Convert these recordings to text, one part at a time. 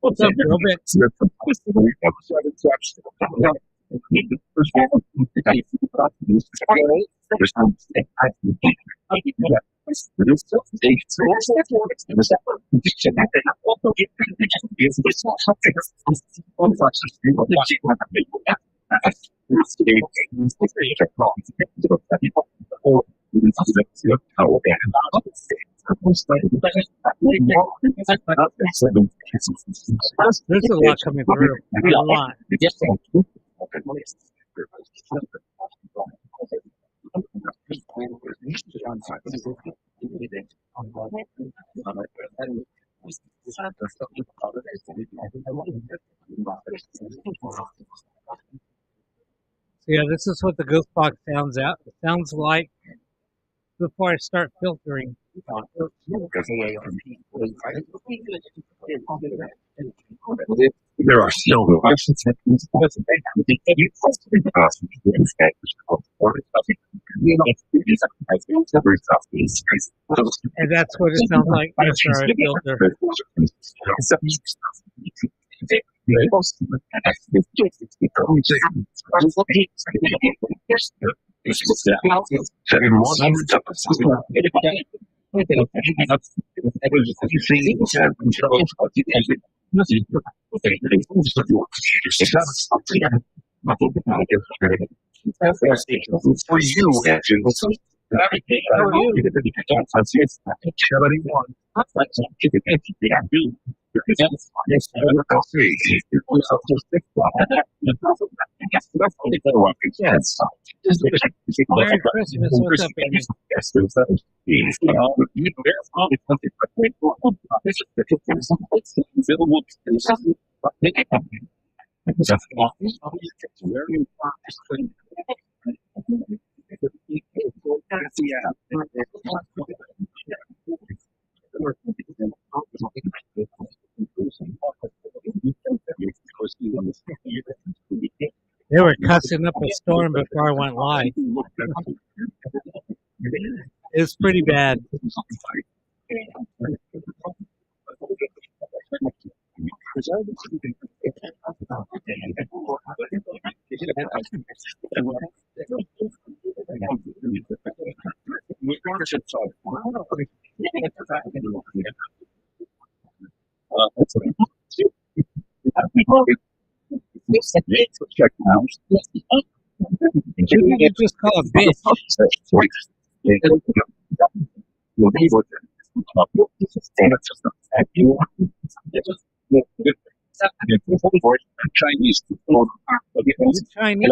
What's up, Robert? There's a lot coming through. A lot. So yeah, this is what the ghost box sounds like before I start filtering. There are still And that's what it sounds like after I filter. For you, Merry Christmas. What's up, Amy? They were cussing up a storm before I went live. It's pretty bad. You could just call a bitch. Chinese. Chinese.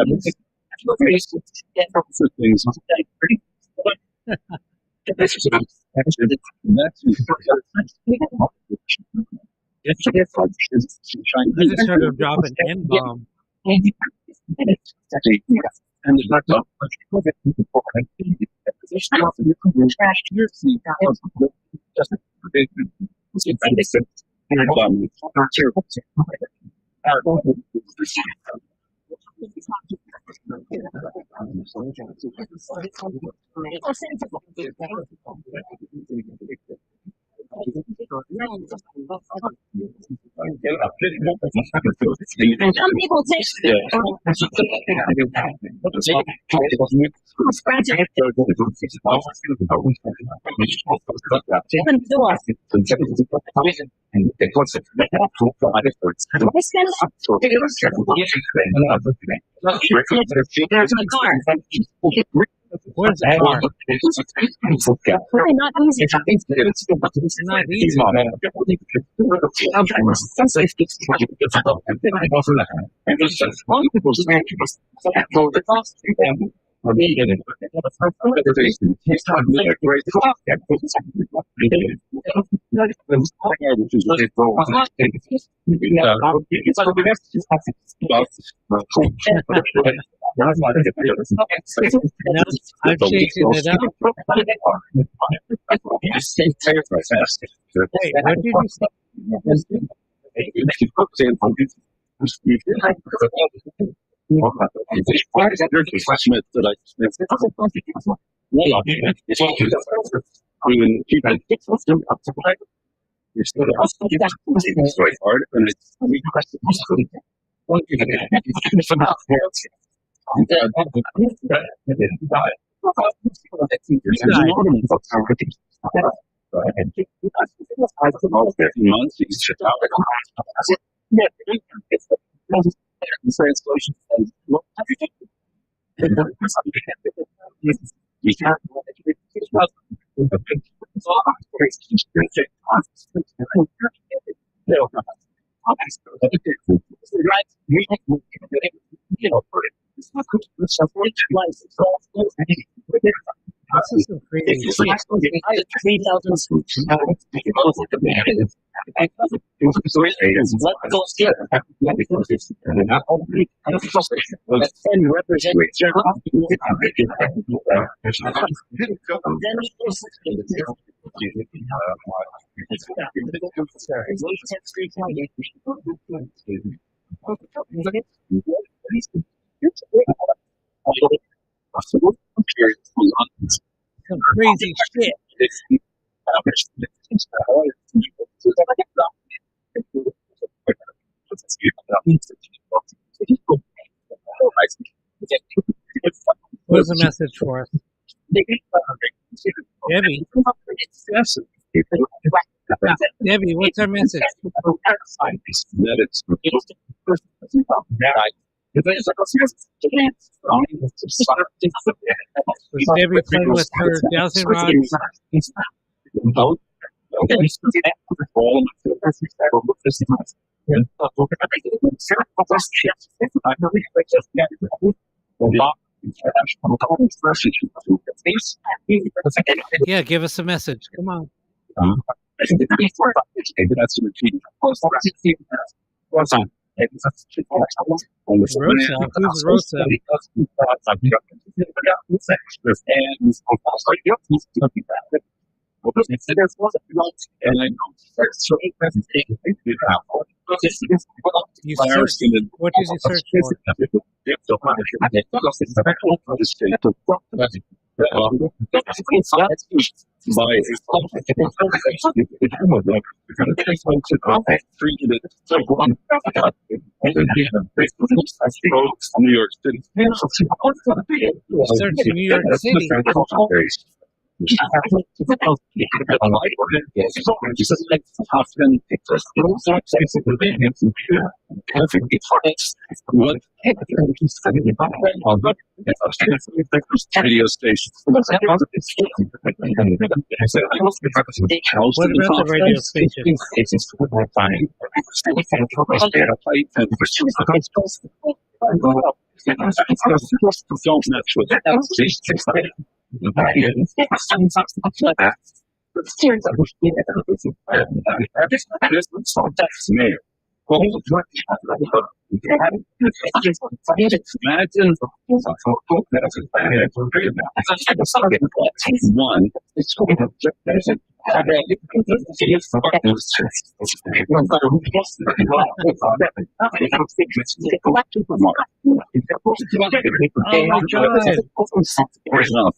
I just heard him drop an N-bomb. Some people Where's the car? Really not easy. It's not easy. Now I'm changing it up. Wait, what did you say? This is some crazy shit. Some crazy shit. What's the message for us? Debbie. Debbie, what's our message? Was Debbie playing with her dowsing rods? Yeah, give us a message. Come on. Rosa? Who's Rosa? You searched. What did you search for? New York City. Search New York City. Radio station. What about the radio station? Don't mess with it. Mayor. Imagine one.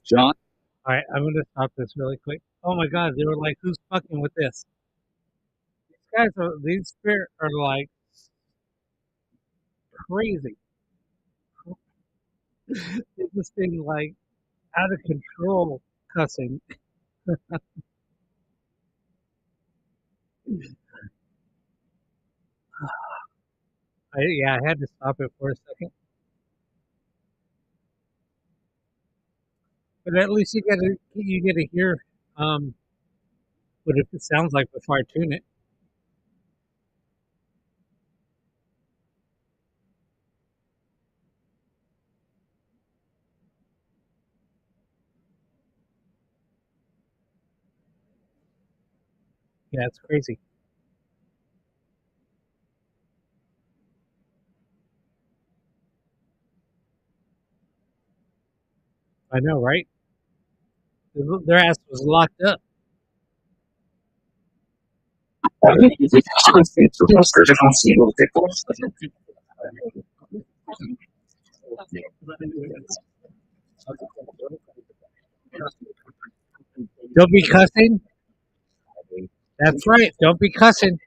John. All right, I'm going to stop this really quick. Oh my God, they were like, "Who's fucking with this?" These spirits are like crazy. They just been like out of control cussing. I had to stop it for a second. But at least you get to hear what it sounds like before I tune it. Yeah, it's crazy. I know, right? Their ass was locked up. Don't be cussing. That's right. Don't be cussing.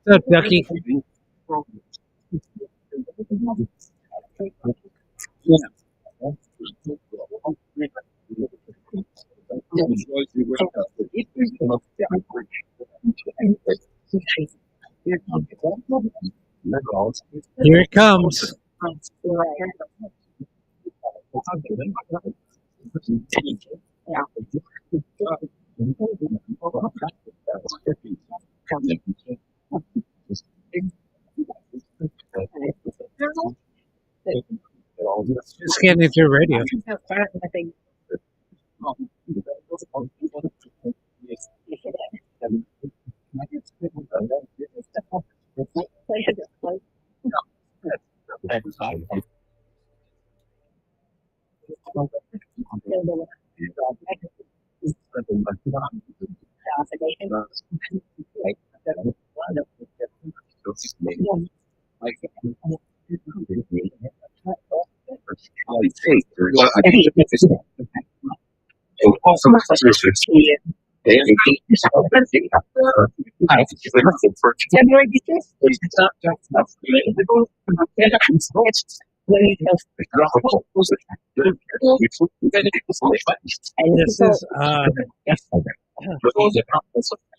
What's up, Ducky? Here it comes. Just getting into your radio.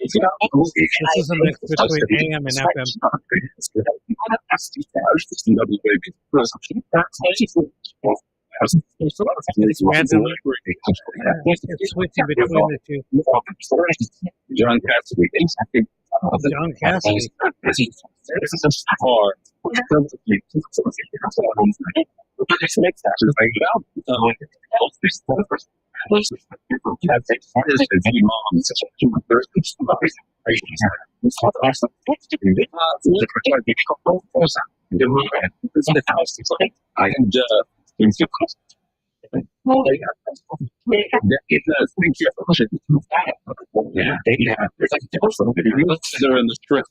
This is a mix between AM and FM. It's randomly. It's switching between the two. John Cassidy. John Cassidy. They're in the strip.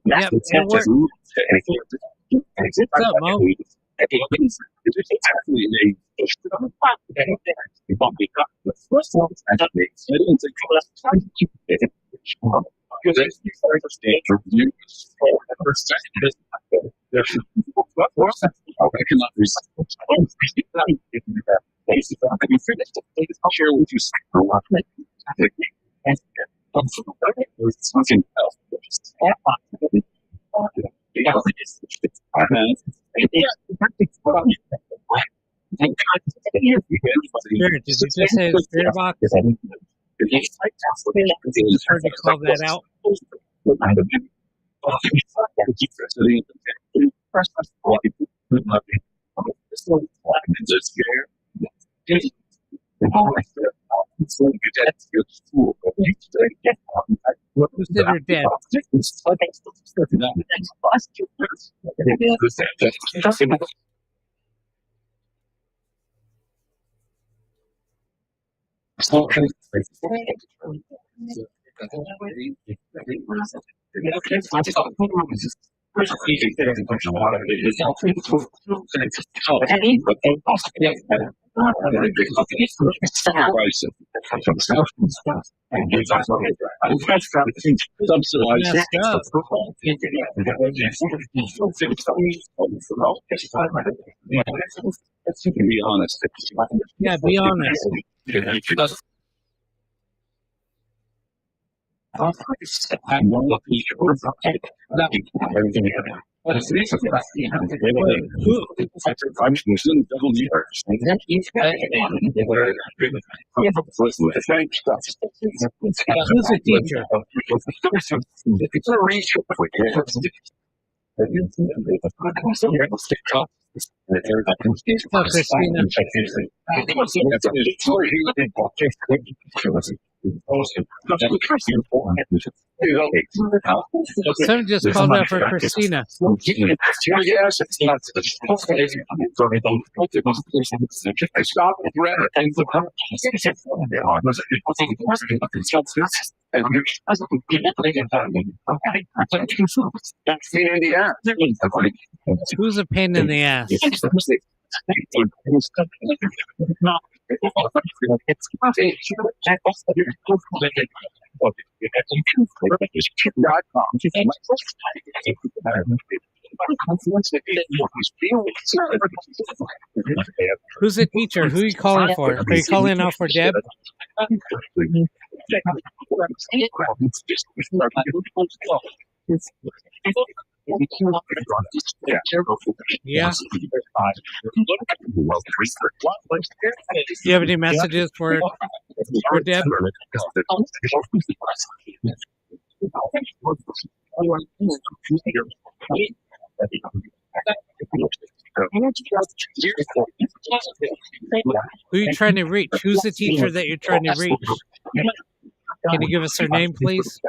Yep, it worked. What's up, Mo? Spirit, did you just say spirit box? Heard you call that out. Who said you're dead? Be honest. Yeah, be honest. Who's a teacher? Oh, Christina. Someone just called out for Christina. Who's a pain in the ass? Who's a teacher? Who are you calling for? Are you calling out for Deb? Yeah. Do you have any messages for Deb? Who are you trying to reach? Who's the teacher that you're trying to reach? Can you give us her name, please?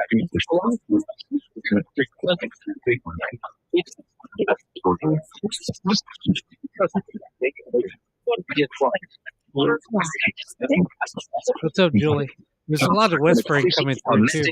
What's up, Julie? There's a lot of whispering coming through, too.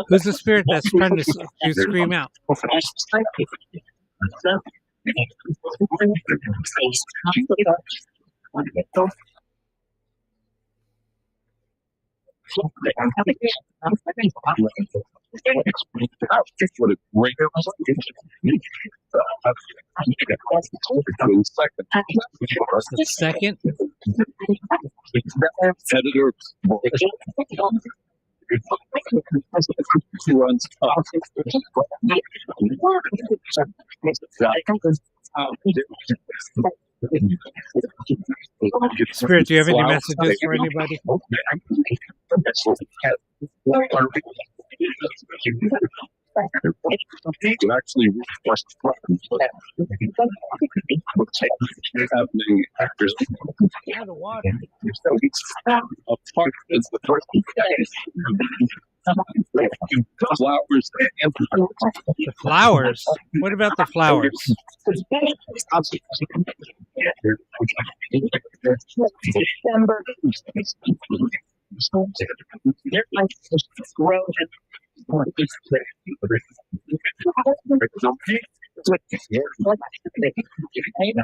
Who's the spirit that's trying to scream out? The second? Editor. Spirit, do you have any messages for anybody? Actually, what's happening after Out of water. apart is the first flowers. The flowers? What about the flowers?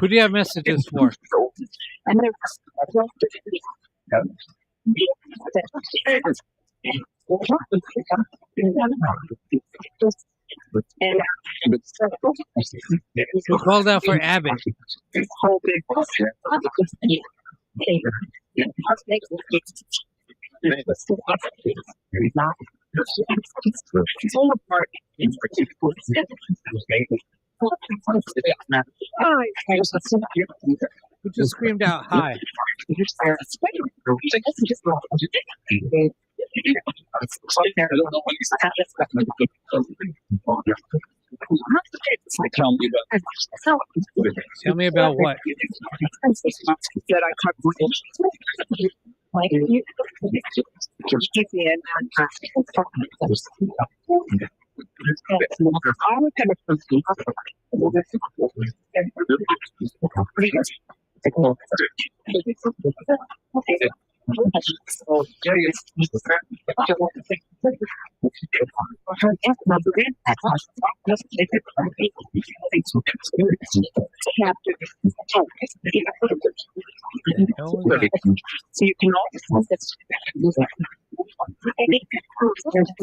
Who do you have messages for? Who called out for Abbott? Who just screamed out hi? Tell me about what?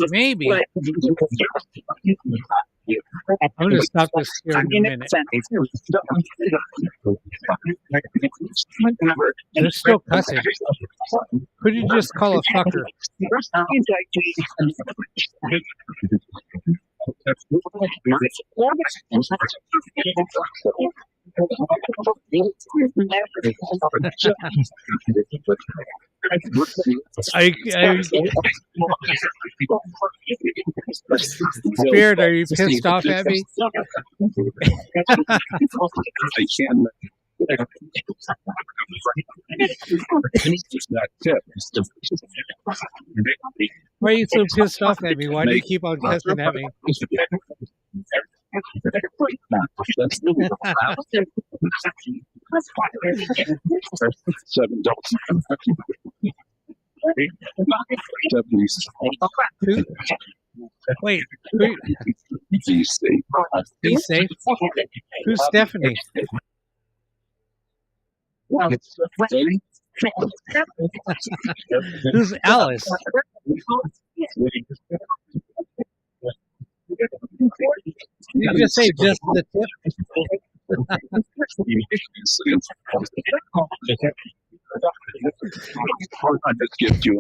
Maybe. I'm going to stop this here in a minute. They're still cussing. Who did you just call a fucker? Spirit, are you pissed off at me? Why are you so pissed off at me? Why do you keep on cussing at me? Wait, be safe? Who's Stephanie? Who's Alice? Did you just say just the tip? I just give you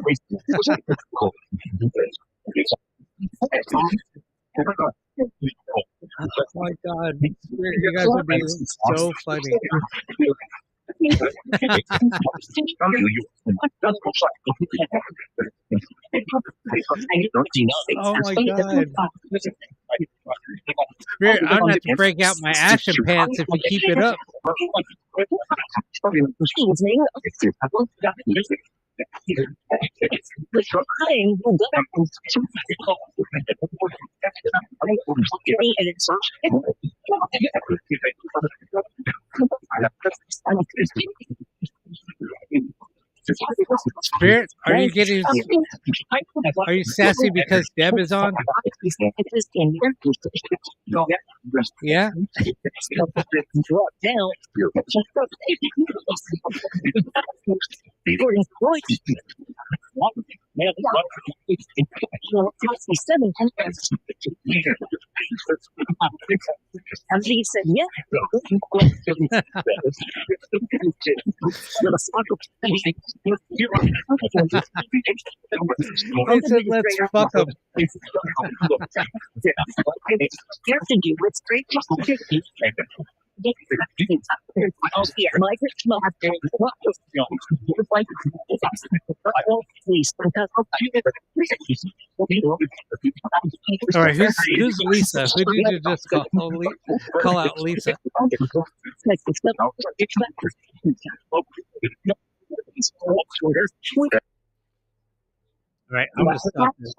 Oh my God, you guys are being so funny. Oh my God. Spirit, I'm going to have to break out my action pants if you keep it up. Spirit, are you sassy because Deb is on? Yeah? And he said, yeah. They said, let's fuck them. All right, who's Lisa? Who did you just call out Lisa? All right, I'm going to stop this.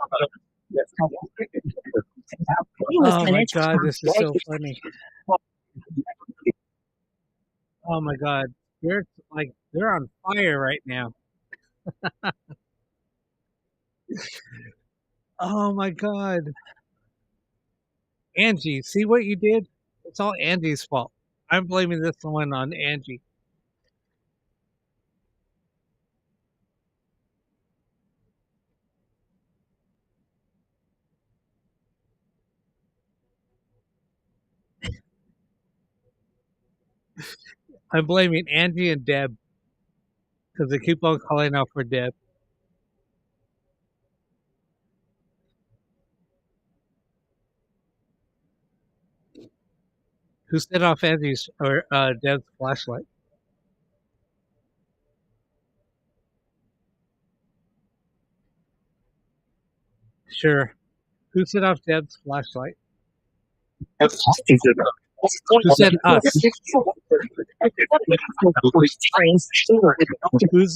Oh my God, this is so funny. Oh my God, they're on fire right now. Oh my God. Angie, see what you did? It's all Angie's fault. I'm blaming this one on Angie. I'm blaming Angie and Deb because they keep on calling out for Deb. Who set off Angie's or Deb's flashlight? Sure. Who set off Deb's flashlight? Who said us?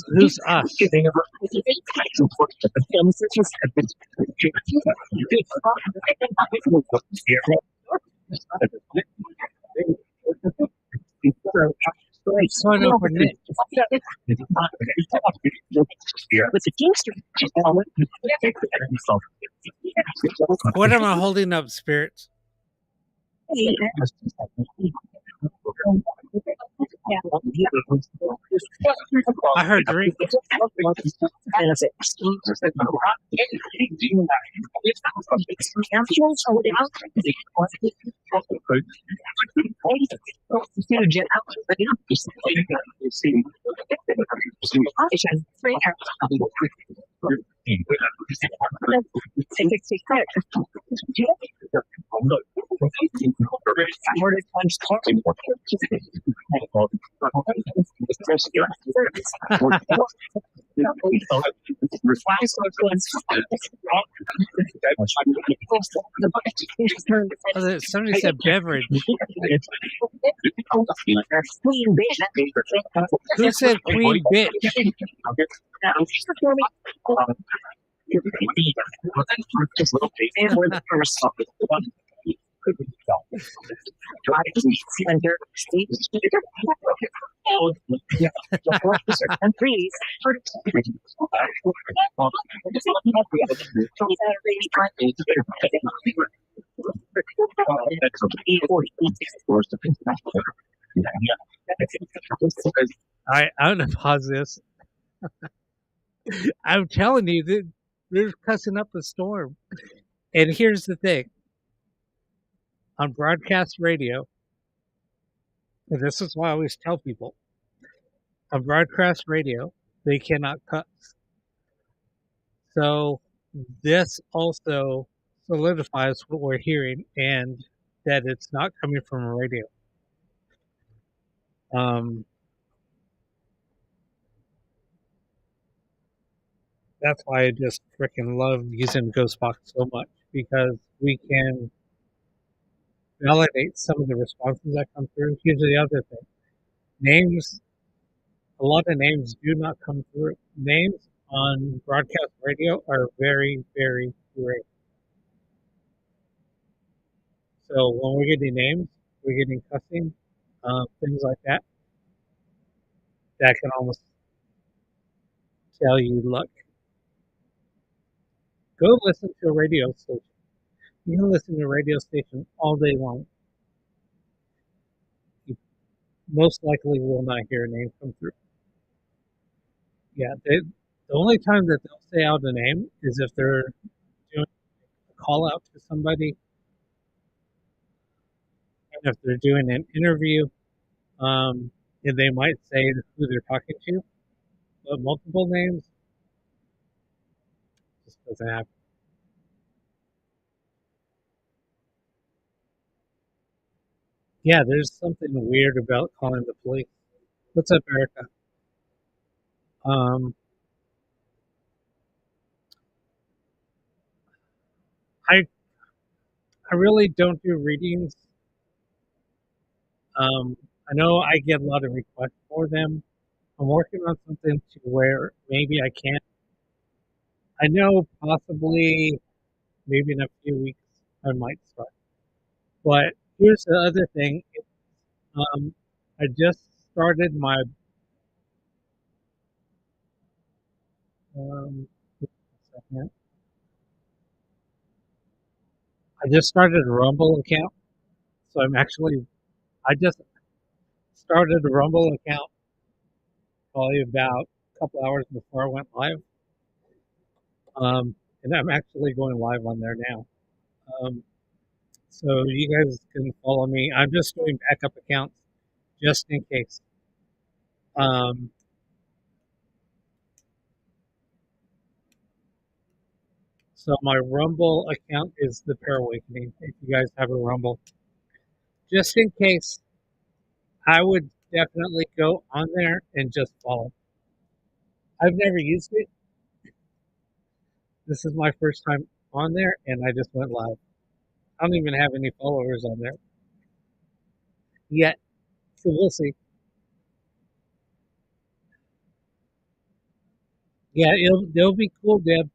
Who's us? Sign up for Nick. What am I holding up, spirits? I heard drink. Somebody said beverage. Who said queen bitch? I'm gonna pause this. I'm telling you, they're cussing up a storm. And here's the thing: on broadcast radio, and this is why I always tell people, on broadcast radio, they cannot cuss. So this also solidifies what we're hearing, and that it's not coming from a radio. That's why I just freaking love using Ghostbox so much, because we can validate some of the responses that come through. Here's the other thing: names. A lot of names do not come through. Names on broadcast radio are very, very rare. So when we're getting names, we're getting cussing, things like that. That can almost tell you, look, go listen to a radio station. You can listen to a radio station all day long. You most likely will not hear a name come through. Yeah, the only time that they'll say out a name is if they're doing a call out to somebody, and if they're doing an interview, and they might say who they're talking to, but multiple names just doesn't happen. Yeah, there's something weird about calling the police. What's up, Erica? I really don't do readings. I know I get a lot of requests for them. I'm working on something to where maybe I can. I know possibly maybe in a few weeks I might start. But here's the other thing. I just started my second. I just started a Rumble account. So I just started a Rumble account probably about a couple hours before I went live. And I'm actually going live on there now. So you guys can follow me. I'm just doing backup accounts just in case. Um, so my Rumble account is the Pair Awakening. If you guys have a Rumble, just in case, I would definitely go on there and just follow. I've never used it. This is my first time on there, and I just went live. I don't even have any followers on there yet, so we'll see. Yeah, it'll be cool, Deb.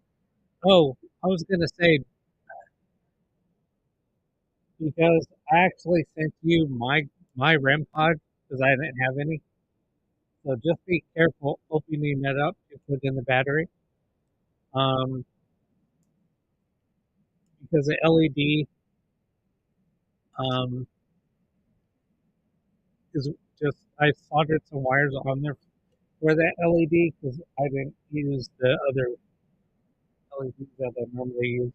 Oh, I was gonna say because I actually sent you my REM pod because I didn't have any. So just be careful opening it up to put in the battery. Um, because the LED um is just I soldered some wires on there for that LED because I didn't use the other LEDs that I normally use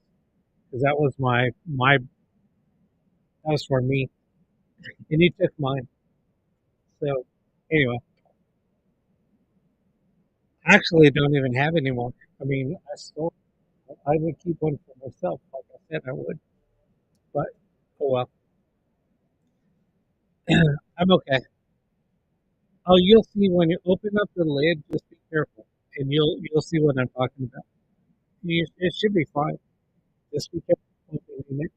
because that was my that was for me and he took mine. So anyway, I actually don't even have any more. I mean, I would keep one for myself, like I said I would. But oh well, I'm okay. Oh, you'll see when you open up the lid. Just be careful, and you'll see what I'm talking about. It should be fine. Just be careful opening it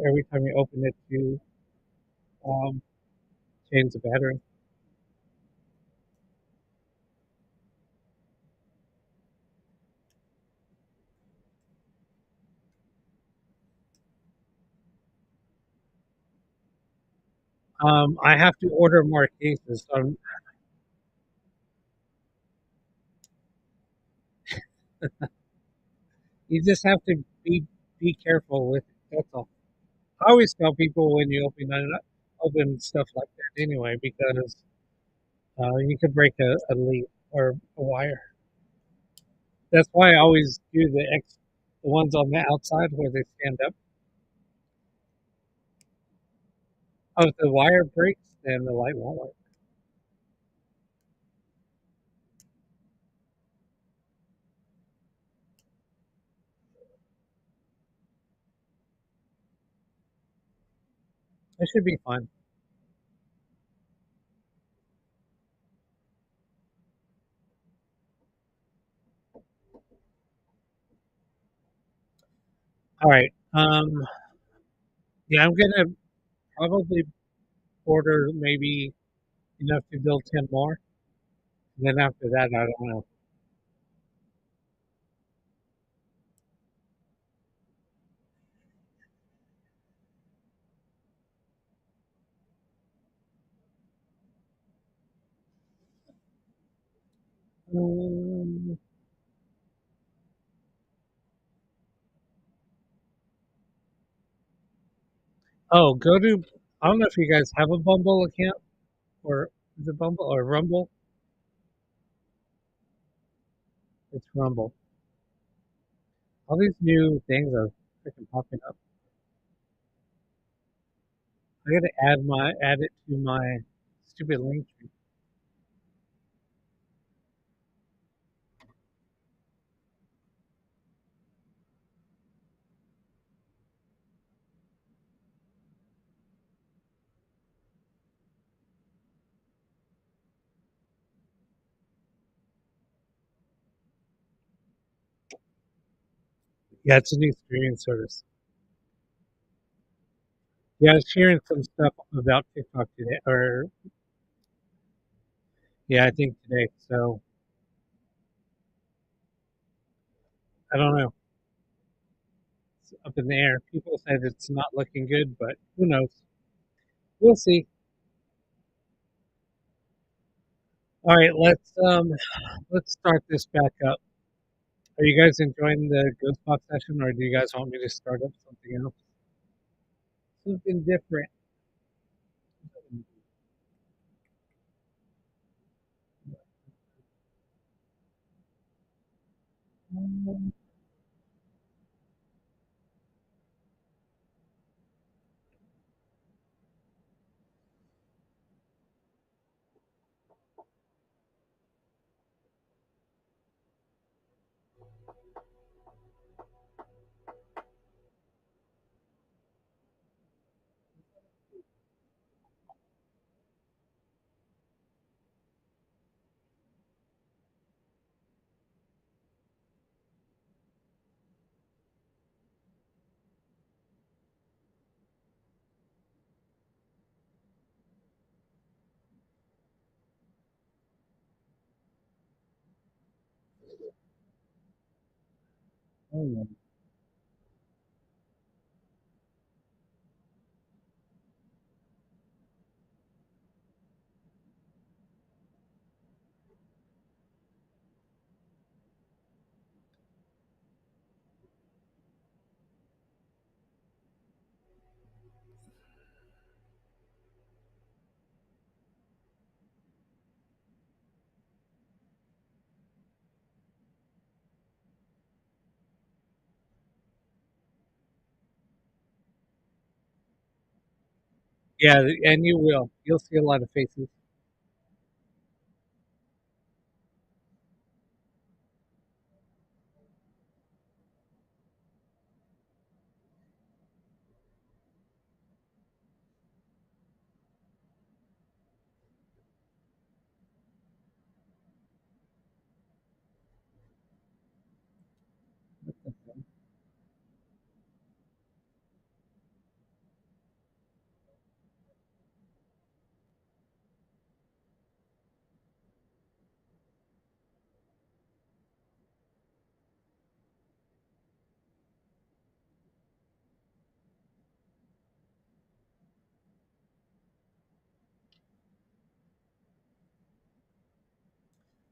every time you open it to um, change the battery. I have to order more cases. You just have to be careful with it. That's all. I always tell people when you open stuff like that anyway, because you could break a lead or a wire. That's why I always do the ones on the outside where they stand up. Oh, if the wire breaks, then the light won't work. It should be fun. All right. Yeah, I'm gonna probably order maybe enough to build 10 more. And then after that, I don't know. Um, oh, go to. I don't know if you guys have a Bumble account or is it Bumble or Rumble? It's Rumble. All these new things are freaking popping up. I gotta add it to my stupid link tree. Yeah, it's a new streaming service. Yeah, I was hearing some stuff about TikTok today, or yeah, I think today. So I don't know. It's up in the air. People said it's not looking good, but who knows? We'll see. All right, let's start this back up. Are you guys enjoying the Ghost Box session, or do you guys want me to start up something else? Something different. Oh, yeah, and you will. You'll see a lot of faces.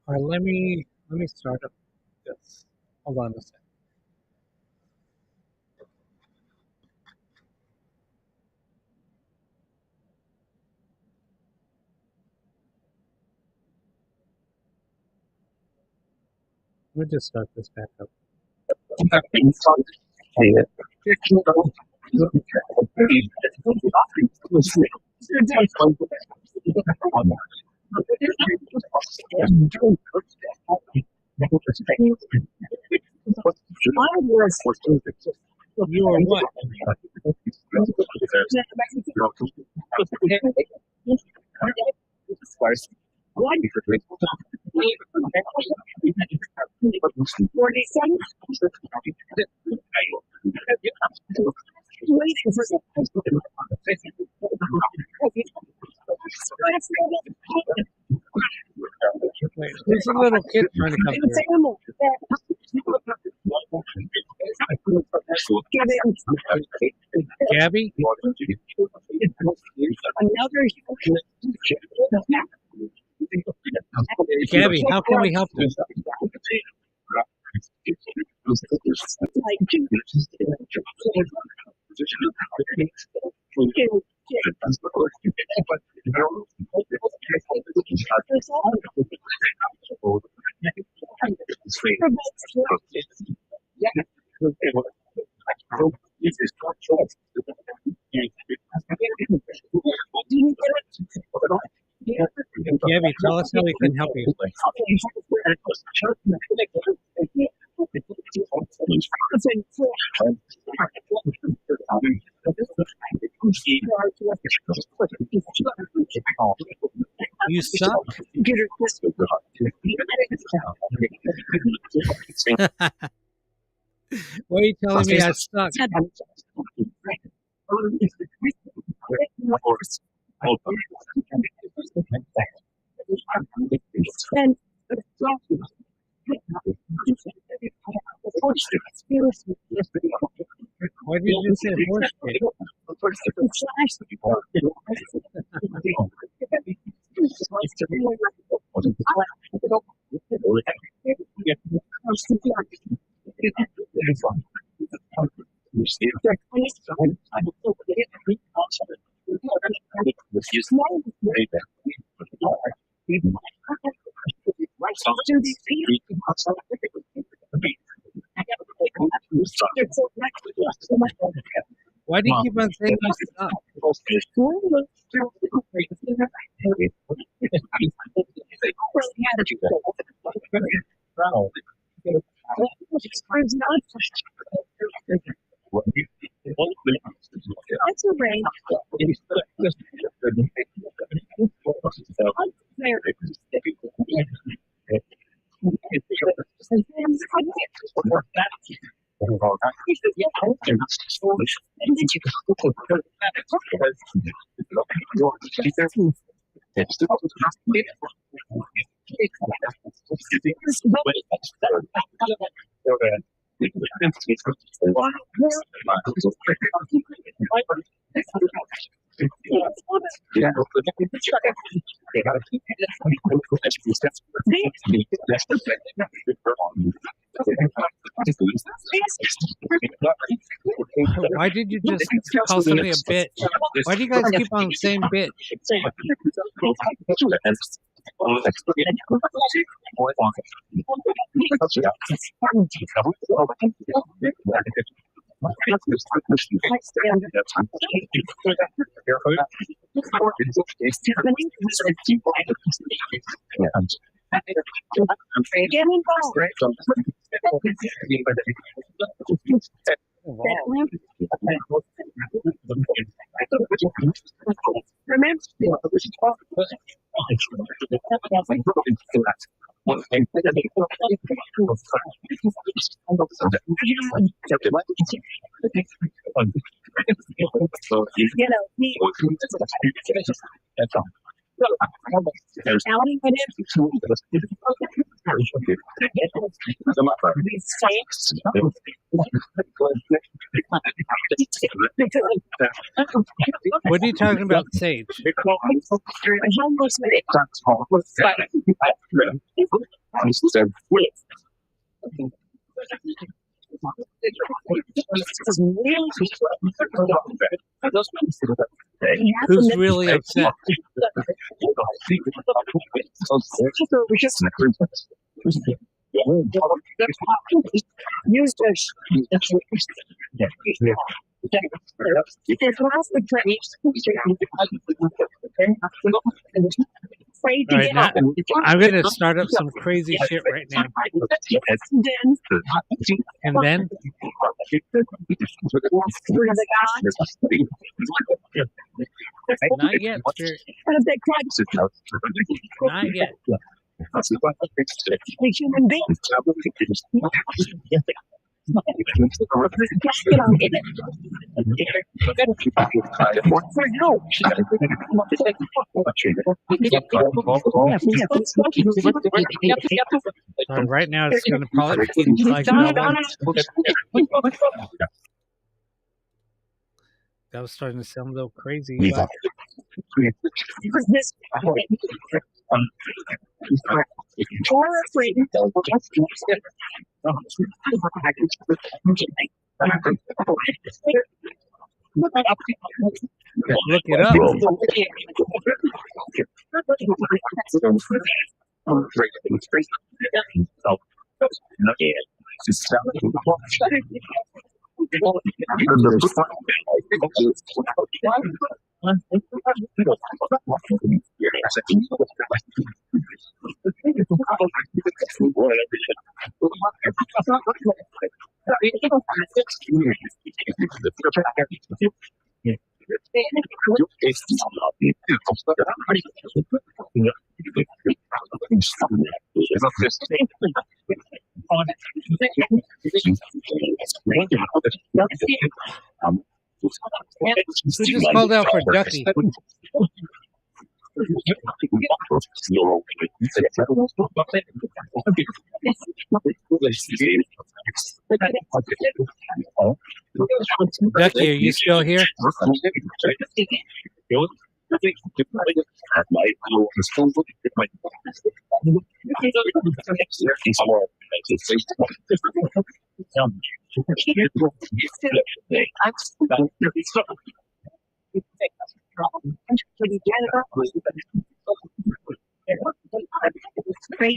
All right, let me start up this. Hold on a second. Let me just start this back up. You are what? Wait, there's a little kid trying to come here. Gabby? Gabby, how can we help you? Gabby, tell us how we can help you. You suck. Why are you telling me I suck? Why did you say horse shit? Why do you keep on saying you suck? Why did you just call somebody a bitch? Why do you guys keep on saying bitch? What are you talking about, Sage? Who's really upset? Right now, I'm going to start up some crazy shit right now. And then? Not yet, Spirit. Not yet. Human beings. Right now, it's going to probably be like that was starting to sound a little crazy. But... Look it up. Who just called out for Ducky? Ducky, are you still here?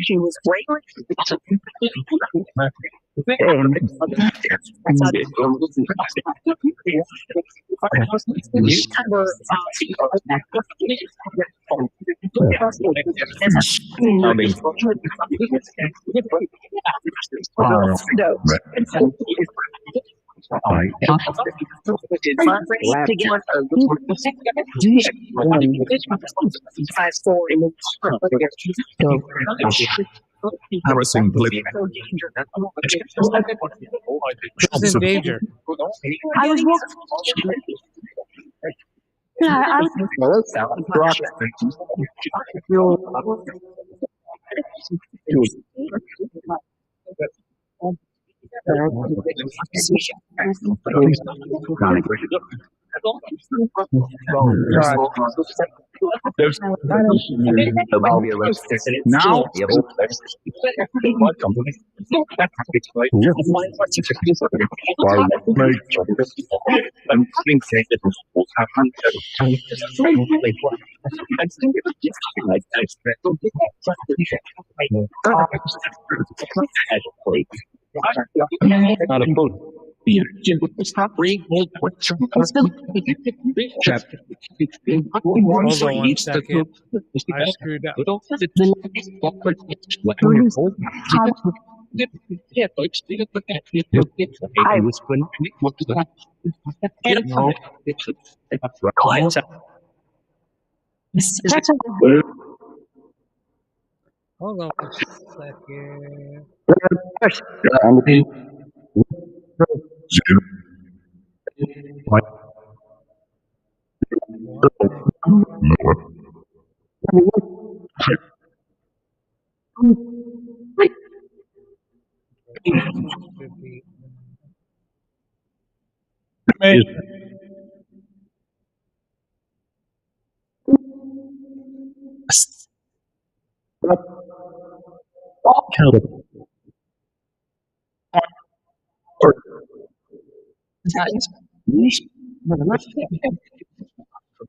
She was great. Harrison Blip. Who's in danger? I was There's now not a food. Hold on 1 second. I screwed up. Hold on for a second. Should be.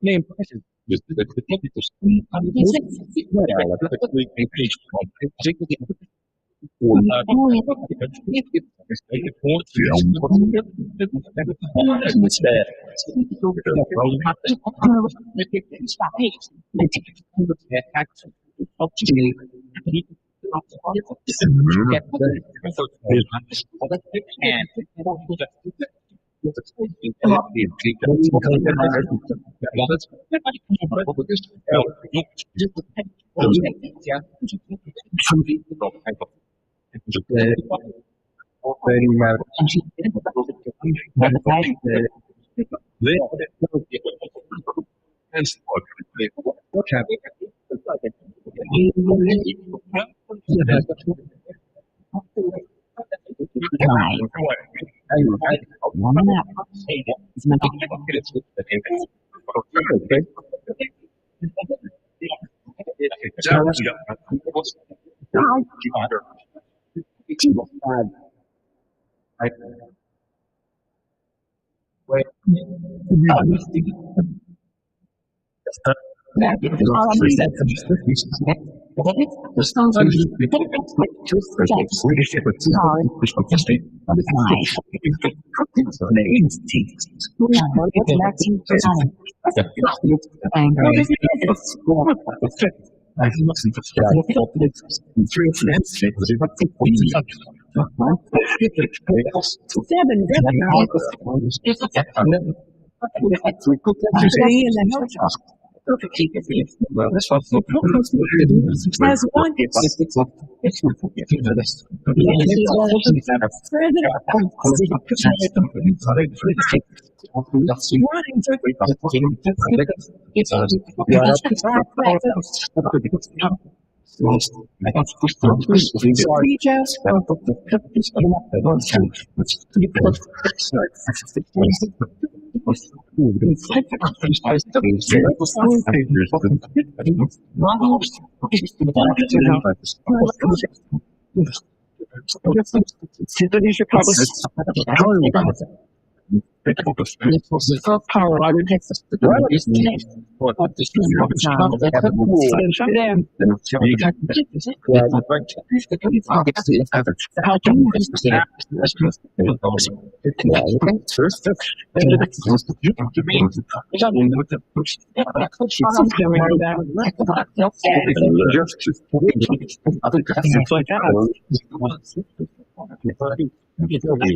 Name question.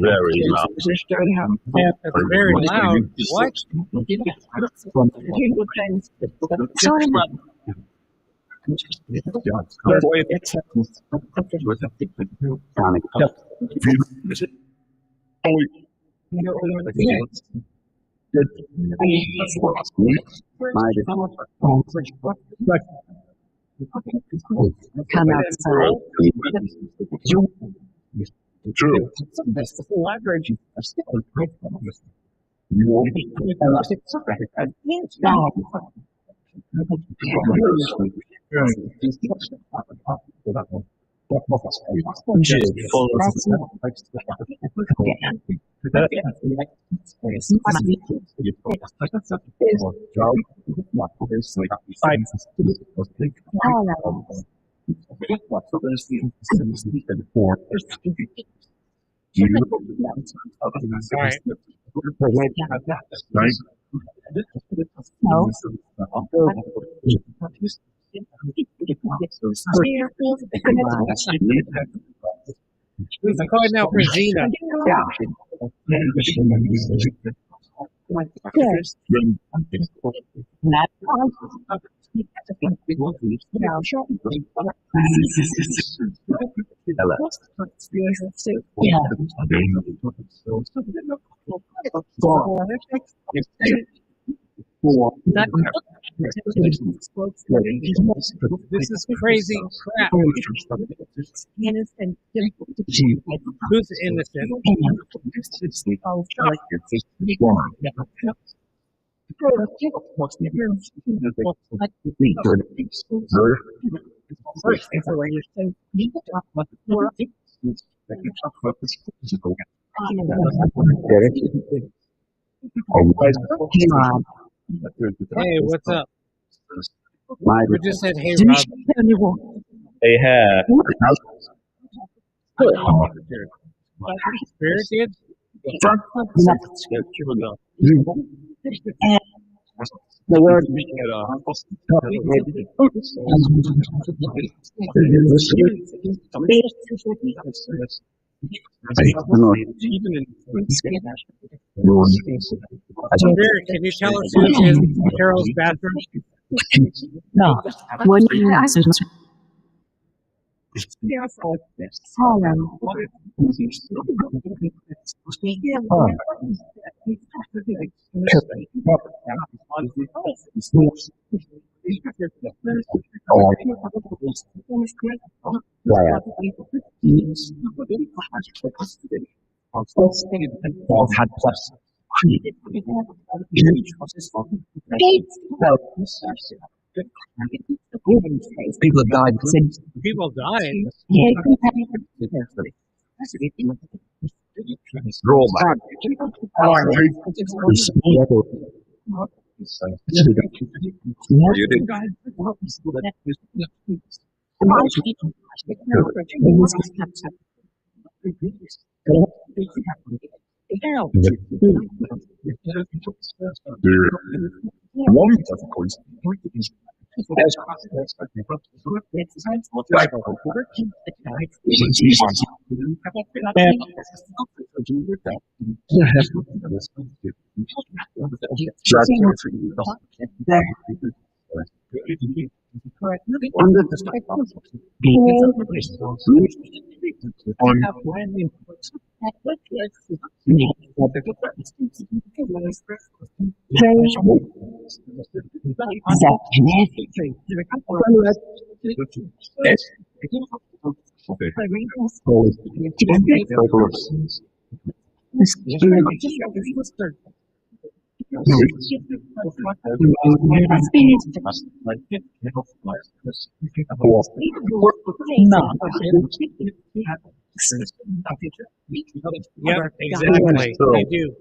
Very loud. That's very loud. What? Come outside. True. Who's calling now for Gina? This is crazy crap. Who's innocent? Hey, what's up? We just said, hey, Rob. They have. Spirit did? The word Spirit, can you tell us who's in Carol's bathroom? no. When you ask people have died since. People died. Roll back. You did. One of course. Yep, exactly. They do.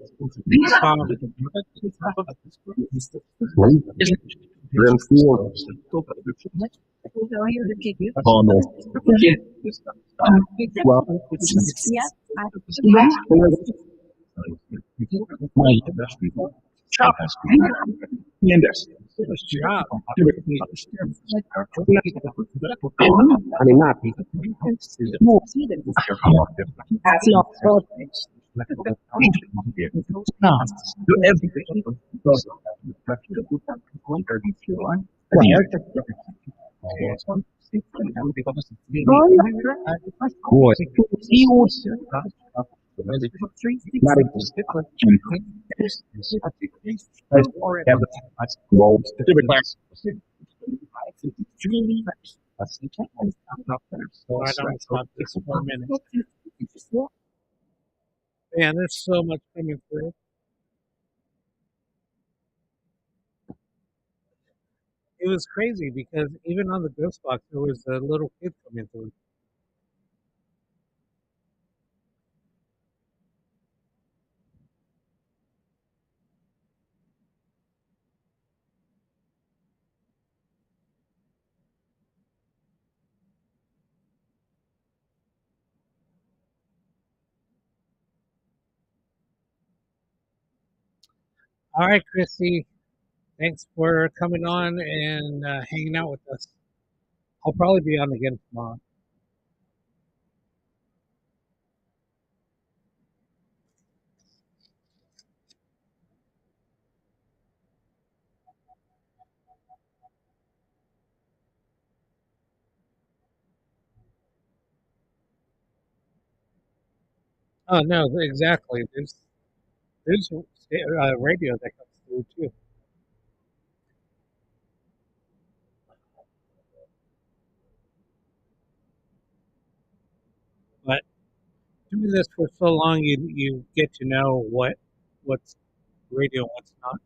Why don't we stop this for a minute? Man, there's so much coming through. It was crazy because even on the ghost box, there was a little kid coming through. All right, Chrissy, thanks for coming on and hanging out with us. I'll probably be on again tomorrow. Oh no, exactly. There's radio that comes through too. But doing this for so long, you get to know what's radio and what's not.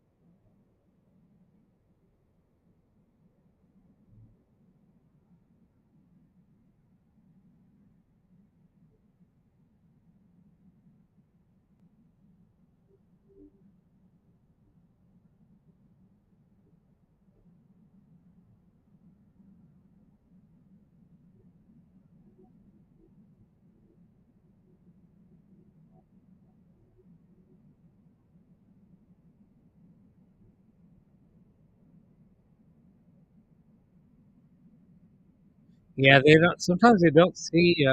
Yeah, they don't. Sometimes they don't see.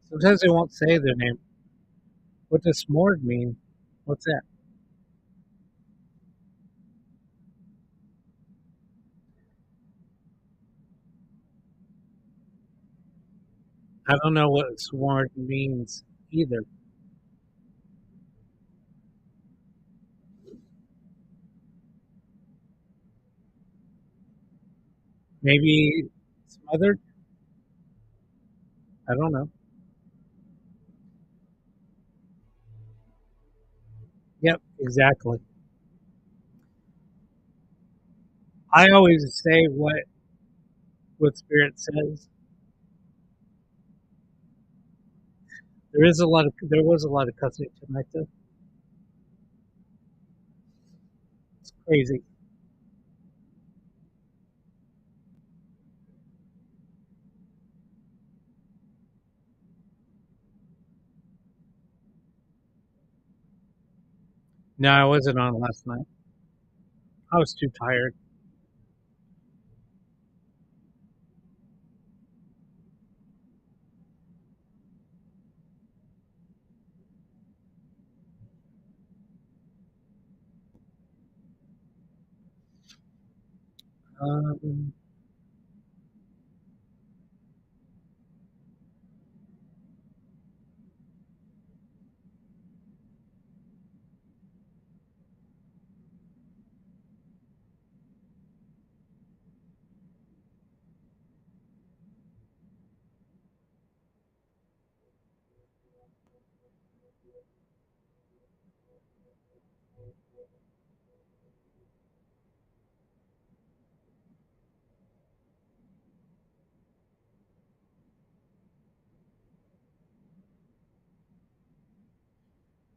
Sometimes they won't say their name. What does smorg mean? What's that? I don't know what smorg means either. Maybe smothered. I don't know. Yep, exactly. I always say what spirit says. There was a lot of cussing tonight though. It's crazy. No, I wasn't on last night. I was too tired. Um,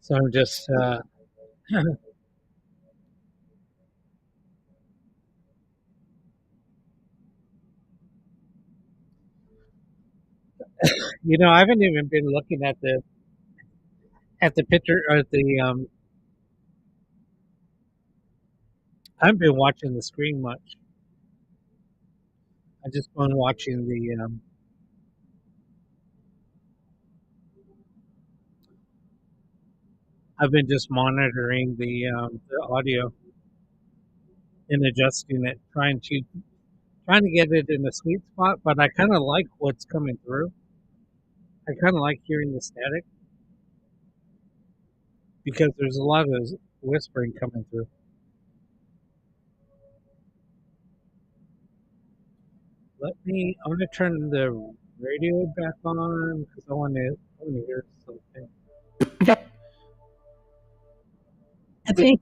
so I'm just I haven't even been looking at the picture or the. I haven't been watching the screen much. I just been watching the. I've been just monitoring the audio and adjusting it, trying to get it in a sweet spot. But I kind of like what's coming through. I kind of like hearing the static because there's a lot of whispering coming through. I want to turn the radio back on because I want to hear something. I think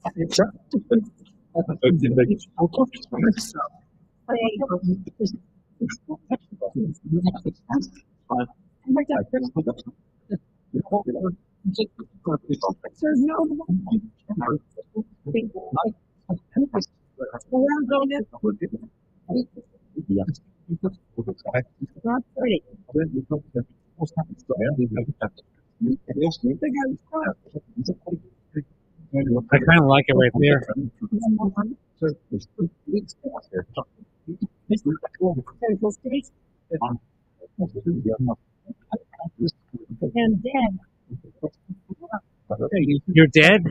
not pretty. I kind of like it right there. And then You're dead?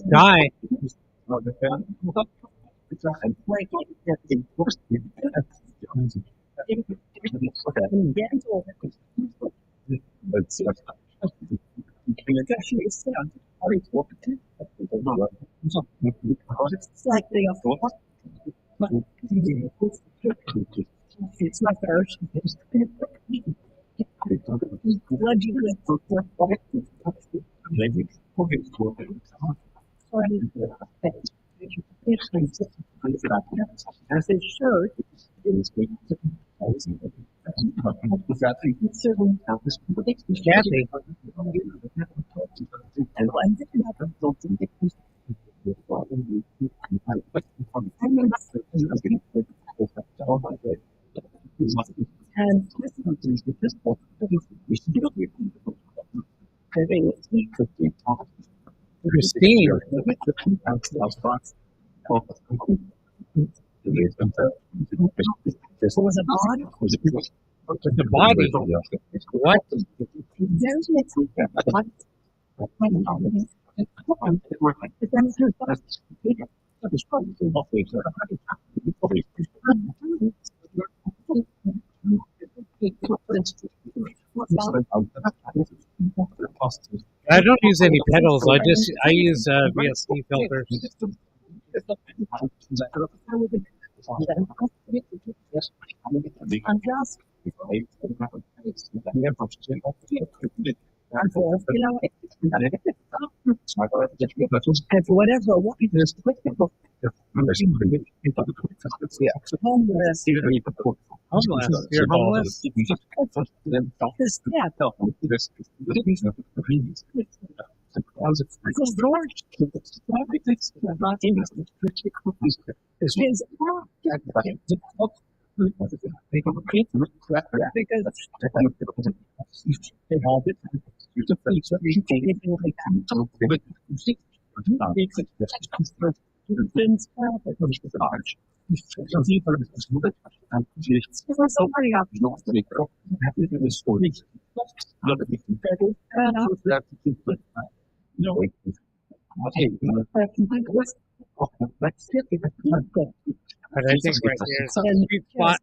Die. It's like it's my first. As it should. Kathy. Christine. Was a body. The body. What? I don't use any pedals. I use VST filters. Whatever. Homeless. You're homeless? But I think right here is a sweet spot.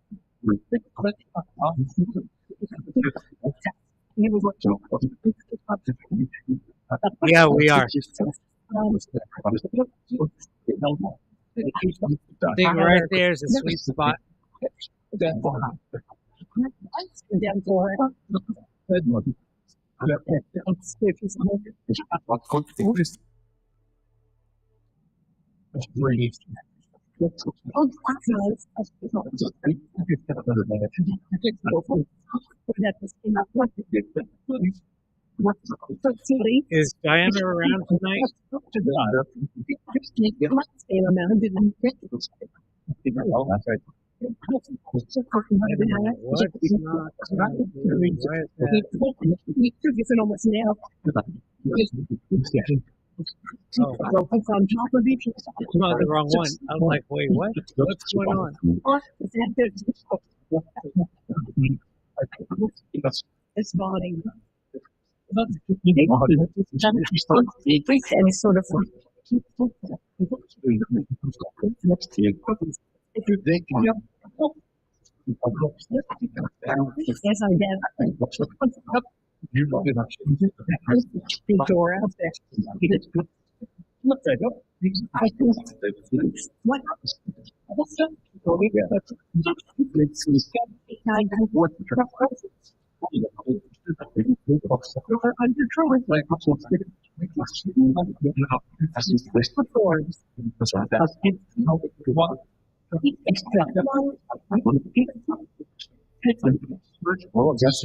Yeah, we are. I think right there is a sweet spot. Is Diana around tonight? Oh, on top of each I'm on the wrong one. I'm like, wait, what? What's going on? This body. Any sort of Yes, I did. Big door out there. What? What's up? You're under trouble. What doors? Well, guess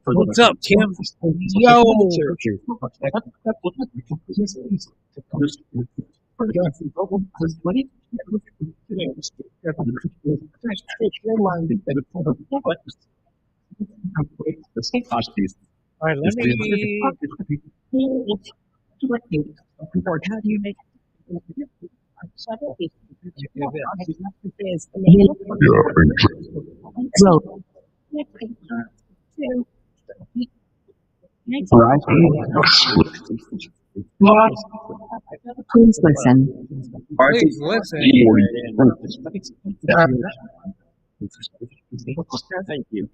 What's up, Tim? Yo! All right, let me. How do you make Please listen. Please listen. Thank you.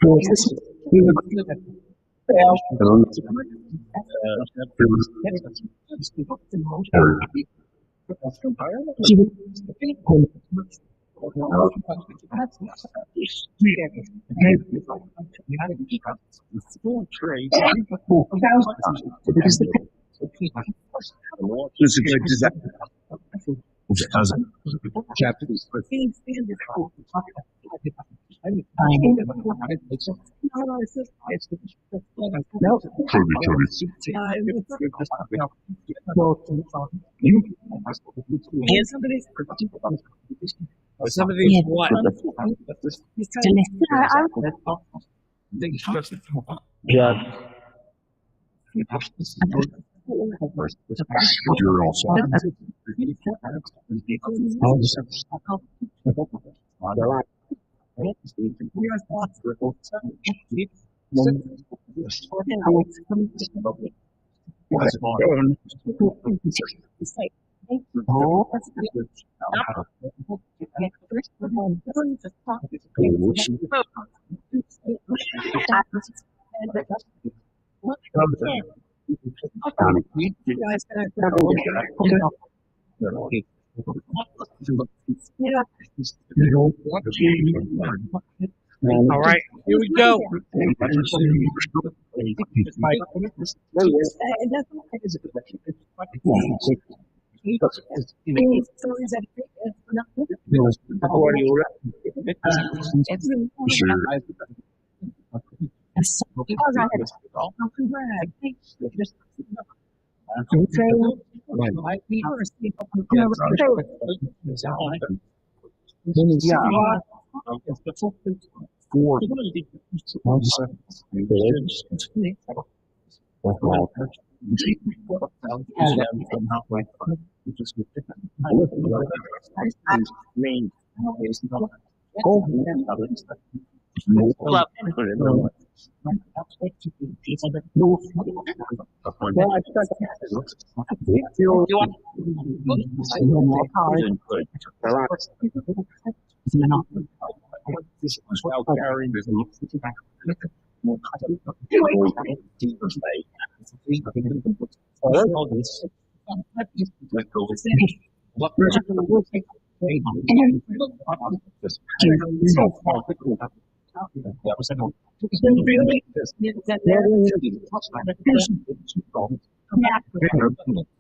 Somebody's what? You're also. All right, here we go.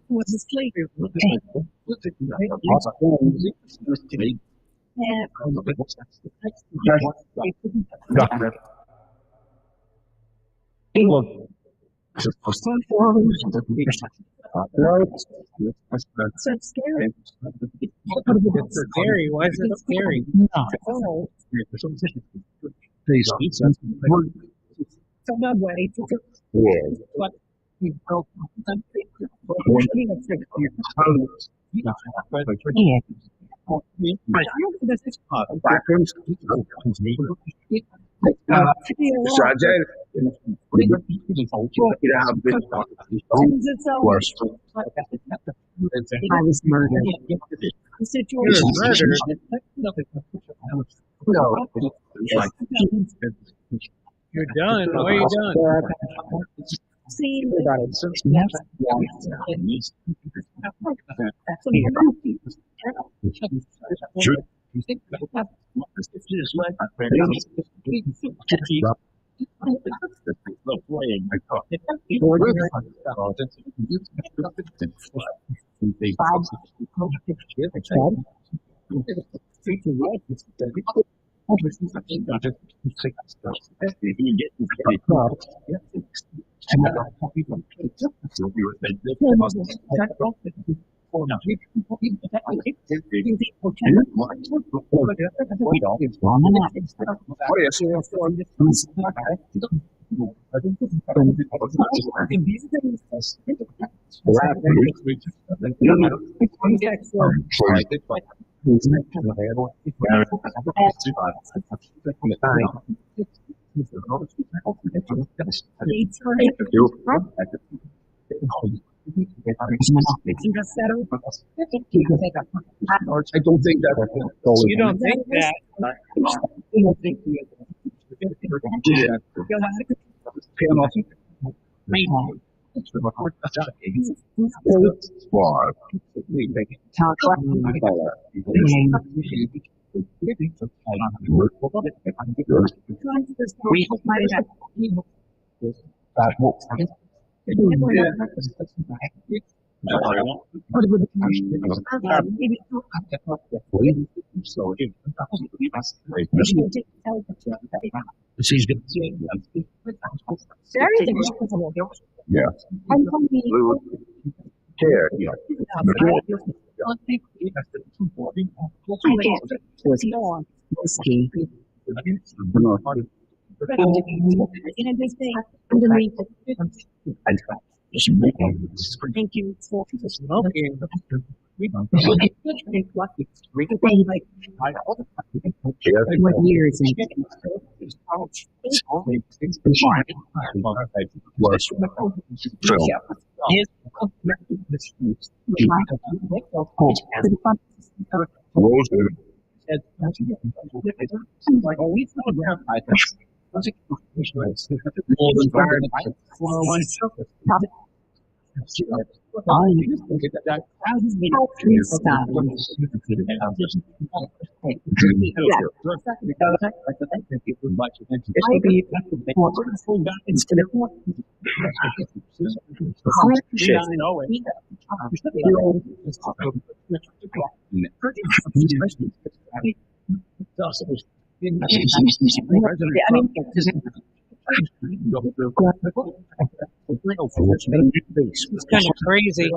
was asleep? So scary. It's scary. Why is it scary? Oh, so no way. What? You broke something. I was murdered. You're murdered. You're done. Why are you done? See, I don't think that. You don't think that? Whiskey. thank you for Smoking. What year is it? It's kind of crazy.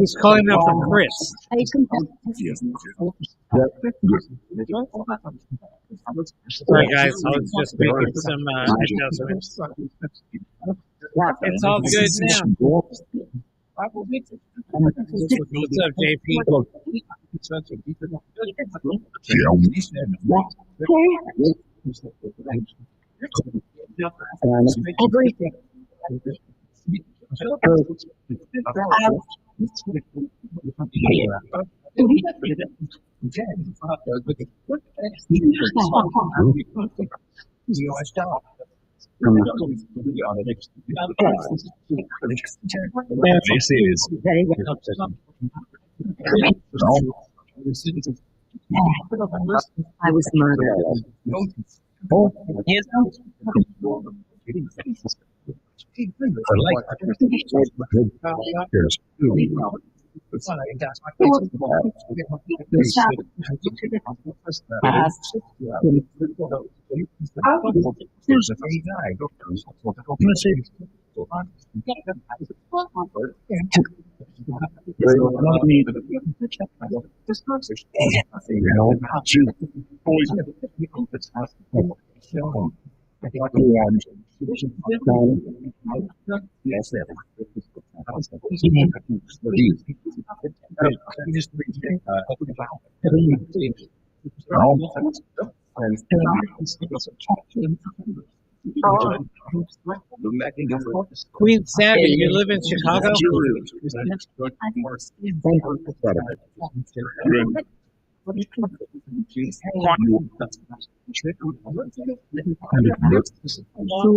He's calling out for Chris. Sorry guys, I was just making some adjustments. It's all good now. What's up, JP? Everything. This is I was murdered. I like here's here's a funny guy. Queen Savvy, you live in Chicago? Who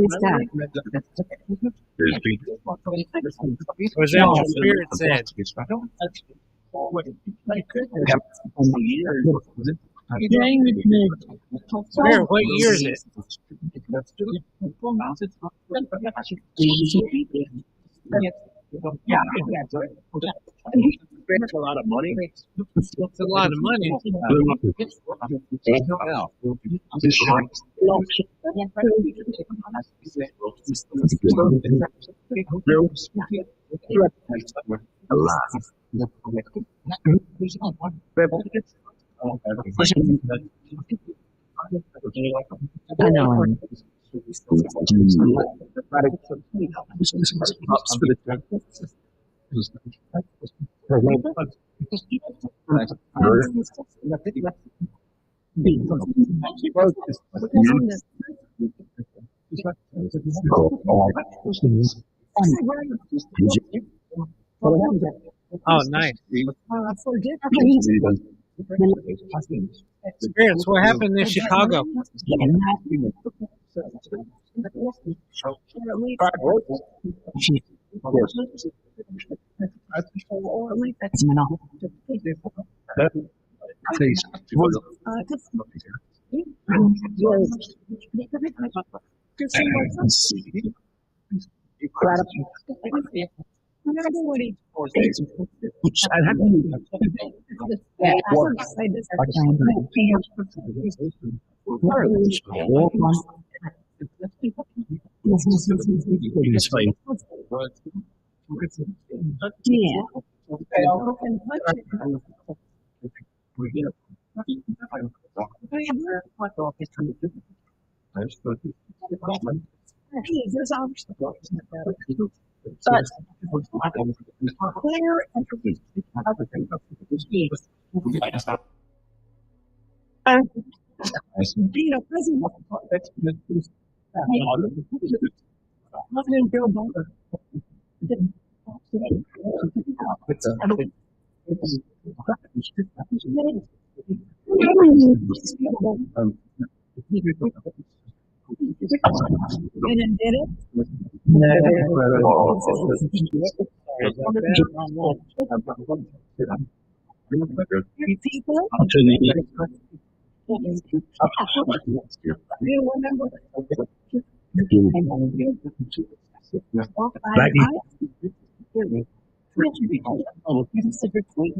is that? Or is that what Spirit said? Spirit, what year is it? That's a lot of money. It's a lot of money. I know him. Oh, nice. Spirits, what happened in Chicago?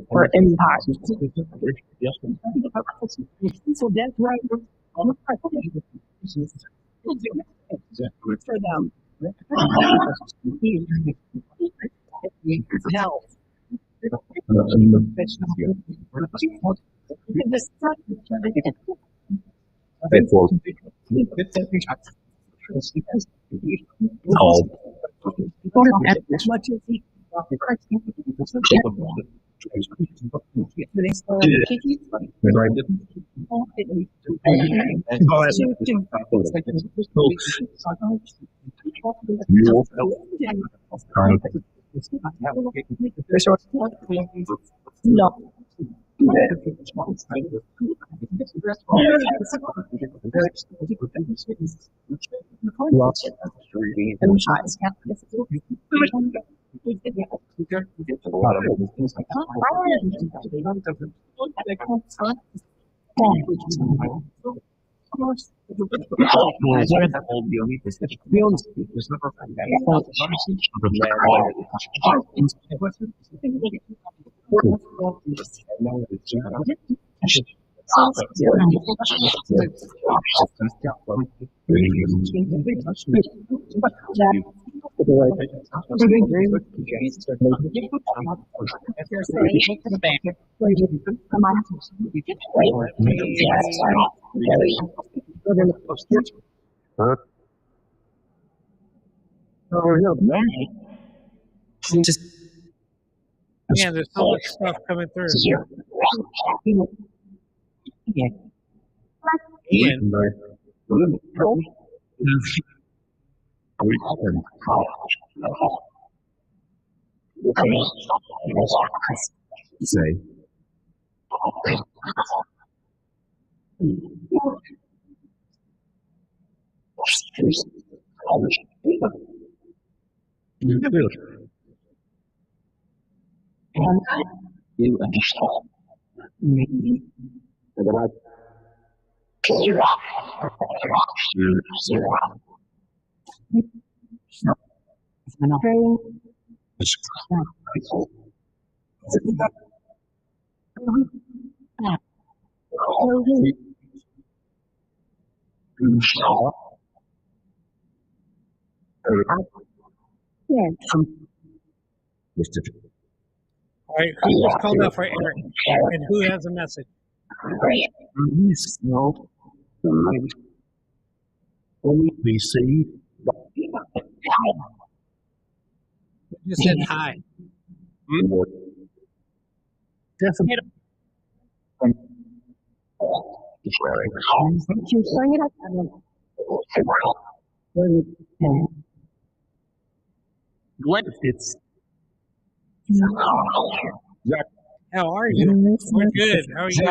Or impact. So that's right. For them. Health. As much as he Man, there's so much stuff coming through. Ian, Say. all right, who just called out for Eric? And who has a message? We see. You just said hi. Definitely. It's How are you? We're good. How are you?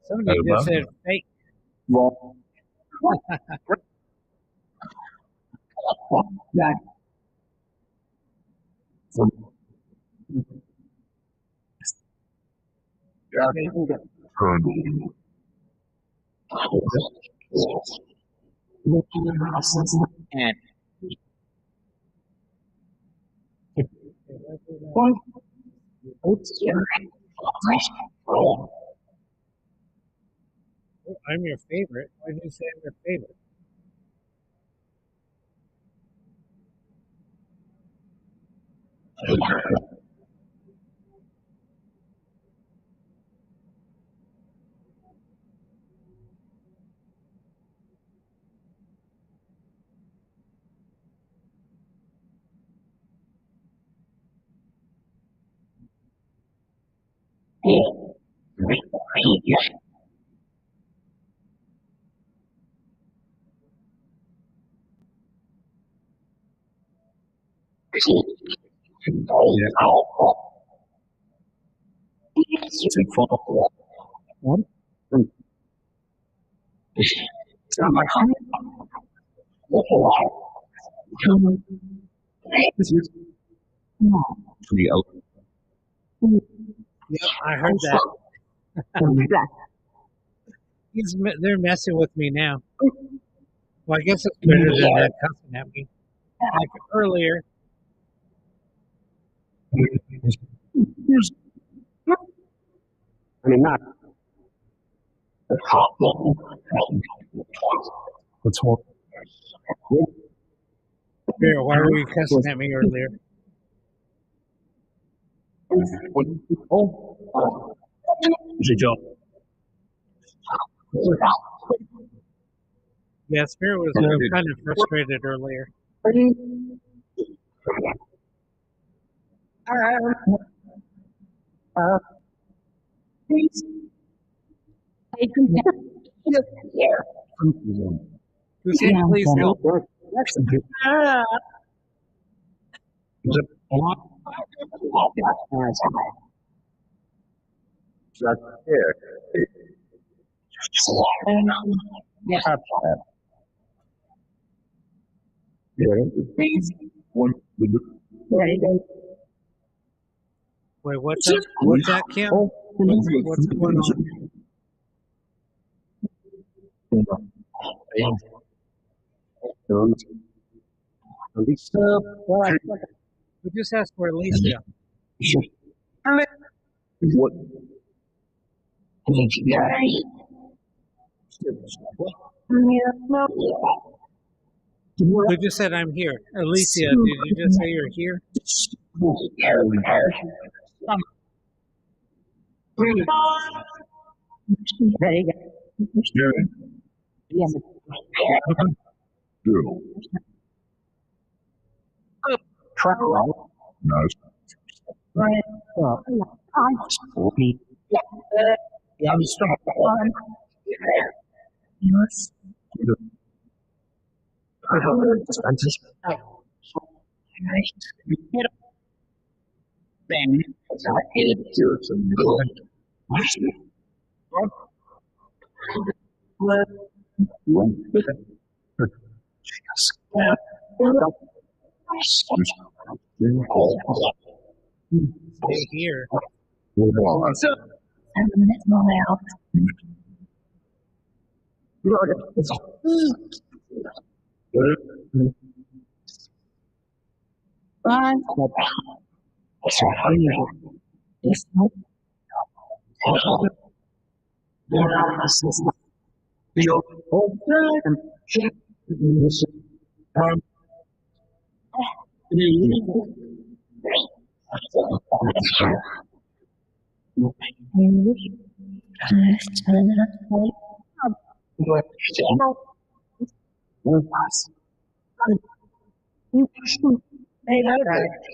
Somebody just said fake. I'm your favorite. Why did you say I'm your favorite? Yep, I heard that. They're messing with me now. Well, I guess it's better than that cussing at me. Like earlier. I mean, not. What's wrong? Here, why were you cussing at me earlier? Oh. Is it Joe? Yeah, Spirit was kind of frustrated earlier. Please. I can Who said please help? Is it a lot? That's here. please. One. Wait, what's up? What's that, Kim? What's going on? We just asked for Alicia. What? Who just said I'm here? Alicia, did you just say you're here? Nice. Stay here.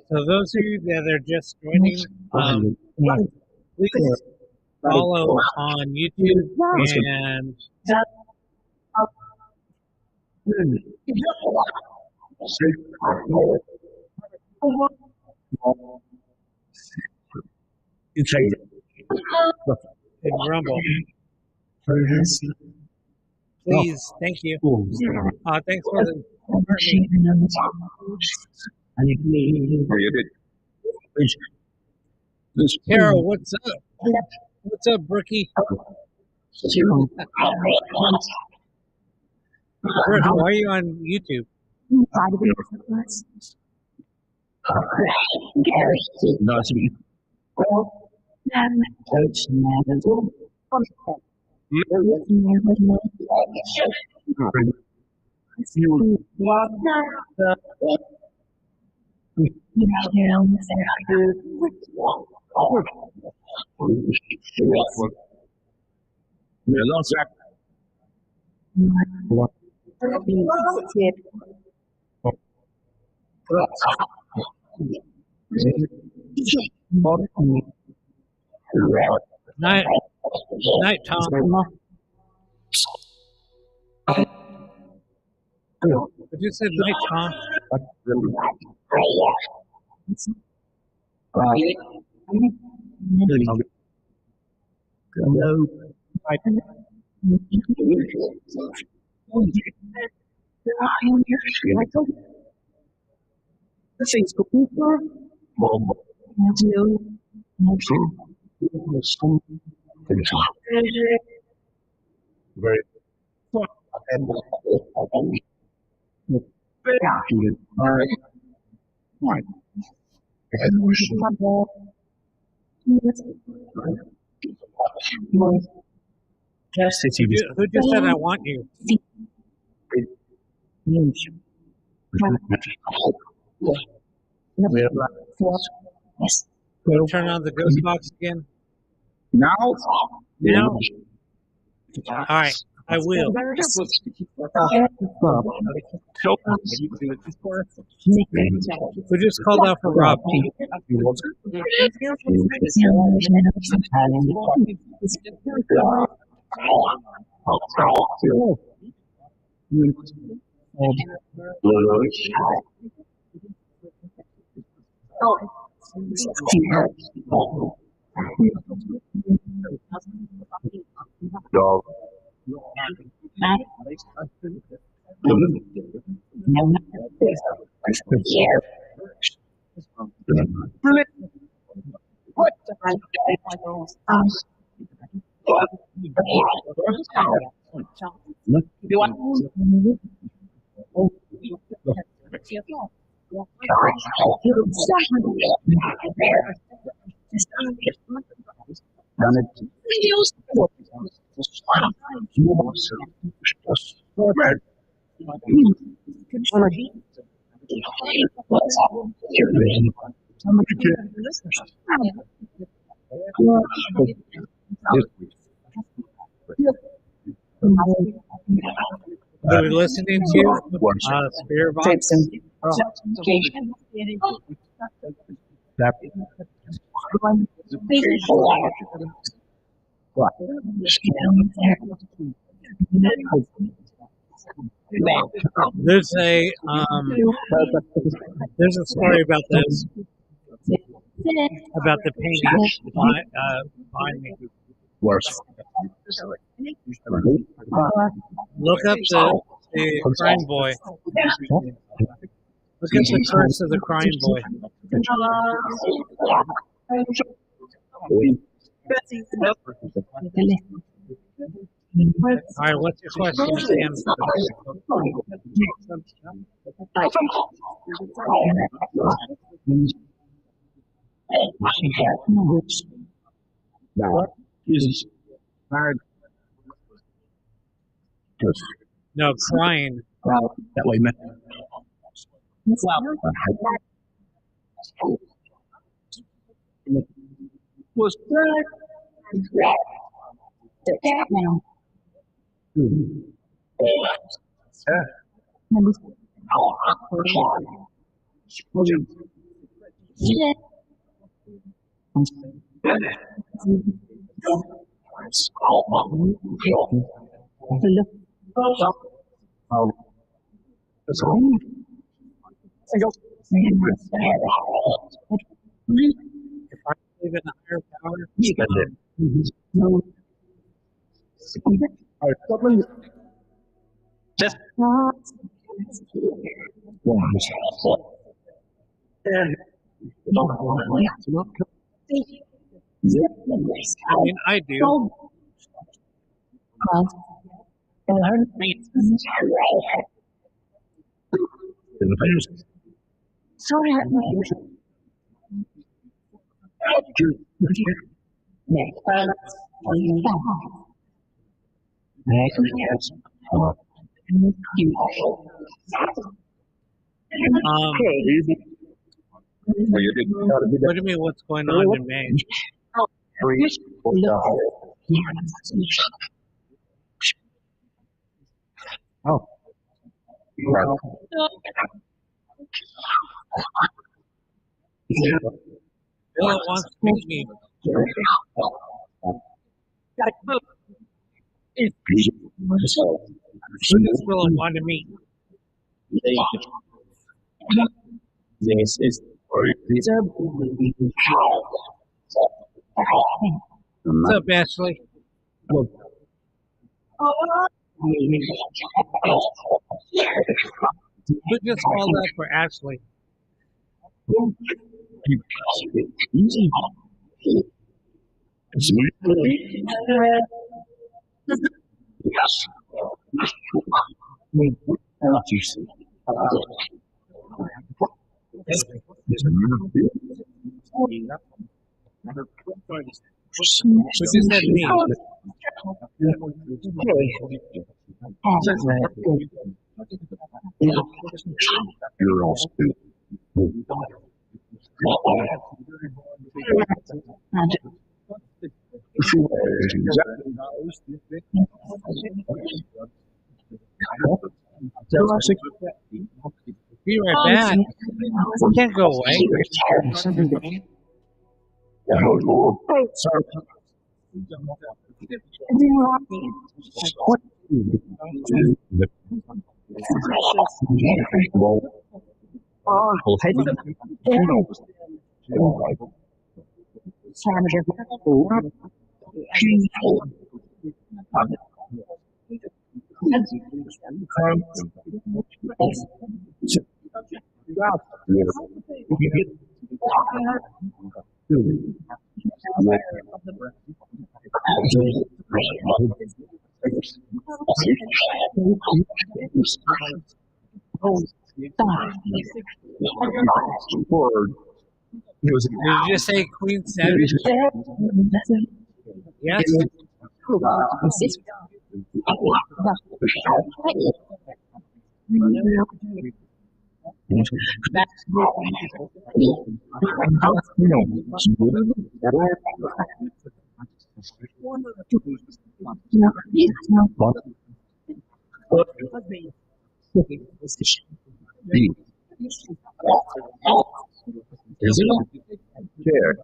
So those of you that are just joining, please follow on YouTube and and Rumble. Please, thank you. Thanks for the Carol. What's up? What's up, Brookie? Brooke, why are you on YouTube? Night, night, Tom. But you said night, Tom. Very. City. Who just said I want you? Yes. Turn on the ghost box again. Now? Now? All right, I will. So, Who just called out for Rob? dog. Are we listening to Spirit Box? There's a story about this, about the painting behind me. Worse. Look up the crying boy. Look at the curse of the crying boy. All right, what's your question, Sam? No, crying. That way, man. Was If I believe in a higher power, I mean, I do. What do you mean? What's going on in Maine? Bill wants to meet me. Who does Bill want to meet? This is What's up, Ashley? Who just called out for Ashley? Easy. Yes. Who just said me? You're all stupid. Be right back. You can't go away. Did you just say Queen Savage? Yes. Is it? There.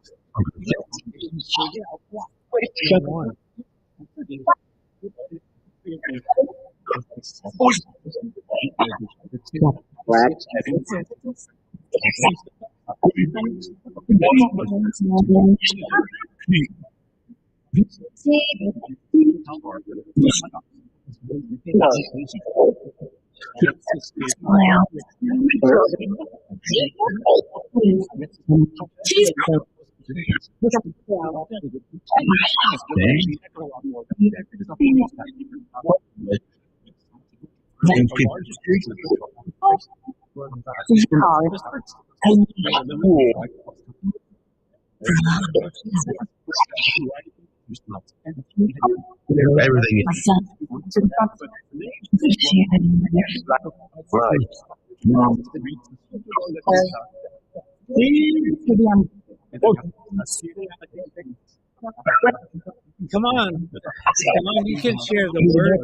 Everything is right. Come on. Come on, you can share the words.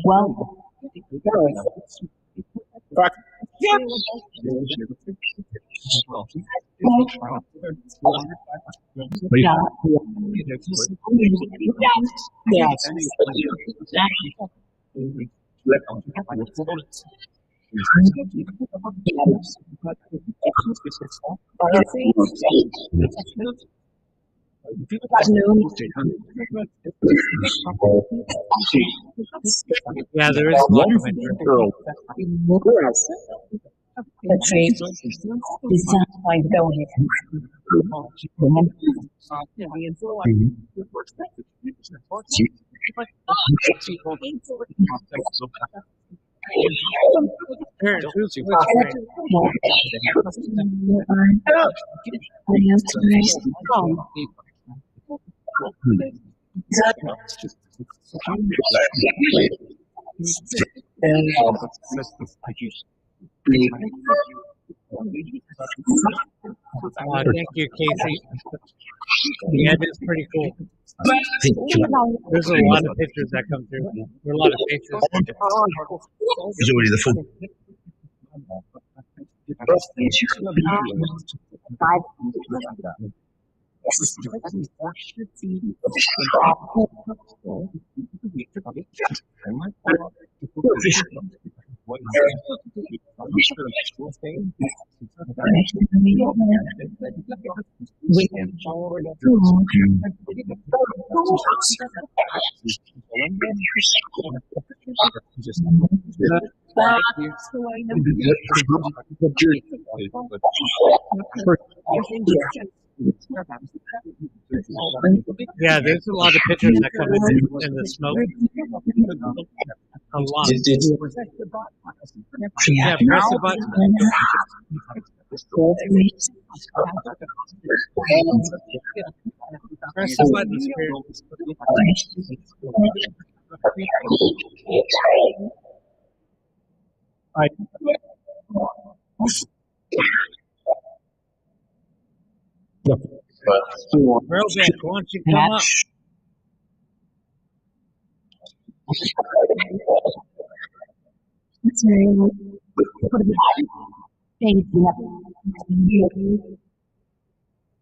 Well, Yeah, there is a lot of it. let's see. This sounds like going. Here, who's which thank you, Casey. Yeah, that's pretty cool. There's a lot of pictures that come through. There are a lot of faces. Is already the full. Yeah, there's a lot of pictures that come in the smoke. A lot. Press the Yeah, press the button. Press the button, Spirit. Brobeck, why don't you come up?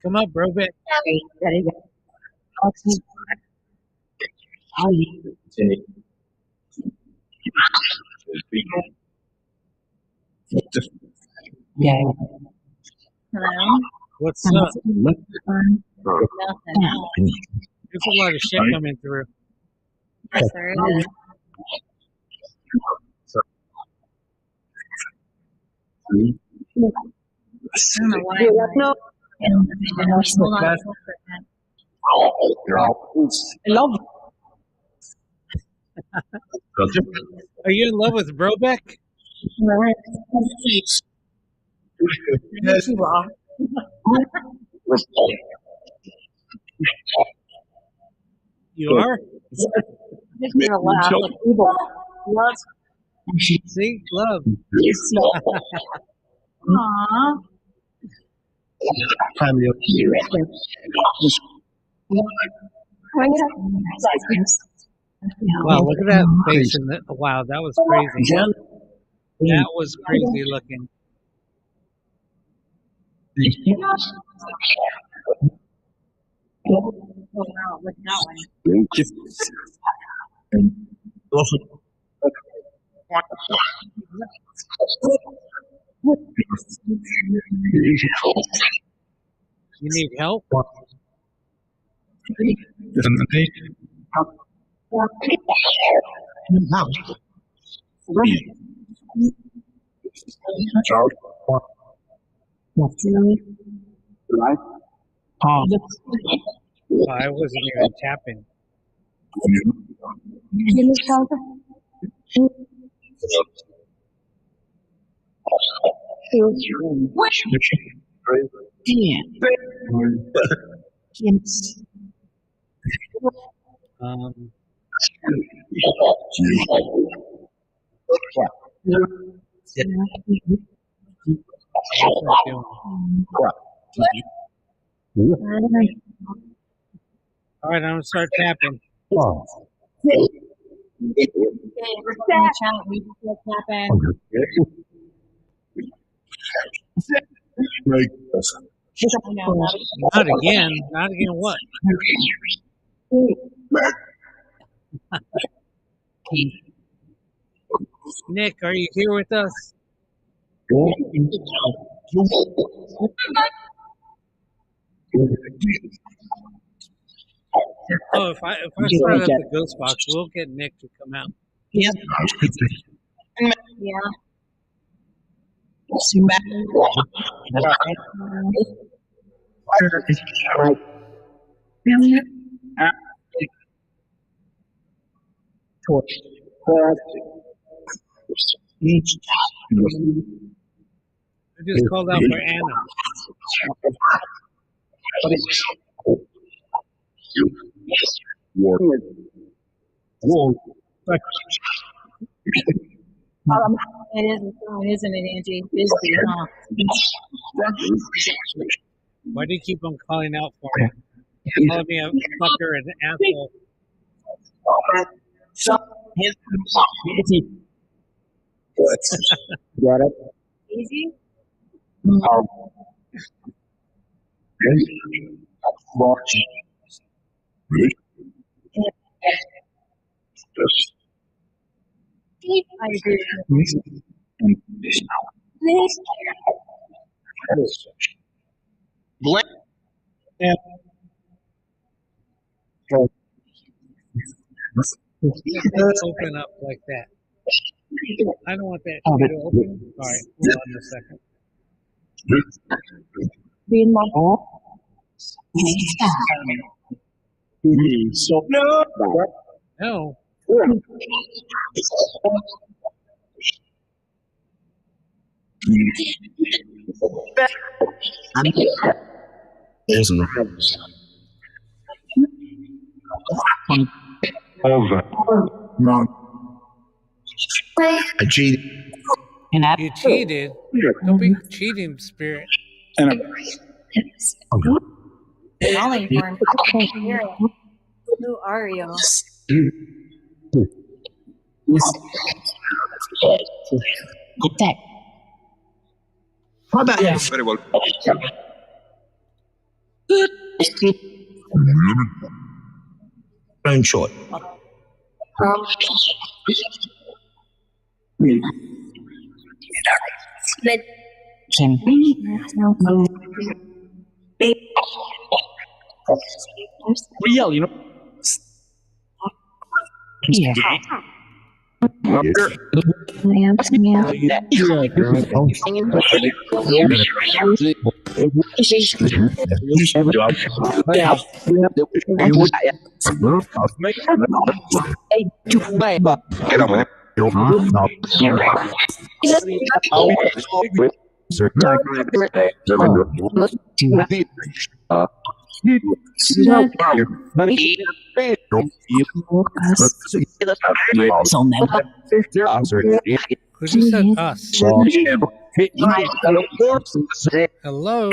Come up, Brobeck. Hello? What's up? Nothing. There's a lot of shit coming through. Yes, there is. I don't know why. No. Hold on. I love Are you in love with Brobeck? Yes. You are? Makes me laugh. Like, people love. See? Love. Aww. Family of Wow, look at that face. Wow, that was crazy. That was crazy looking. Oh, wow. Look at that one. You need help? I wasn't even tapping. All right, I'm gonna start tapping. Okay, we're in the chat. We can still tap in. I know. Not again. Not again. What? Nick, are you here with us? Oh, if I start up the ghost box, we'll get Nick to come out. Yeah. I just called out for Anna. It is, isn't it, Angie? Busy, huh? Why do you keep on calling out for me? You're calling me a fucker and an asshole. Got it? Easy? I agree. Let's open up like that. I don't want that to open. All right, hold on a second. So no. No, Awesome. Over. I cheated. You cheated. Don't be cheating, Spirit. Calling for him. Spirit. Who are you? How about you? Very well. Phone short. Real, you know. Who just said us? Hello?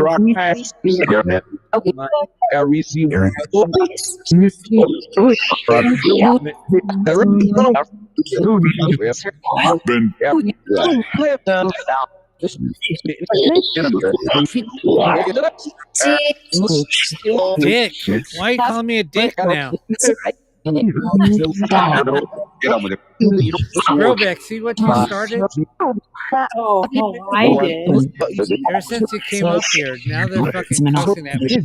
Dick. Why are you calling me a dick now? Brobeck, see what you started? Oh, I did. Ever since you came up here, now they're fucking cussing at me.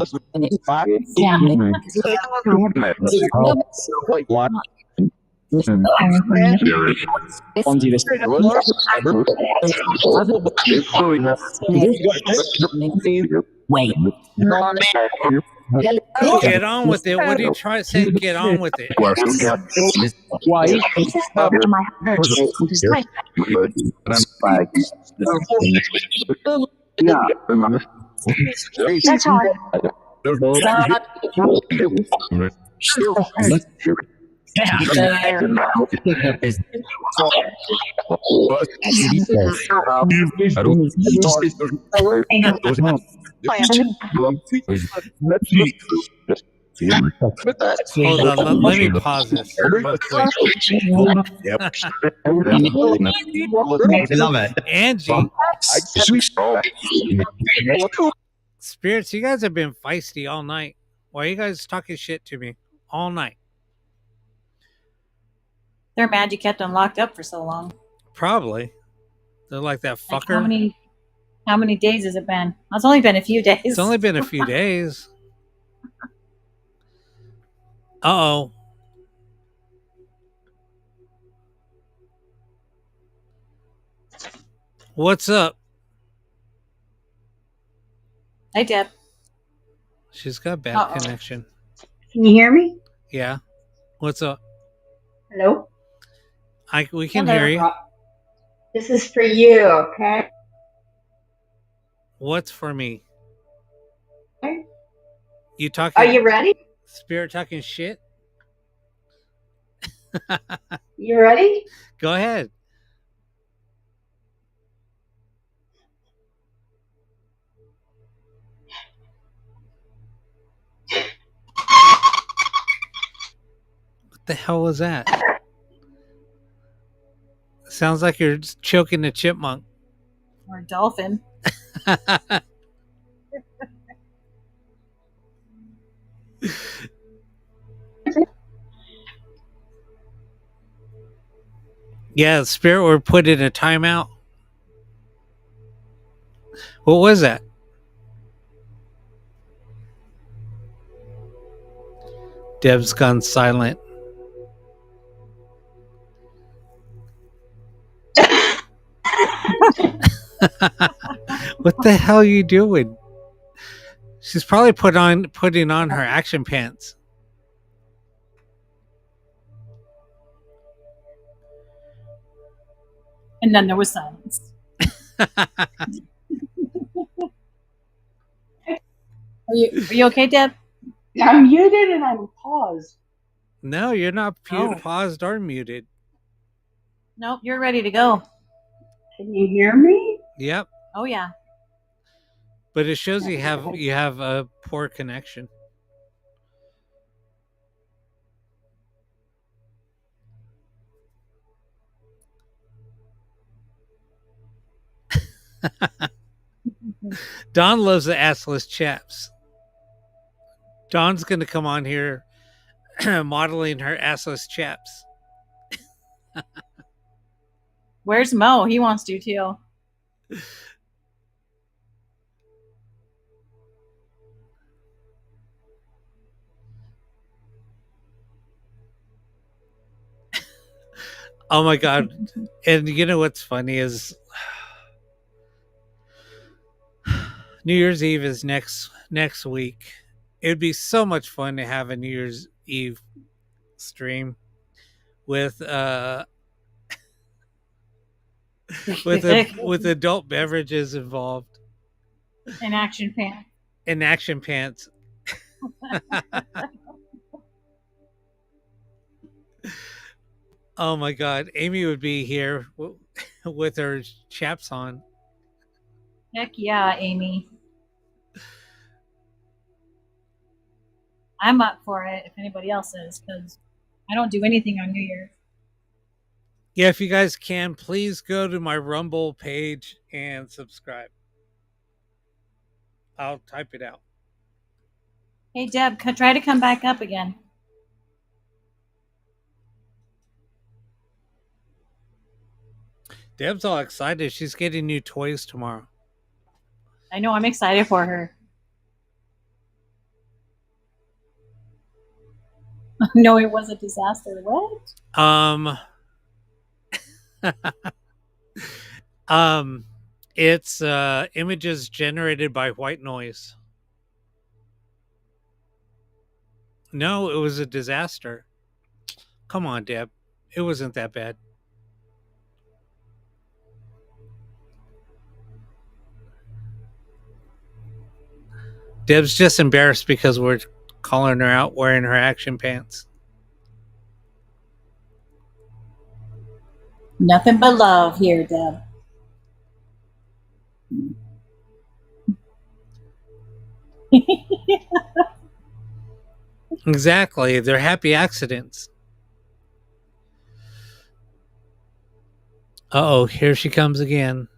Get on with it. What are you trying to say? Get on with it. That's how Hold on, let me pause this real quick. Love it. Angie, Spirits, you guys have been feisty all night. Why are you guys talking shit to me all night? They're mad you kept them locked up for so long. Probably. They're like that Like, fucker. how many days has it been? It's only been a few days. It's only been a few days. Uh-oh. What's up? Hey, Deb. She's got bad Uh-oh. connection. Can you hear me? Yeah. What's up? Hello? We can hear you. This is for you, okay? What's for me? Okay. You talking? Are you ready? Spirit talking shit? You ready? Go ahead. What the hell was that? Sounds like you're just choking a chipmunk. Or a dolphin. Yeah, Spirit were put in a timeout. What was that? Deb's gone silent. What the hell are you doing? She's probably putting on her action pants. And then there was silence. Are you okay, Deb? I'm muted and I'm paused. No, you're not Oh. paused or muted. Nope, you're ready to go. Can you hear me? Yep. Oh yeah. But it shows you have a poor connection. Dawn loves the assless chaps. Dawn's going to come on here modeling her assless chaps. Where's Mo? He wants to too. Oh my God. And you know what's funny is New Year's Eve is next week. It'd be so much fun to have a New Year's Eve stream with with adult beverages involved In action pants. in action pants. Oh my God, Amy would be here with her chaps on. Heck yeah, Amy. I'm up for it if anybody else is, because I don't do anything on New Year's. Yeah, if you guys can, please go to my Rumble page and subscribe. I'll type it out. Hey Deb, try to come back up again. Deb's all excited. She's getting new toys tomorrow. I know, I'm excited for her. No, it was a disaster. What? It's images generated by white noise. No, it was a disaster. Come on, Deb. It wasn't that bad. Deb's just embarrassed because we're calling her out wearing her action pants. Nothing but love here, Deb. Exactly. They're happy accidents. Uh-oh, here she comes again.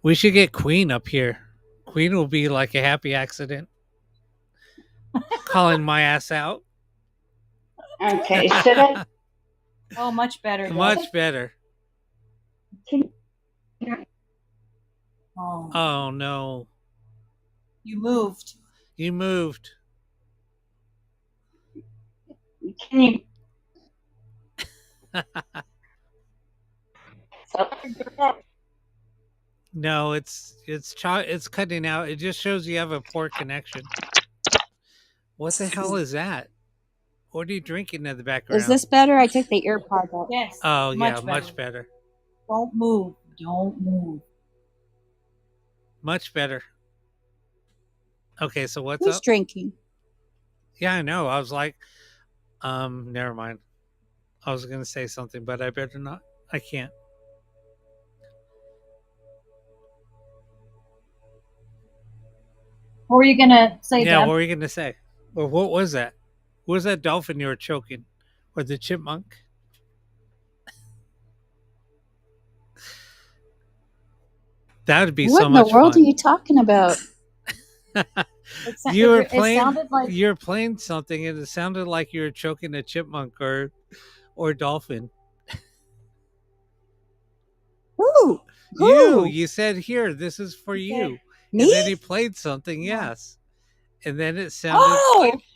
We should get Queen up here. Queen will be like a happy accident. Calling my ass out. Okay, should I? Oh, much better. Deb. Much better. Oh, Oh, no. you moved. You moved. Can you? No, it's cutting out. It just shows you have a poor connection. What the hell is that? What are you drinking in the background? Is this better? I took the earpods out. Yes. Oh, yeah, much much better. Don't move. Don't move. Much better. Okay, so what's Who's up? drinking? Yeah, I know. I was like, never mind. I was going to say something, but I better not. I can't. What were you gonna say, Yeah, Deb? what were you going to say? Or what was that? What was that dolphin you were choking? Or the chipmunk? That would be What so in the much world fun. are you talking about? You were It playing. sounded like You were playing something, and it sounded like you were choking a chipmunk or dolphin. Who? You said, "Here, this is for you." Me? And then he played something. Yes, and then it sounded.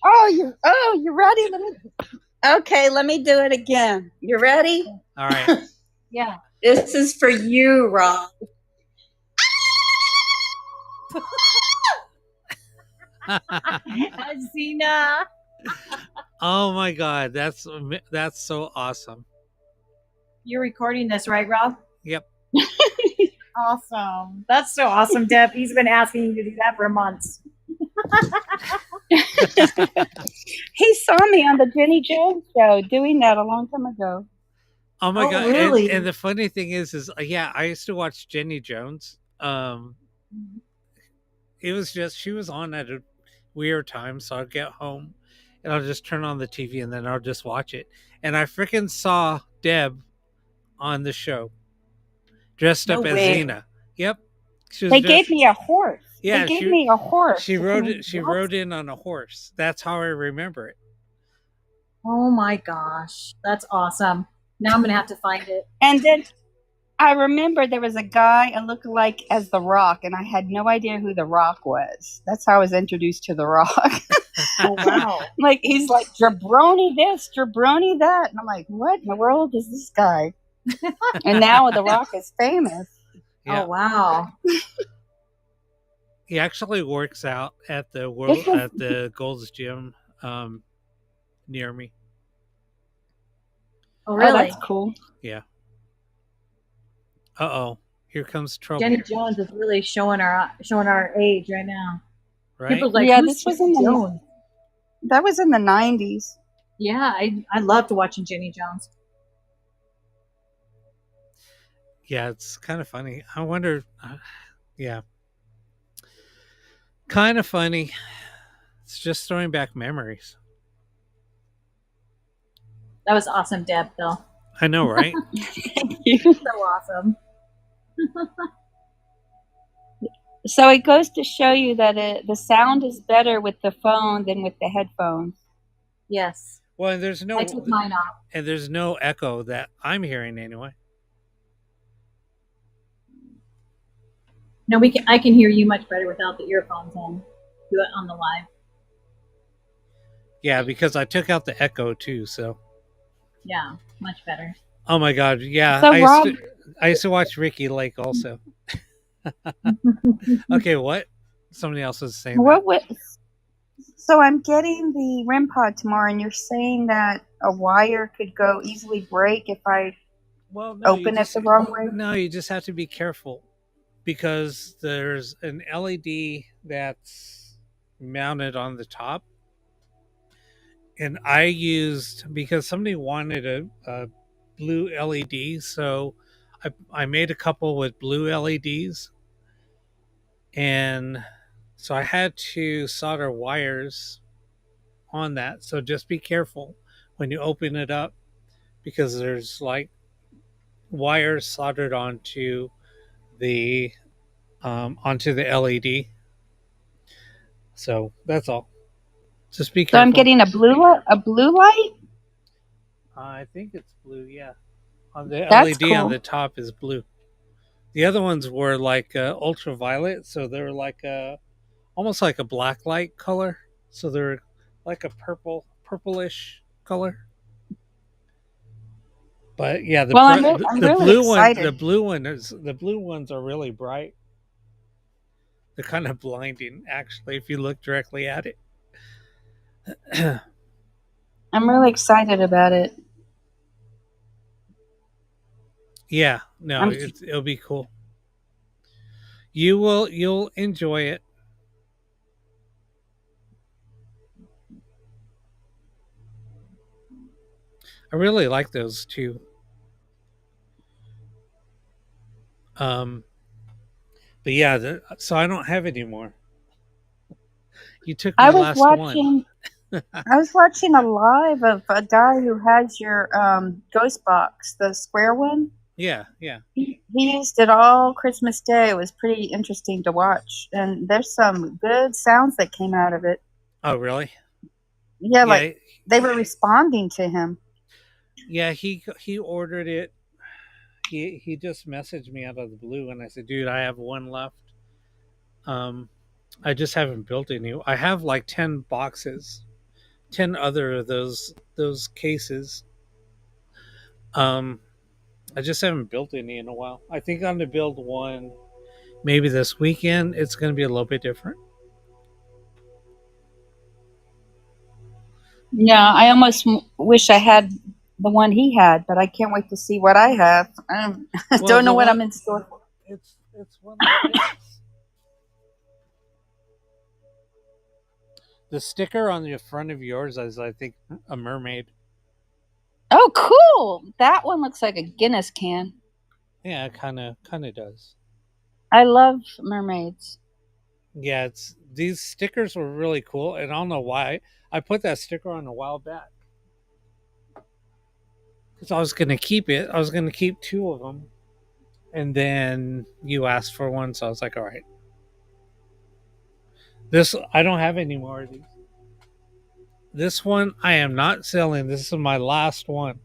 You ready? Let me do it again. You ready? All right. yeah. This is for you, Rob. Zena. Oh my God, that's so awesome. You're recording this, right, Rob? Yep. Awesome. That's so awesome, Deb. He's been asking you to do that for months. He saw me on the Jenny Jones show doing that a long time ago. Oh my Oh, god! really? And the funny thing is yeah, I used to watch Jenny Jones. It was just she was on at a weird time, so I'd get home and I'll just turn on the TV and then I'll just watch it. And I freaking saw Deb on the show, dressed No up as way. Xena. Yep, she was They dressed- gave me a horse. Yeah, they gave she- me a horse. She rode it. She rode in on a horse. That's how I remember it. Oh my gosh. That's awesome. Now I'm going to have to find it. And then I remember there was a guy, a lookalike as The Rock, and I had no idea who The Rock was. That's how I was introduced to The Rock. Oh, wow. Like, he's like, jabroni this, jabroni that. And I'm like, what in the world is this guy? And now The Rock is famous. Yeah, Oh, wow. he actually works out at the world This was- at the Gold's Gym near me. Oh, Oh, really? that's cool. Oh, here comes trouble. Jenny Jones is really showing our age right now. Right? People's like, Yeah, who's this was Jenny in the- Jones? That was in the 90s. Yeah, I loved watching Jenny Jones. Yeah, it's kind of funny. I wonder. Yeah, kind of funny. It's just throwing back memories. That was awesome, Deb, though. I know, right? So awesome. So it goes to show you that the sound is better with the phone than with the headphones. Yes. Well, and there's no I took mine off. and there's no echo that I'm hearing anyway. No, I can hear you much better without the earphones on. Do it on the live. Yeah, because I took out the echo too. So, Yeah, much better. oh my god, yeah. So, I used to watch Ricky Lake also. Okay, what? Somebody else was saying. What was? So I'm getting the REM pod tomorrow, and you're saying that a wire could go easily break if I Well, no, you open it just- the wrong way. No, you just have to be careful because there's an LED that's mounted on the top. And I used, because somebody wanted a blue LED, so I made a couple with blue LEDs. And so I had to solder wires on that. So just be careful when you open it up because there's like wires soldered onto the LED. So that's all. Just be So careful. I'm getting a blue light. I think it's blue. Yeah, on the That's LED on cool. the top is blue. The other ones were like ultraviolet, so they're like almost like a black light color. So they're like a purplish color. But yeah, Well, I'm really blue one, excited. the blue ones are really bright. They're kind of blinding, actually, if you look directly at it. I'm really excited about it. Yeah, no, I'm- it'll be cool. You'll enjoy it. I really like those too. But yeah, so I don't have any more. You took my I was last one. watching. I was watching a live of a guy who has your ghost box, the square one. Yeah. He used it all Christmas Day. It was pretty interesting to watch, and there's some good sounds that came out of it. Oh, really? Yeah, like they were responding to him. Yeah, he ordered it. He just messaged me out of the blue, and I said, "Dude, I have one left. I just haven't built any. I have like 10 boxes, 10 other of those cases. I just haven't built any in a while. I think I'm gonna build one, maybe this weekend. It's gonna be a little bit different. Yeah, I almost wish I had the one he had, but I can't wait to see what I have. I Well, don't know the what one- I'm in store for. It's one like this. The sticker on the front of yours is, I think, a mermaid. Oh, cool! That one looks like a Guinness can. Yeah, it kind of does. I love mermaids. Yeah, these stickers were really cool, and I don't know why I put that sticker on a while back because I was gonna keep it. I was gonna keep 2 of them, and then you asked for one, so I was like, all right. This I don't have any more of these. This one I am not selling. This is my last one,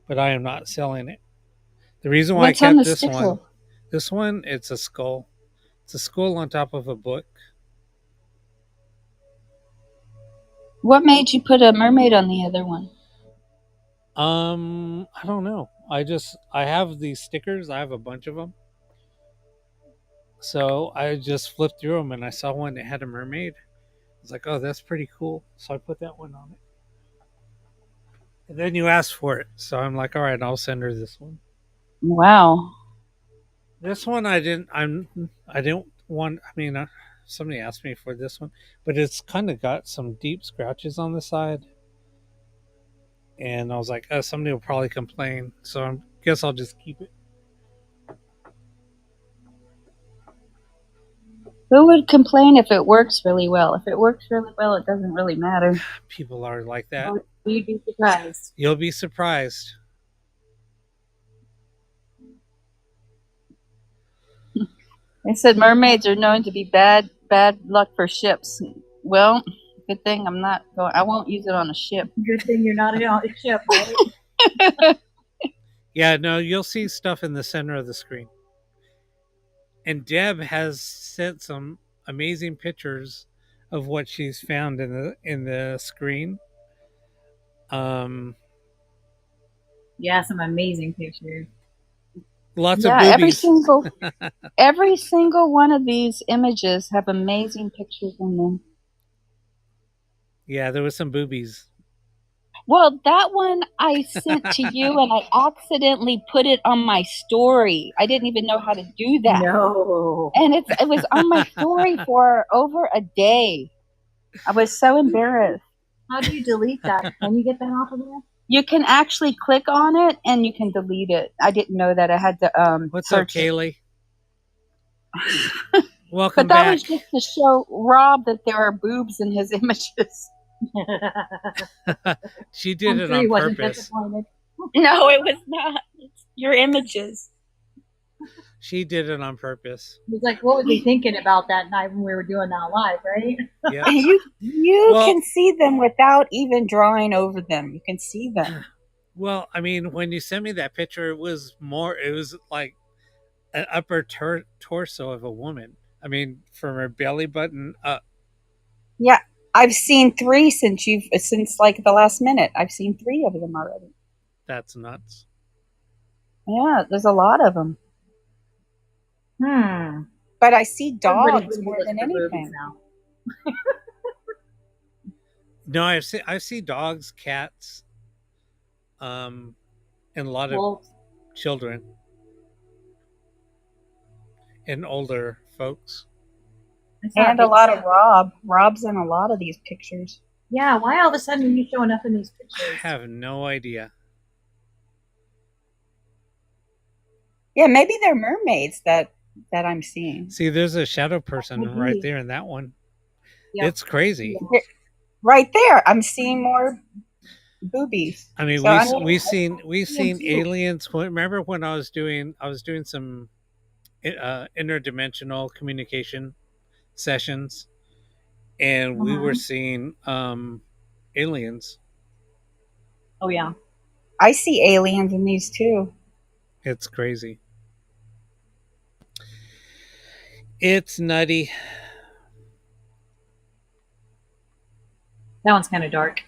but I am not selling it. The reason why What's I on kept the sticker? this one, it's a skull. It's a skull on top of a book. What made you put a mermaid on the other one? I don't know. I have these stickers. I have a bunch of them. So I just flipped through them and I saw one that had a mermaid. I was like, oh, that's pretty cool. So I put that one on it. And then you asked for it. So I'm like, all right, I'll send her this one. Wow. This one I didn't want. I mean, somebody asked me for this one, but it's kind of got some deep scratches on the side. And I was like, oh, somebody will probably complain. So I guess I'll just keep it. Who would complain if it works really well? If it works really well, it doesn't really matter. People are like that. You'd be surprised. You'll be surprised. They said mermaids are known to be bad luck for ships. Well, good thing I'm not going. I won't use it on a ship. Good thing you're not on a ship, right? Yeah, no, you'll see stuff in the center of the screen. And Deb has sent some amazing pictures of what she's found in the screen. Yeah, some amazing pictures. Lots of Yeah, boobies. every single one of these images have amazing pictures in them. Yeah, there was some boobies. Well, that one I sent to you, and I accidentally put it on my story. I didn't even know how to do that. No. And it was on my story for over a day. I was so embarrassed. How do you delete that? Can you get that off of there? You can actually click on it and you can delete it. I didn't know that. I had to What's up, search it. Kaylee? Welcome But that back. was just to show Rob that there are boobs in his images. She did I'm it sure he on wasn't purpose. disappointed. No, it was not. It's your images. She did it on purpose. He's like, what was he thinking about that night when we were doing that live, right? Yeah. You Well- can see them without even drawing over them. You can see them. Well, I mean, when you sent me that picture, it was like an upper torso of a woman. I mean, from her belly button up. Yeah, I've seen 3 since like the last minute. I've seen 3 of them already. That's nuts. Yeah, there's a lot of them. But I see Everybody's dogs looking more at than the boobies anything. now. No, I've seen dogs, cats, and a lot of Well, children and older folks. I saw And a lot of Rob. Rob's in a lot of these pictures. Yeah, why all of a sudden are you showing up in these I pictures? have no idea. Yeah, maybe they're mermaids that I'm seeing. See, there's a shadow person Would right be. there in that one. Yep. It's crazy. Right there, I'm seeing more boobies. I mean, So we've seen too. aliens. Remember when I was doing some interdimensional communication sessions, and we were seeing aliens. Oh, yeah. I see aliens in these too. It's crazy. It's nutty. That one's kind of dark.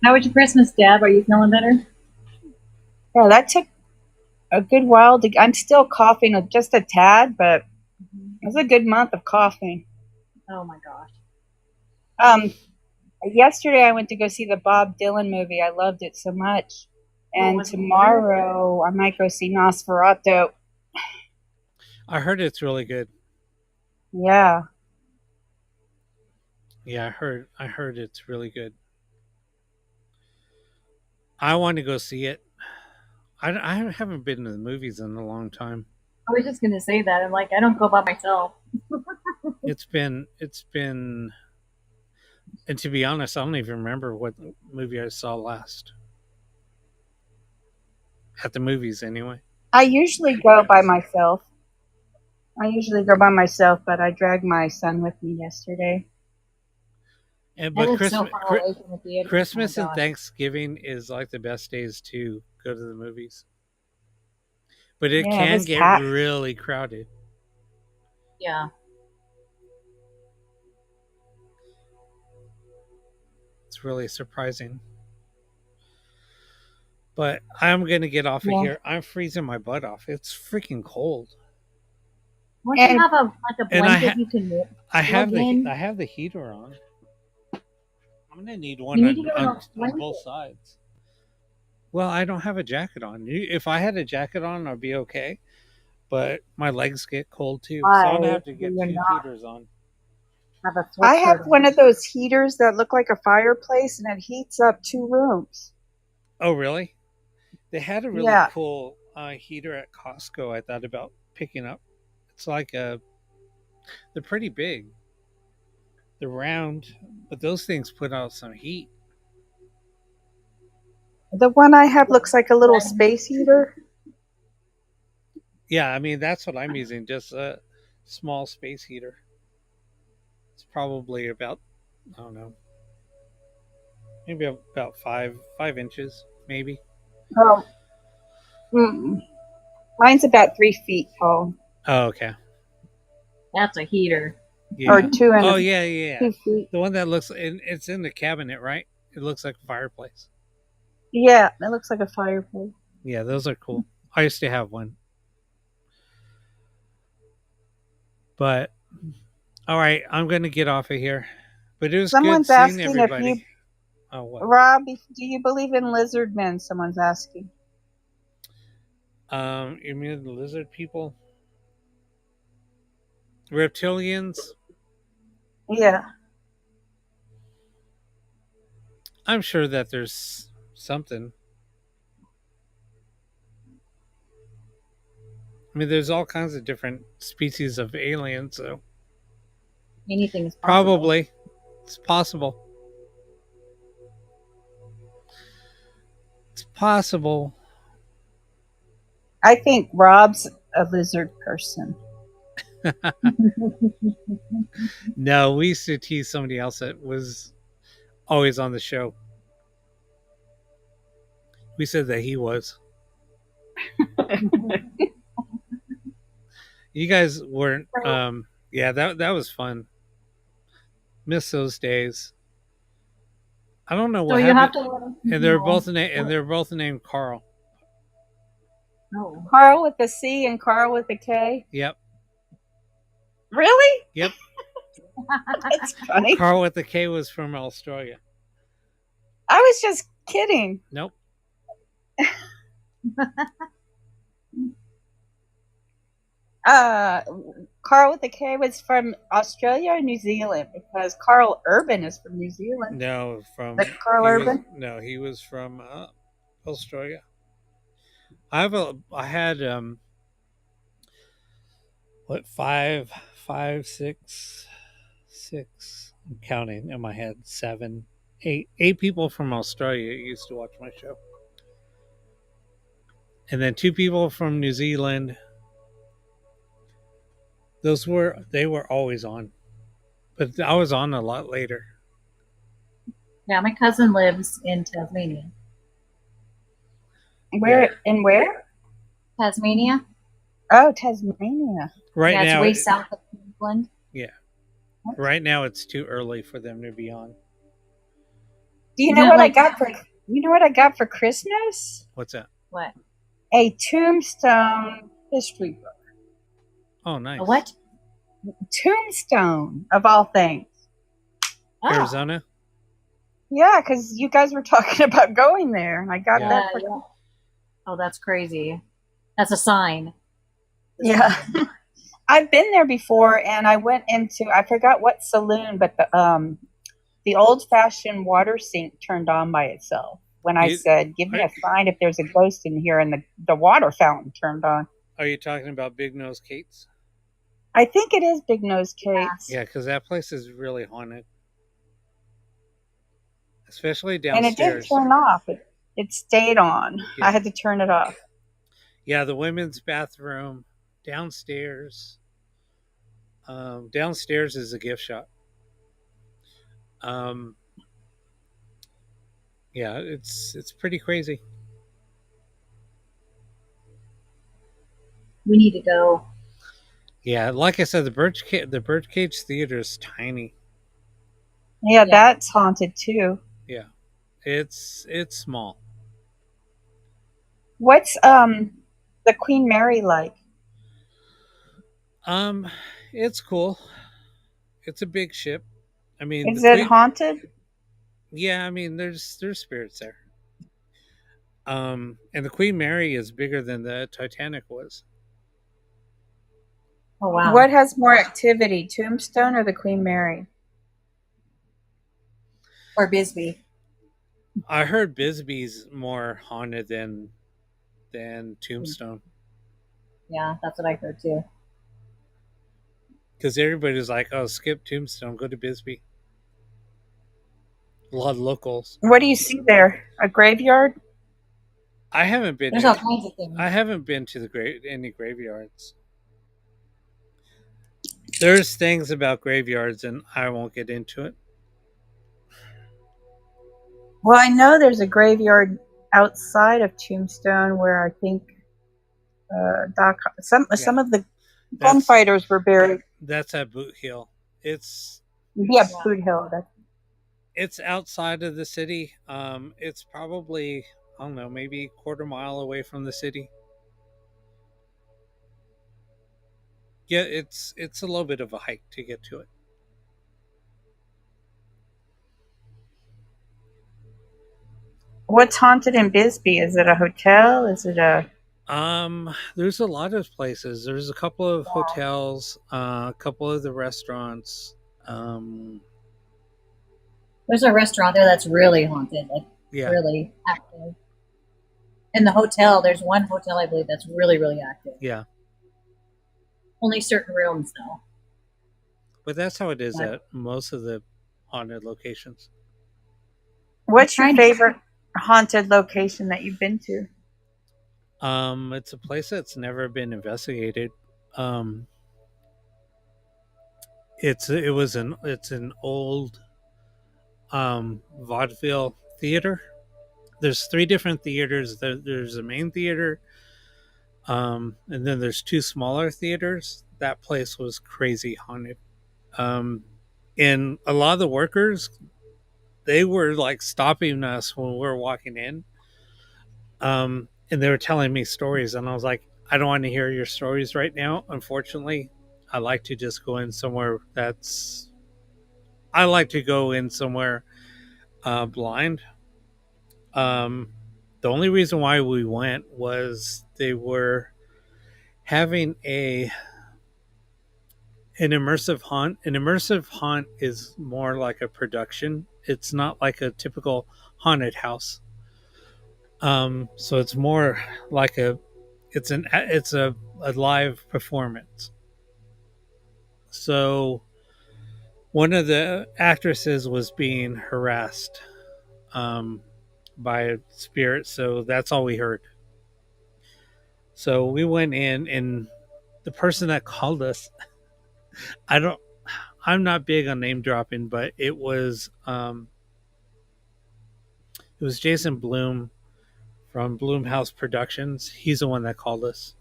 How was your Christmas, Deb? Are you feeling better? Yeah, that took a good while to. I'm still coughing just a tad, but it was a good month of coughing. Oh, my gosh. Yesterday I went to go see the Bob Dylan movie. I loved it so much. And tomorrow I might go see Nosferatu. I heard it's really good. Yeah. Yeah, I heard it's really good. I want to go see it. I haven't been to the movies in a long time. I was just gonna say that. I'm like, I don't go by myself. It's been, and to be honest, I don't even remember what movie I saw last. At the movies, anyway. I usually go by myself. But I dragged my son with me yesterday. But live so far away from the theater. Christmas Oh my and God. Thanksgiving is like the best days to go to the movies. But it Yeah, it can was get packed. really crowded. Yeah. It's really surprising. But I'm going to get off of Yeah. here. I'm freezing my butt off. It's freaking cold. Don't And- you have a and I blanket you can knit? I have in. I have the heater on. I'm going to need one You need to get on a blanket. both sides. Well, I don't have a jacket on. If I had a jacket on, I'd be okay. But my legs get cold too. So I'm going to have to get You're two not. heaters on. Have a I have sweatshirt one on. of those heaters that look like a fireplace and it heats up 2 rooms. Oh, really? They had a really Yeah. cool heater at Costco I thought about picking up. It's like they're pretty big. They're round, but those things put out some heat. The one I have looks like a little space heater. Yeah, I mean, that's what I'm using, just a small space heater. It's probably about, I don't know, maybe about 5 inches, maybe. Oh. Mine's about 3 feet tall. Oh, okay. That's a heater. Yeah. Or 2 and Oh, a- yeah. 2 feet. The one that looks, it's in the cabinet, right? It looks like a fireplace. Yeah, that looks like a fireplace. Yeah, those are cool. I used to have one. But, all right, I'm going to get off of here. But it was Someone's good seeing asking if everybody. you- Oh, what? Rob, do you believe in lizard men? Someone's asking. You mean the lizard people? Reptilians? Yeah. I'm sure that there's something. I mean, there's all kinds of different species of aliens, so Anything is possible. probably it's possible. It's possible. I think Rob's a lizard person. No, we used to tease somebody else that was always on the show. We said that he was. You guys weren't. Yeah, that was fun. Miss those days. I don't know So what you have happened. to let us And they're know. both named Carl. Oh. Carl with a C and Carl with a K. Yep. Really? Yep. That's funny. Carl with the K was from Australia. I was just kidding. Nope. Carl with a K was from Australia or New Zealand? Because Carl Urban is from New Zealand. No, from The Carl he was- Urban? no, he was from Australia. I had what five, six. I'm counting in my head. 7, 8 people from Australia used to watch my show, and then 2 people from New Zealand. They were always on, but I was on a lot later. Yeah, my cousin lives in Tasmania. Where? Tasmania? Oh, Tasmania. Right yeah, now, it's way south of Queensland. right now it's too early for them to be on. Do you Isn't know that what like- I got for Christmas? What's that? What? A Tombstone history book. Oh, nice. A what? Tombstone, of all things. Oh, Arizona. Yeah, because you guys were talking about going there, and I got Yeah. that. yeah. Oh, that's crazy. That's a sign. Yeah. I've been there before, and I went into, I forgot what saloon, but the old-fashioned water sink turned on by itself when I You- said, "Give me a sign if there's a ghost in here," and the water fountain turned on. Are you talking about Big Nose Kate's? I think it is Big Nose Kate's. Yeah, because that place is really haunted, especially And it did downstairs. turn off. It stayed on. Yeah. I had to turn it off. Yeah, the women's bathroom downstairs. Downstairs is a gift shop. Yeah, it's pretty crazy. We need to go. Yeah, like I said, the Birdcage Theater is tiny. Yeah, Yeah. that's haunted too. Yeah, it's small. What's the Queen Mary like? It's cool. It's a big ship. I mean, Is it haunted? Yeah, I mean, there's spirits there. And the Queen Mary is bigger than the Titanic was. Oh wow. What has more activity, Tombstone or the Queen Mary? Or Bisbee. I heard Bisbee's more haunted than Tombstone, Yeah, that's what I heard too. because everybody's like, "Oh, skip Tombstone, go to Bisbee." A lot of locals. What do you see there? A graveyard? I haven't been. There's all kinds of things. I haven't been to any graveyards. There's things about graveyards, and I won't get into it. Well, I know there's a graveyard outside of Tombstone where I think some of the gunfighters were buried. That's at Boot Hill. It's Yeah, Boot Hill. it's outside of the city. It's probably, I don't know, maybe a quarter mile away from the city. Yeah, it's a little bit of a hike to get to it. What's haunted in Bisbee? Is it a hotel? Is it a... There's a lot of places. There's a couple of hotels, a couple of the restaurants. There's a restaurant there that's really haunted, like Yeah, really active. In the hotel, there's one hotel I believe that's really, really active. yeah. Only certain rooms though. But that's how it is Yeah. at most of the haunted locations. What's your trying to- favorite haunted location that you've been to? It's a place that's never been investigated. It's an old vaudeville theater. There's 3 different theaters. There's a main theater, and then there's 2 smaller theaters. That place was crazy haunted. And a lot of the workers, they were like stopping us when we were walking in. And they were telling me stories, and I was like, I don't want to hear your stories right now. Unfortunately, I like to just go in somewhere blind. The only reason why we went was they were having an immersive haunt. An immersive haunt is more like a production. It's not like a typical haunted house. So it's more like a live performance. So one of the actresses was being harassed by a spirit, so that's all we heard. So we went in, and the person that called us, I'm not big on name dropping, but it was Jason Bloom from Bloomhouse Productions. He's the one that called us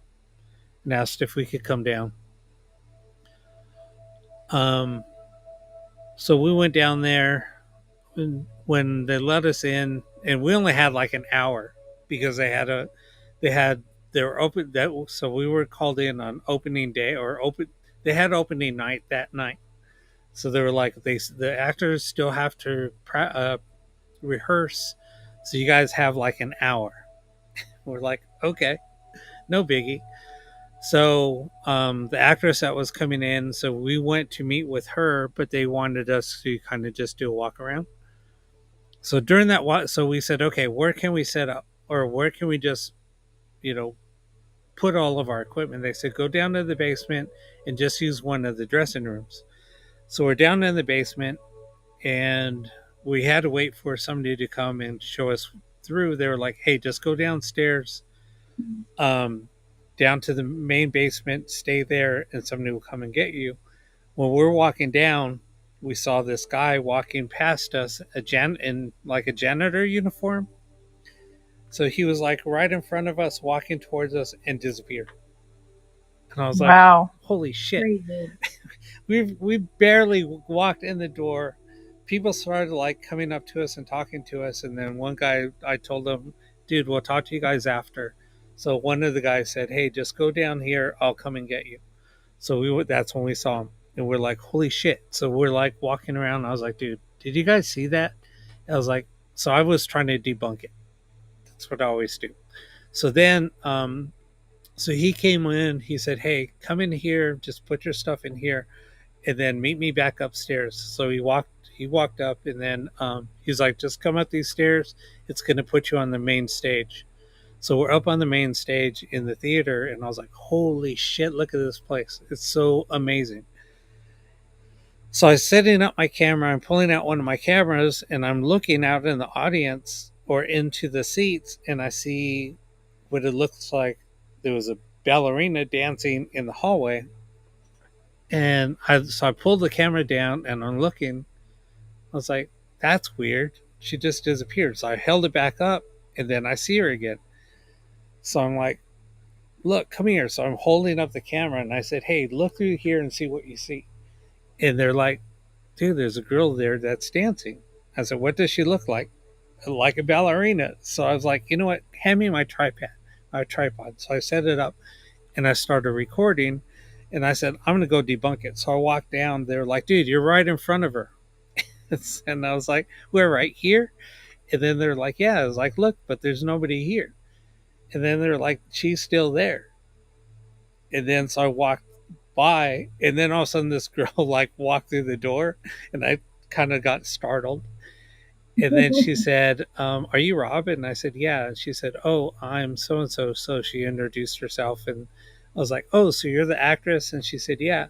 and asked if we could come down. So we went down there, and when they let us in, and we only had like an hour because they were open so we were called in on opening day they had opening night that night. So they were like, the actors still have to rehearse, so you guys have like an hour. We're like, okay, no biggie. So the actress that was coming in, so we went to meet with her, but they wanted us to kind of just do a walk around. So during that walk, so we said, okay, where can we set up, or where can we just, you know, put all of our equipment? They said, go down to the basement and just use one of the dressing rooms. So we're down in the basement, and we had to wait for somebody to come and show us through. They were like, hey, just go downstairs, down to the main basement, stay there, and somebody will come and get you. When we're walking down, we saw this guy walking past us, in like a janitor uniform. So he was like right in front of us, walking towards us, and disappeared. And I was like, Wow. holy shit. Crazy. We barely walked in the door. People started like coming up to us and talking to us, and then one guy, I told him, dude, we'll talk to you guys after. So one of the guys said, hey, just go down here, I'll come and get you. So that's when we saw him, and we're like, holy shit. So we're like walking around, and I was like, dude, did you guys see that? I was like, so I was trying to debunk it. That's what I always do. So then so he came in, he said, hey, come in here, just put your stuff in here, and then meet me back upstairs. So he walked up, and then he's like, just come up these stairs, it's going to put you on the main stage. So we're up on the main stage in the theater, and I was like, holy shit, look at this place, it's so amazing. So I was setting up my camera, I'm pulling out one of my cameras, and I'm looking out in the audience or into the seats, and I see what it looks like there was a ballerina dancing in the hallway. And so I pulled the camera down, and I'm looking. I was like, that's weird. She just disappeared. So I held it back up, and then I see her again. So I'm like, look, come here. So I'm holding up the camera, and I said, hey, look through here and see what you see. And they're like, dude, there's a girl there that's dancing. I said, what does she look like? Like a ballerina. So I was like, you know what? Hand me my tripod. So I set it up, and I started recording, and I said, I'm going to go debunk it. So I walked down. They were like, dude, you're right in front of her. And I was like, we're right here? And then they're like, yeah. I was like, look, but there's nobody here. And then they're like, she's still there. And then so I walked by, and then all of a sudden this girl like walked through the door, and I kind of got startled. And then she said, are you Rob? And I said, yeah. And she said, oh, I'm so-and-so. So she introduced herself, and I was like, oh, so you're the actress? And she said, yeah.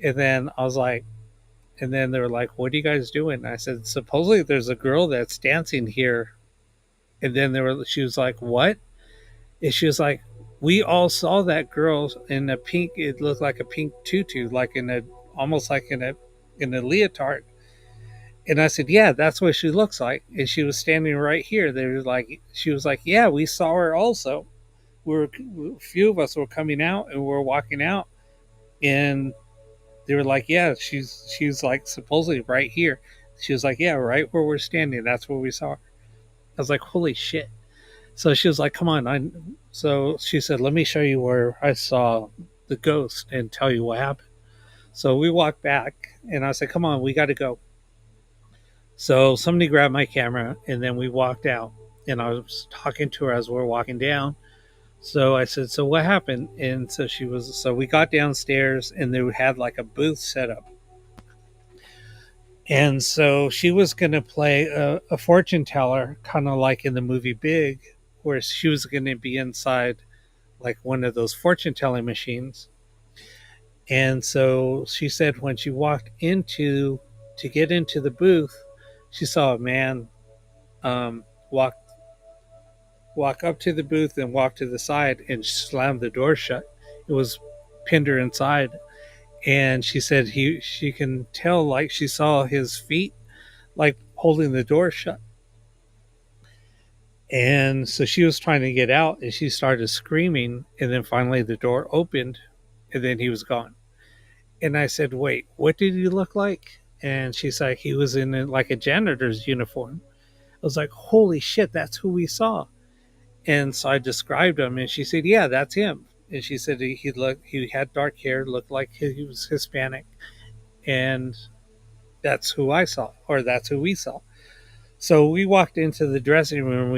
And then I was like, and then they were like, what are you guys doing? And I said, supposedly there's a girl that's dancing here. And then she was like, what? And she was like, we all saw that girl in a pink, it looked like a pink tutu, like almost like in a leotard. And I said, yeah, that's what she looks like. And she was standing right here. She was like, yeah, we saw her also. A few of us were coming out, and we were walking out, and they were like, yeah, she's like supposedly right here. She was like, yeah, right where we're standing. That's where we saw her. I was like, holy shit. So she was like, come on. So she said, let me show you where I saw the ghost and tell you what happened. So we walked back, and I said, come on, we got to go. So somebody grabbed my camera, and then we walked out, and I was talking to her as we're walking down. So I said, so what happened? And so we got downstairs, and they had like a booth set up. And so she was going to play a fortune teller, kind of like in the movie Big, where she was going to be inside like one of those fortune telling machines. And so she said when she walked to get into the booth, she saw a man walk up to the booth and walk to the side and slammed the door shut. It was pinned her inside. And she said she can tell, like she saw his feet like holding the door shut. And so she was trying to get out, and she started screaming, and then finally the door opened, and then he was gone. And I said, wait, what did he look like? And she's like, he was in like a janitor's uniform. I was like, holy shit, that's who we saw. And so I described him, and she said, yeah, that's him. And she said he had dark hair, looked like he was Hispanic, and that's who I saw, or that's who we saw. So we walked into the dressing room.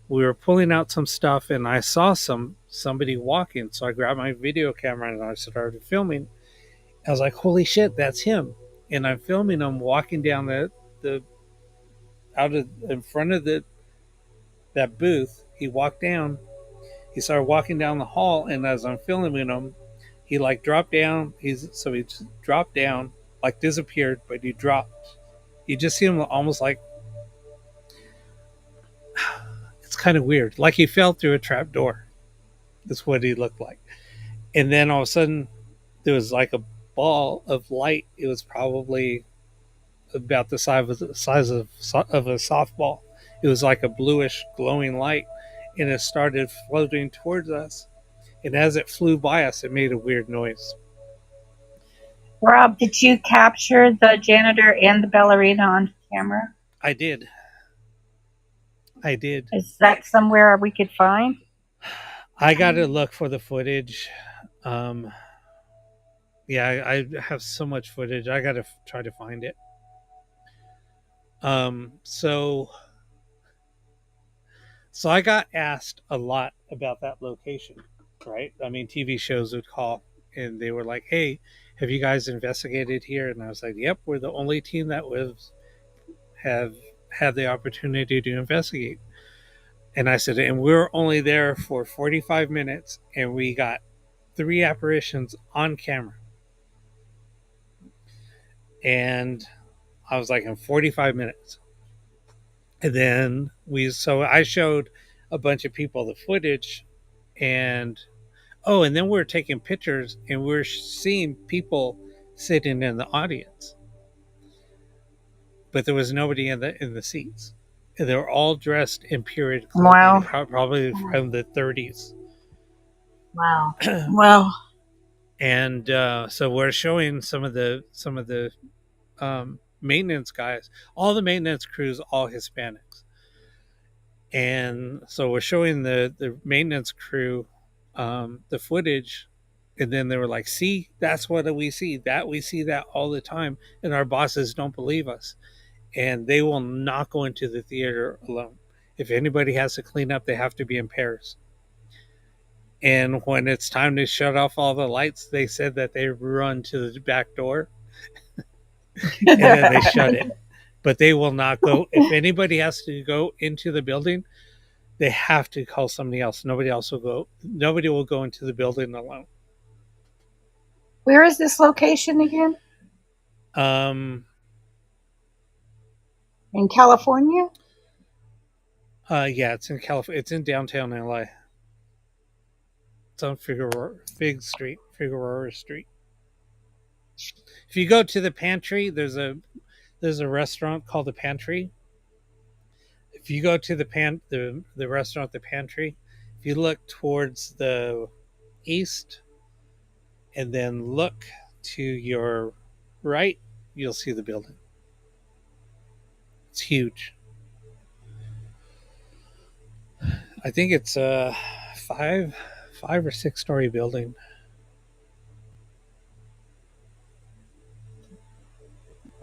we were pulling out some stuff, and I saw somebody walking. So I grabbed my video camera and I started filming. I was like, "Holy shit, that's him!" And I'm filming him walking down the out of in front of that booth. He walked down. He started walking down the hall, and as I'm filming him, he like dropped down. He just dropped down, like disappeared, but he dropped. You just see him almost like, it's kind of weird, like he fell through a trap door. That's what he looked like. And then all of a sudden, there was like a ball of light. It was probably about the size of a softball. It was like a bluish glowing light, and it started floating towards us. And as it flew by us, it made a weird noise. Rob, did you capture the janitor and the ballerina on camera? I did. Is that somewhere we could find? I got to look for the footage. Yeah, I have so much footage. I got to try to find it. So I got asked a lot about that location, right? I mean, TV shows would call and they were like, "Hey, have you guys investigated here?" And I was like, "Yep, we're the only team that have had the opportunity to investigate." And I said, "And we're only there for 45 minutes, and we got 3 apparitions on camera." And I was like, in 45 minutes. And then I showed a bunch of people the footage, and then we're taking pictures, and we're seeing people sitting in the audience, but there was nobody in the seats. And they were all dressed in period clothing, Wow. probably from the 30s. Wow. Well, And so we're showing some of the maintenance guys, all the maintenance crews, all Hispanics. And so we're showing the maintenance crew the footage, and then they were like, "See, that's what we see. We see that all the time, and our bosses don't believe us, and they will not go into the theater alone. If anybody has to clean up, they have to be in pairs. And when it's time to shut off all the lights, they said that they run to the back door and then they shut it. But they will not go. If anybody has to go into the building, they have to call somebody else. Nobody will go into the building alone." where is this location again? In California? Yeah, it's in California. It's in downtown LA. It's on Figueroa Street. If you go to the Pantry, there's a restaurant called the Pantry. If you go to the restaurant, the Pantry, if you look towards the east and then look to your right, you'll see the building. It's huge. I think it's a 5 or 6 story building.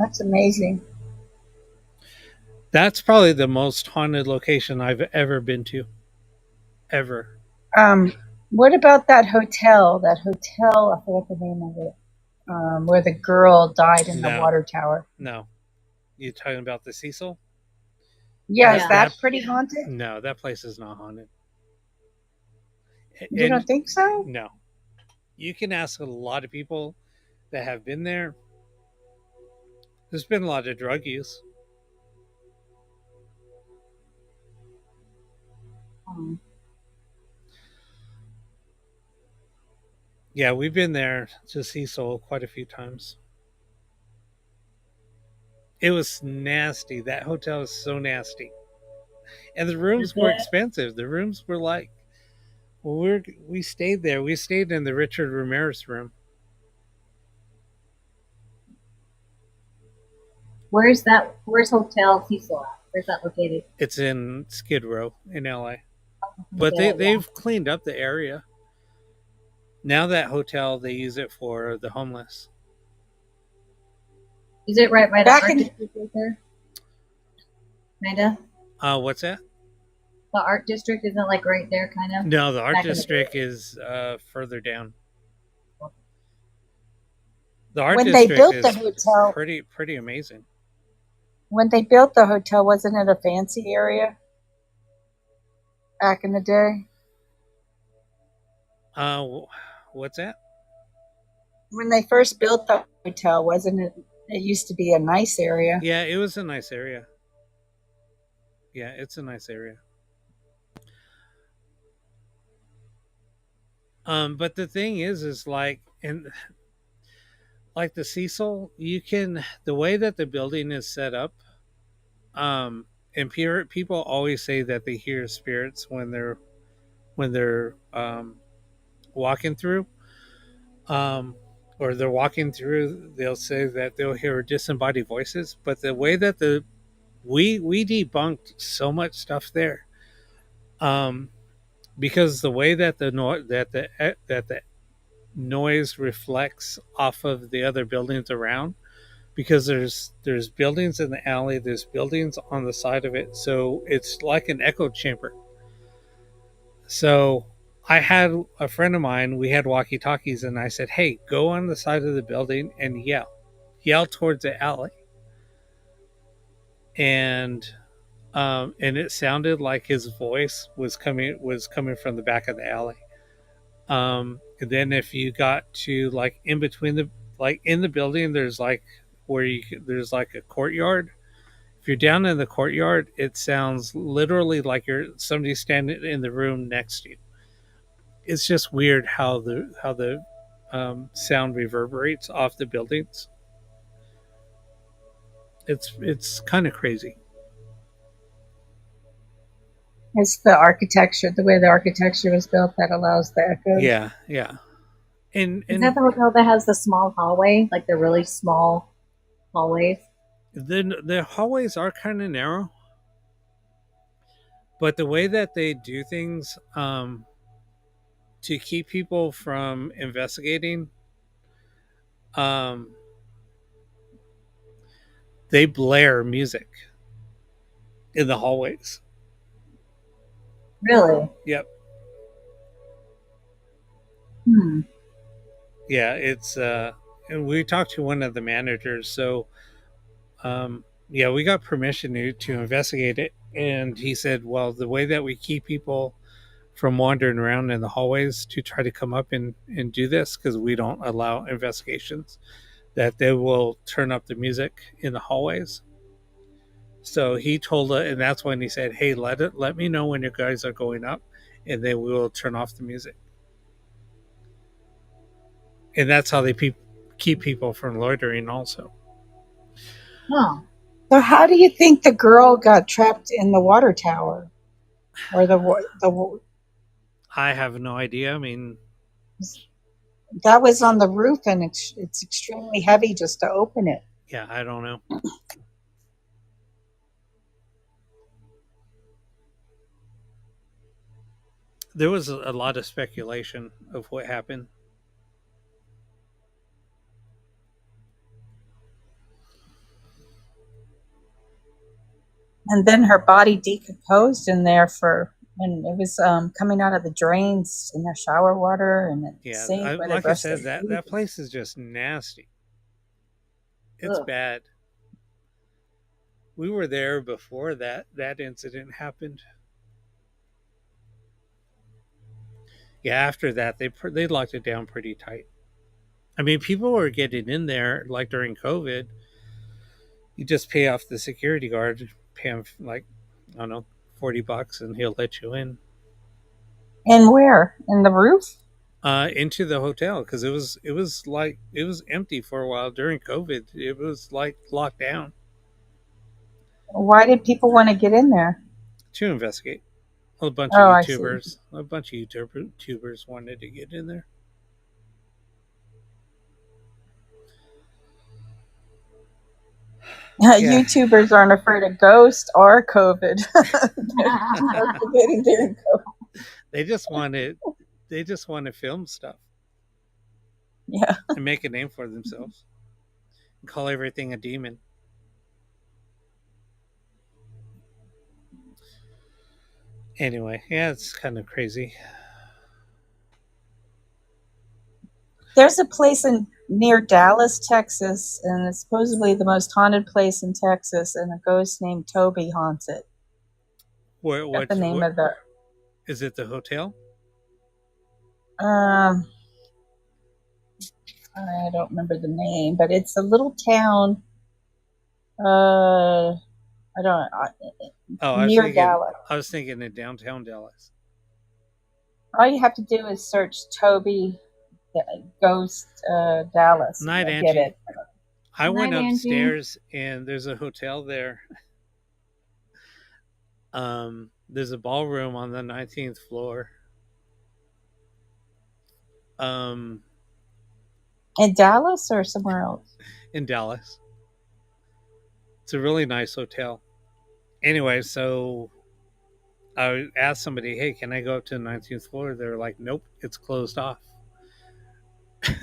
That's amazing. That's probably the most haunted location I've ever been to. Ever. What about that hotel? I forget the name of it. Where the girl died in the water tower. No. You talking about the Cecil? Yeah, is that pretty haunted? No, that place is not haunted. You don't think so? No. You can ask a lot of people that have been there. There's been a lot of drug use. Yeah, we've been there to Cecil quite a few times. It was nasty. That hotel is so nasty. And the rooms were expensive. The rooms were like, we stayed there. We stayed in the Richard Ramirez room. Where's Hotel Cecil at? Where's that located? It's in Skid Row in LA. But they've cleaned up the area. Now that hotel, they use it for the homeless. Is it right by the market right there? Kinda? What's that? The art district isn't like right there, kind of. No, the art Back in the district is further down. The art When they district built is the hotel, pretty amazing. when they built the hotel, wasn't it a fancy area back in the day? What's that? When they first built the hotel, wasn't it? It used to be a nice area. Yeah, it was a nice area. Yeah, it's a nice area. But the thing is like, and like the Cecil, the way that the building is set up, and people always say that they hear spirits when they're walking through, or they're walking through. They'll say that they'll hear disembodied voices. But the way that we debunked so much stuff there, because the way that the noise reflects off of the other buildings around, because there's buildings in the alley, there's buildings on the side of it, so it's like an echo chamber. So I had a friend of mine, we had walkie talkies, and I said, hey, go on the side of the building and yell towards the alley. And it sounded like his voice was coming from the back of the alley. And then if you got to like in between in the building, there's like there's like a courtyard. If you're down in the courtyard, it sounds literally like somebody standing in the room next to you. It's just weird how the sound reverberates off the buildings. It's kind of crazy. It's the architecture, the way the architecture was built, that allows the echoes. Yeah. And Is that the hotel that has the small hallway, like the really small hallways? the hallways are kind of narrow, but the way that they do things, to keep people from investigating, they blare music in the hallways. Really? Yep. Yeah, it's and we talked to one of the managers, so yeah, we got permission to investigate it, and he said, well, the way that we keep people from wandering around in the hallways to try to come up and do this, because we don't allow investigations, that they will turn up the music in the hallways. So he told us, and that's when he said, hey, let me know when you guys are going up, and then we will turn off the music. And that's how they keep people from loitering also. Huh. So how do you think the girl got trapped in the water tower? Or the I have no idea. I mean, that was on the roof, and it's extremely heavy just to open it. yeah, I don't know. There was a lot of speculation of what happened. And then her body decomposed in there and it was coming out of the drains in the shower water and the Yeah, sink. where they like I brushed said, their teeth. that place is just nasty. It's Ugh. bad. We were there before that incident happened. Yeah, after that they locked it down pretty tight. I mean, people were getting in there like during COVID. You just pay off the security guard, pay him like, I don't know, $40, and he'll let you in. And where? In the roof? Into the hotel, because it was empty for a while during COVID. It was like locked down. Why did people want to get in there? To investigate. A bunch Oh, I of see. YouTubers wanted to get in there. Yeah. YouTubers aren't afraid of ghosts or COVID. They're forgetting during COVID. They just want to film stuff. Yeah. And make a name for themselves. And call everything a demon. Anyway, yeah, it's kind of crazy. There's a place near Dallas, Texas, and it's supposedly the most haunted place in Texas, and a ghost named Toby haunts it. That's the name of the. Is it the hotel? I don't remember the name, but it's a little town. I don't. Near Dallas. I was thinking in downtown Dallas. All you have to do is search Toby Ghost Dallas. Night, You'll Angie. get it. I went Night, Angie. upstairs and there's a hotel there. There's a ballroom on the 19th floor. In Dallas or somewhere else? In Dallas. It's a really nice hotel. Anyway, so I asked somebody, hey, can I go up to the 19th floor? They were like, nope, it's closed off.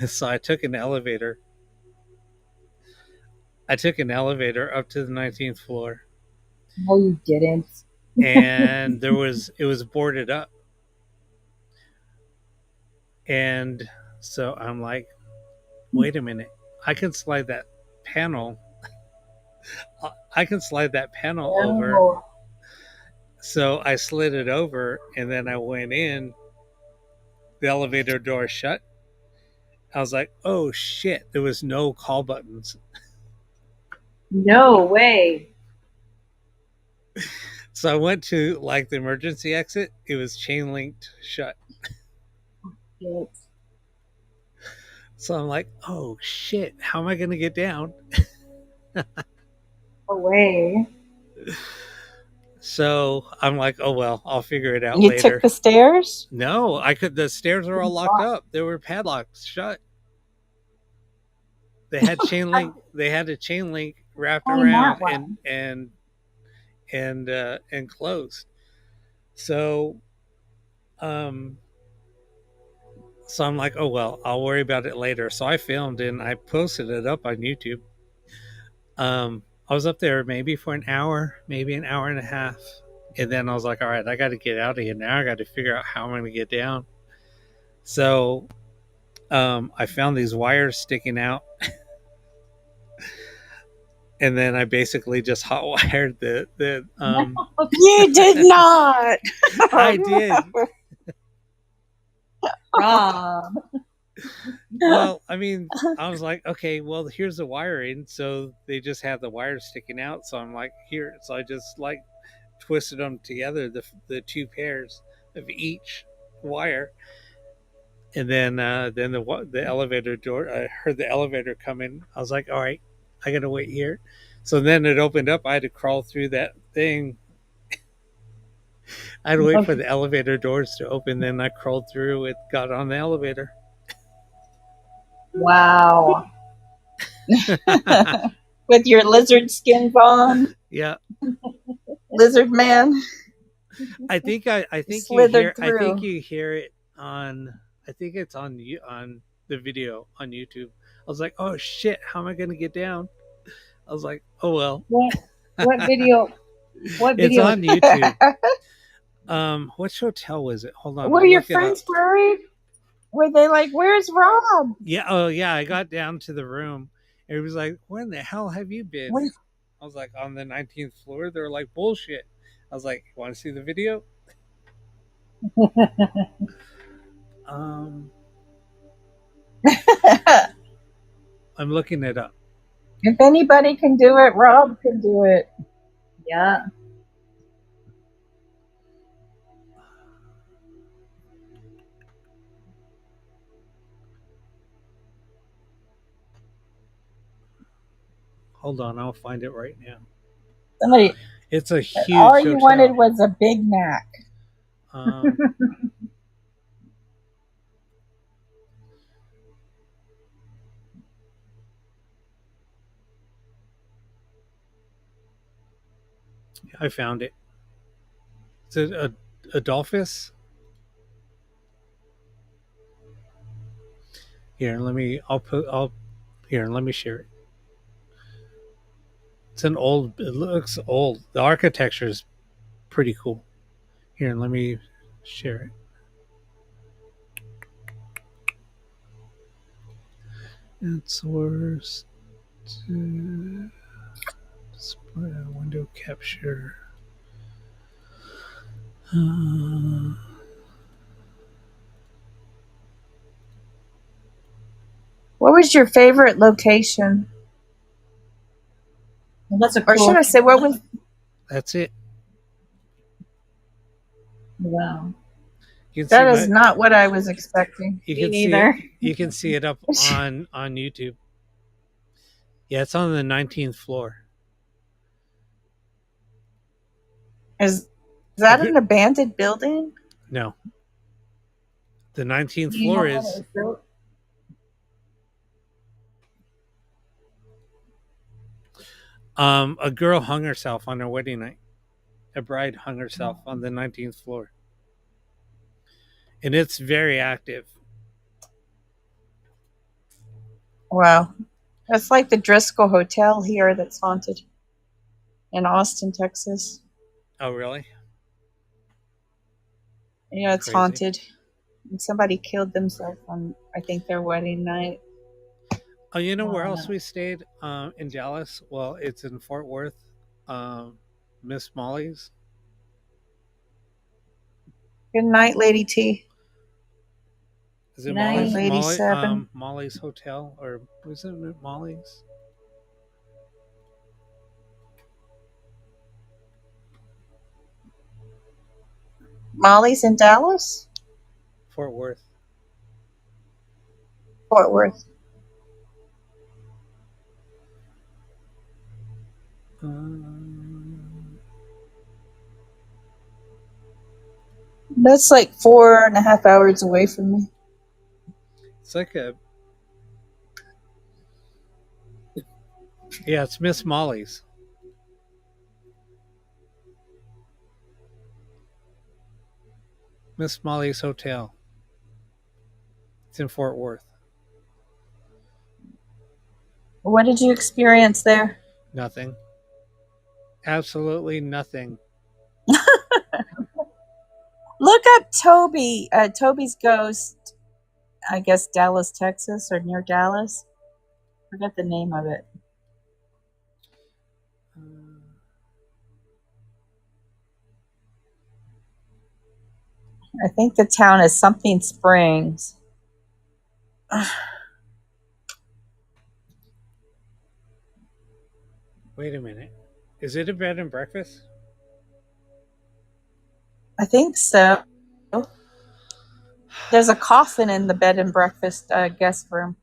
So I took an elevator. up to the 19th floor. No, you didn't. And it was boarded up. And so I'm like, wait a minute, I can slide that panel over. So I slid it over and then I went in. The elevator door shut. I was like, oh shit, there was no call buttons. No way. So I went to like the emergency exit. It was chain linked shut. Shit. So I'm like, oh shit, how am I going to get down? No way. So I'm like, oh well, I'll figure it out You later. took the stairs? No, the stairs were all locked up. They were padlocked shut. They had chain link. They had a chain link wrapped around and closed. So, so I'm like, oh well, I'll worry about it later. So I filmed and I posted it up on YouTube. I was up there maybe for an hour, maybe an hour and a half. And then I was like, all right, I got to get out of here now. I got to figure out how I'm going to get down. So I found these wires sticking out. And then I basically just hot wired the You did not. I did. Rob. Well, I mean, I was like, okay, well, here's the wiring. So they just had the wires sticking out. So I'm like, here. So I just like twisted them together, the two pairs of each wire. And then the elevator door, I heard the elevator come in. I was like, all right, I got to wait here. So then it opened up. I had to crawl through that thing. I had to wait for the elevator doors to open. Then I crawled through it, got on the elevator. Wow. With your lizard skins on, Yeah. lizard man. I think Slithered I think through. you hear it on. I think it's on the video on YouTube. I was like, oh shit, how am I gonna get down? I was like, oh well. What video? What It's video? on YouTube. Which hotel was it? Hold on. Were I'll your look it friends up. worried? Were they like, where's Rob? Yeah. Oh yeah. I got down to the room. And it was like, where in the hell have you been? Wait. I was like, on the 19th floor. They were like, bullshit. I was like, want to see the video? I'm looking it up. If anybody can do it, Rob can do it. Yeah. Hold on, I'll find it right now. Somebody, It's a huge all you hotel. wanted was a Big Mac. I found it. Is it Adolphus? Here, let me share it. It looks old. The architecture is pretty cool. Here, let me share it. It's worst. Window capture. What was your favorite location? Well, that's a Or cool. should I say, what was? That's it. Wow. You can That see is not what I was expecting. you Me can see neither. it, you can see it up on YouTube. Yeah, it's on the 19th floor. Is that an abandoned building? No. The 19th Do you floor know how it is was built? a girl hung herself on her wedding night. A bride hung herself on the 19th floor. And it's very active. Wow. That's like the Driscoll Hotel here that's haunted in Austin, Texas. Oh, really? Yeah, it's Crazy. haunted. And somebody killed themselves on, I think, their wedding night. Oh, you know where else we stayed? In Dallas? Well, it's in Fort Worth. Miss Molly's. Good night, Lady T. Is it Nice. Molly's? Lady Seven. Molly's Hotel? Or was it Molly's? Molly's in Dallas? Fort Worth. Fort Worth. That's like 4.5 hours away from me. It's like yeah, it's Miss Molly's. Miss Molly's Hotel. It's in Fort Worth. What did you experience there? Nothing. Absolutely nothing. Look up Toby. Toby's Ghost. I guess Dallas, Texas, or near Dallas. Forget the name of it. I think the town is something Springs. Wait a minute. Is it a bed and breakfast? I think so. There's a coffin in the bed and breakfast guest room.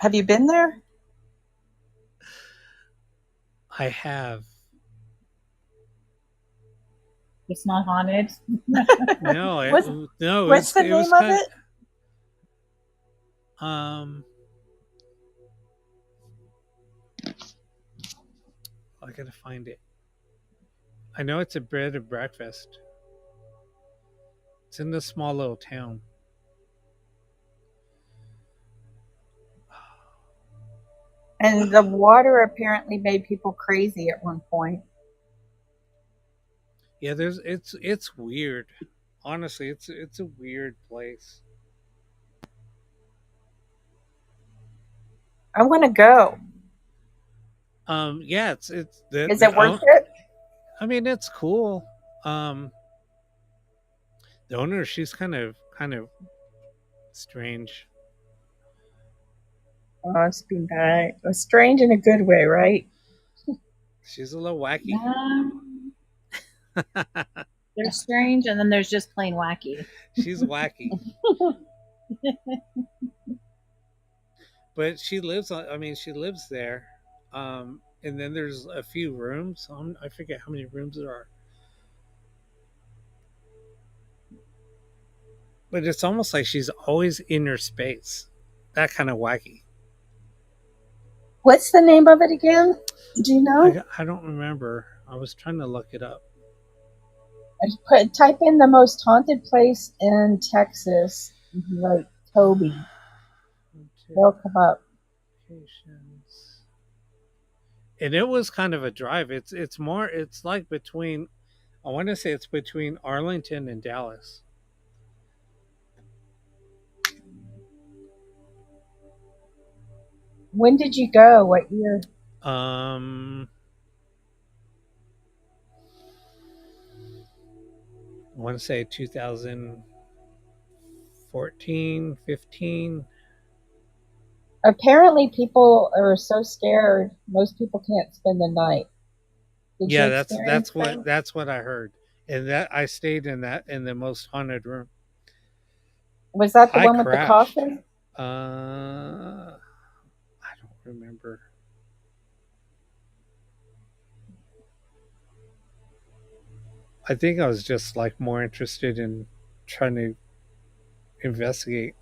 Have you been there? I have. It's not haunted. No, What's the name of it? I gotta find it. I know it's a bed and breakfast. It's in this small little town. And the water apparently made people crazy at one point. Yeah, it's weird. Honestly, it's a weird place. I want to go. Yeah, it's Is it worth it? I mean, it's cool. The owner, she's kind of strange. Oh, it's been bad. It's strange in a good way, right? She's a little wacky. They're strange, and then there's just plain wacky. She's wacky. But she lives there. And then there's a few rooms. I forget how many rooms there are. But it's almost like she's always in her space. That kind of wacky. What's the name of it again? Do you know? I don't remember. I was trying to look it up. Type in the most haunted place in Texas, like Toby. They'll come up. And it was kind of a drive. It's more. It's like between. I want to say it's between Arlington and Dallas. When did you go? What year? I want to say 2014, 15. Apparently, people are so scared. Most people can't spend the night. Did Yeah, you that's experience that? that's what I heard. And that I stayed in the most haunted room. Was that the I one with the crashed. coffin? I don't remember. I think I was just like more interested in trying to investigate.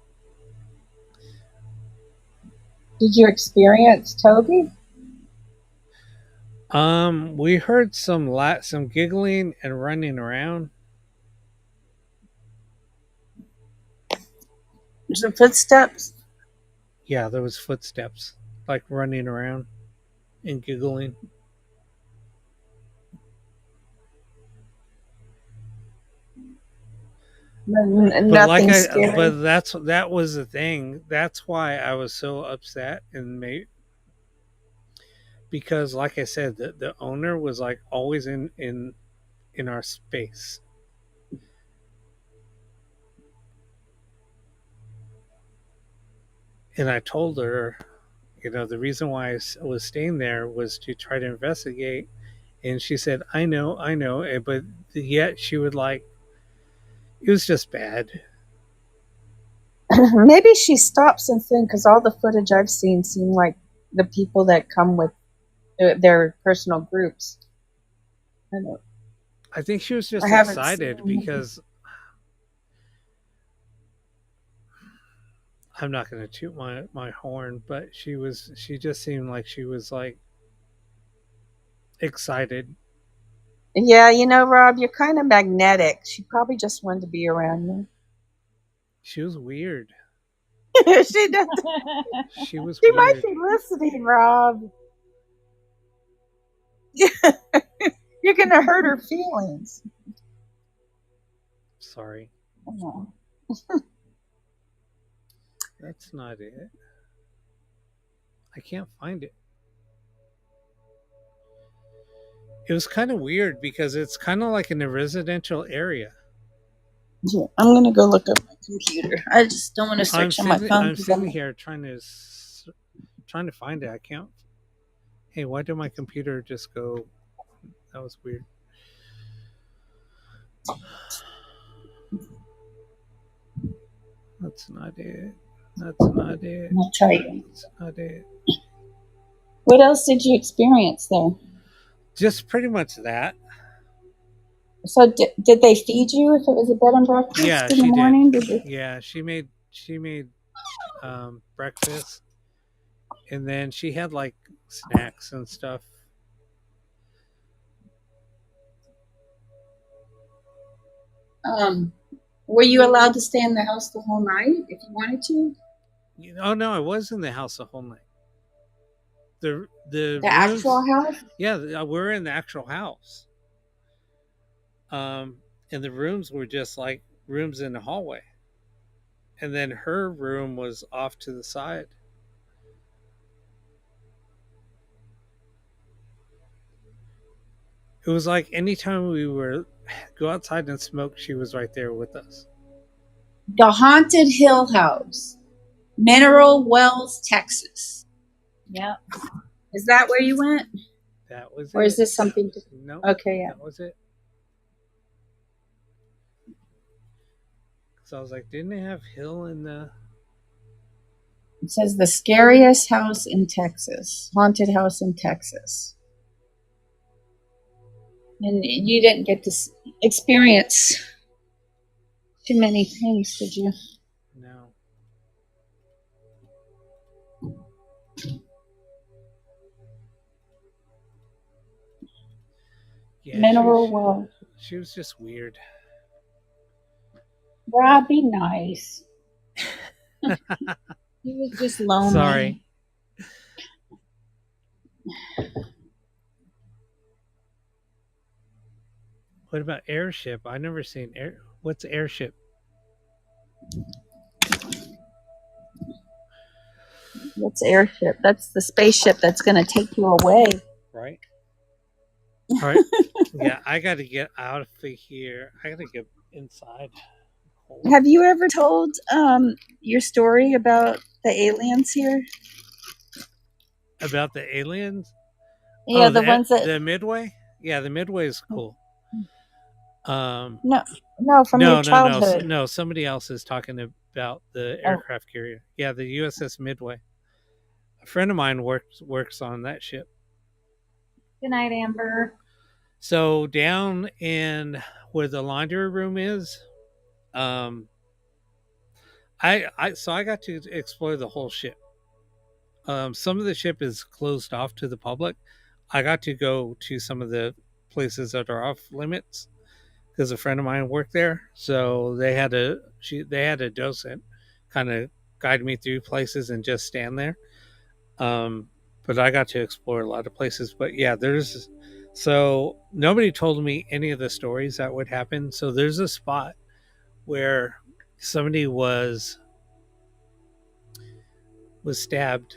Did you experience Toby? We heard some giggling and running around. Some footsteps. Yeah, there was footsteps, like running around and giggling. But Nothing scary. but that was the thing. That's why I was so upset because, like I said, the owner was like always in our space. And I told her, the reason why I was staying there was to try to investigate. And she said, I know. But yet she would like, it was just bad. Maybe she stops and thinks, because all the footage I've seen seem like the people that come with their personal groups. I think she was just excited because I'm not going to toot my horn, but she just seemed like she was like excited. Yeah, Rob, you're kind of magnetic. She probably just wanted to be around you. She was weird. She does. She was She weird. might be listening, Rob. You're going to hurt her feelings. Sorry. Oh. That's not it. I can't find it. It was kind of weird because it's kind of like in a residential area. Yeah, I'm going to go look up my computer. I just don't want to search on my phone. I'm sitting here trying to find it. I can't. Hey, why did my computer just go? That was weird. That's not it. That's not it. I'll tell you. That's not it. What else did you experience there? Just pretty much that. So did they feed you if it was a bed and breakfast in the morning? Did. Yeah, she made breakfast, and then she had like snacks and stuff. Were you allowed to stay in the house the whole night if you wanted to? Oh no, I was in the house the whole night. The rooms, actual house? Yeah, we're in the actual house. And the rooms were just like rooms in the hallway. And then her room was off to the side. It was like anytime we were go outside and smoke, she was right there with us. The Haunted Hill House, Mineral Wells, Texas. Yep. Is that where you went? That was or it. is this something? No. Okay, yeah. That was it. So I was like, didn't they have Hill in the... It says the scariest house in Texas. Haunted house in Texas. And you didn't get to experience too many things, did you? No. Yeah, Mineral Well. She was just weird. Rob, be nice. He was just lonely. Sorry. What about airship? I never seen air. What's airship? That's airship. That's the spaceship that's going to take you away. Right. All right. Yeah, I got to get out of here. I got to get inside. Have you ever told your story about the aliens here? About the aliens? Yeah, the ones that the Midway. Yeah, the Midway is cool. No, from your childhood. No, somebody else is talking about the aircraft carrier. Yeah, the USS Midway. A friend of mine works on that ship. Good night, Amber. So down in where the laundry room is, I got to explore the whole ship. Some of the ship is closed off to the public. I got to go to some of the places that are off limits because a friend of mine worked there. So they had a docent kind of guide me through places and just stand there. But I got to explore a lot of places. But yeah, so nobody told me any of the stories that would happen. So there's a spot where somebody was stabbed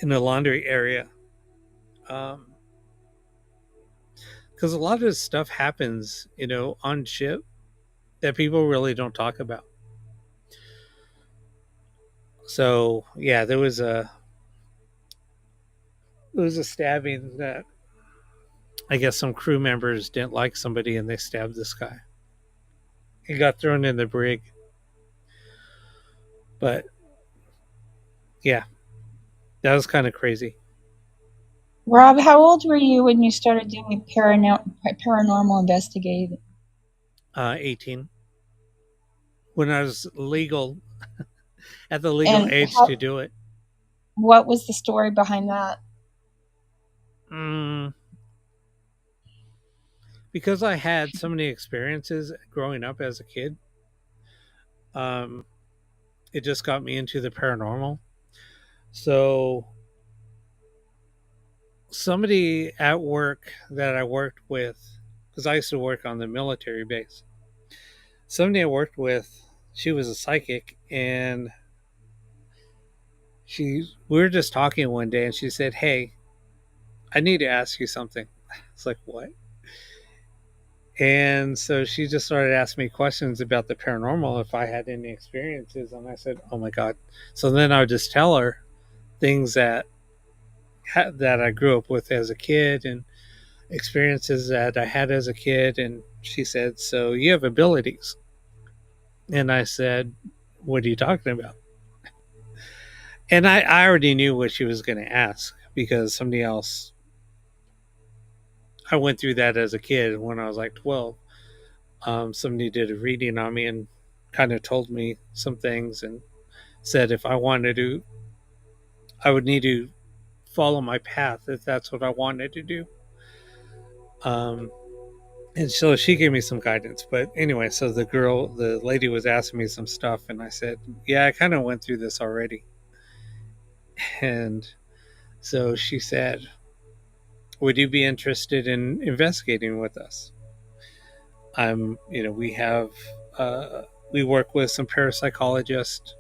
in the laundry area. Because a lot of this stuff happens, on ship that people really don't talk about. So yeah, there was a stabbing that I guess some crew members didn't like somebody and they stabbed this guy. He got thrown in the brig. But yeah, that was kind of crazy. Rob, how old were you when you started doing paranormal investigating? 18. When I was legal, at the legal age to do it. What was the story behind that? Because I had so many experiences growing up as a kid, it just got me into the paranormal. So somebody at work that I worked with, because I used to work on the military base, somebody I worked with, she was a psychic, and we were just talking one day and she said, "Hey, I need to ask you something." It's like, what? And so she just started asking me questions about the paranormal, if I had any experiences. And I said, "Oh my God." So then I would just tell her things that I grew up with as a kid and experiences that I had as a kid. And she said, "So you have abilities?" And I said, "What are you talking about?" And I already knew what she was going to ask because somebody else, I went through that as a kid when I was like 12. Somebody did a reading on me and kind of told me some things and said if I wanted to, I would need to follow my path if that's what I wanted to do. And so she gave me some guidance. But anyway, so the lady was asking me some stuff and I said, "Yeah, I kind of went through this already." And so she said, "Would you be interested in investigating with us?" We work with some parapsychologists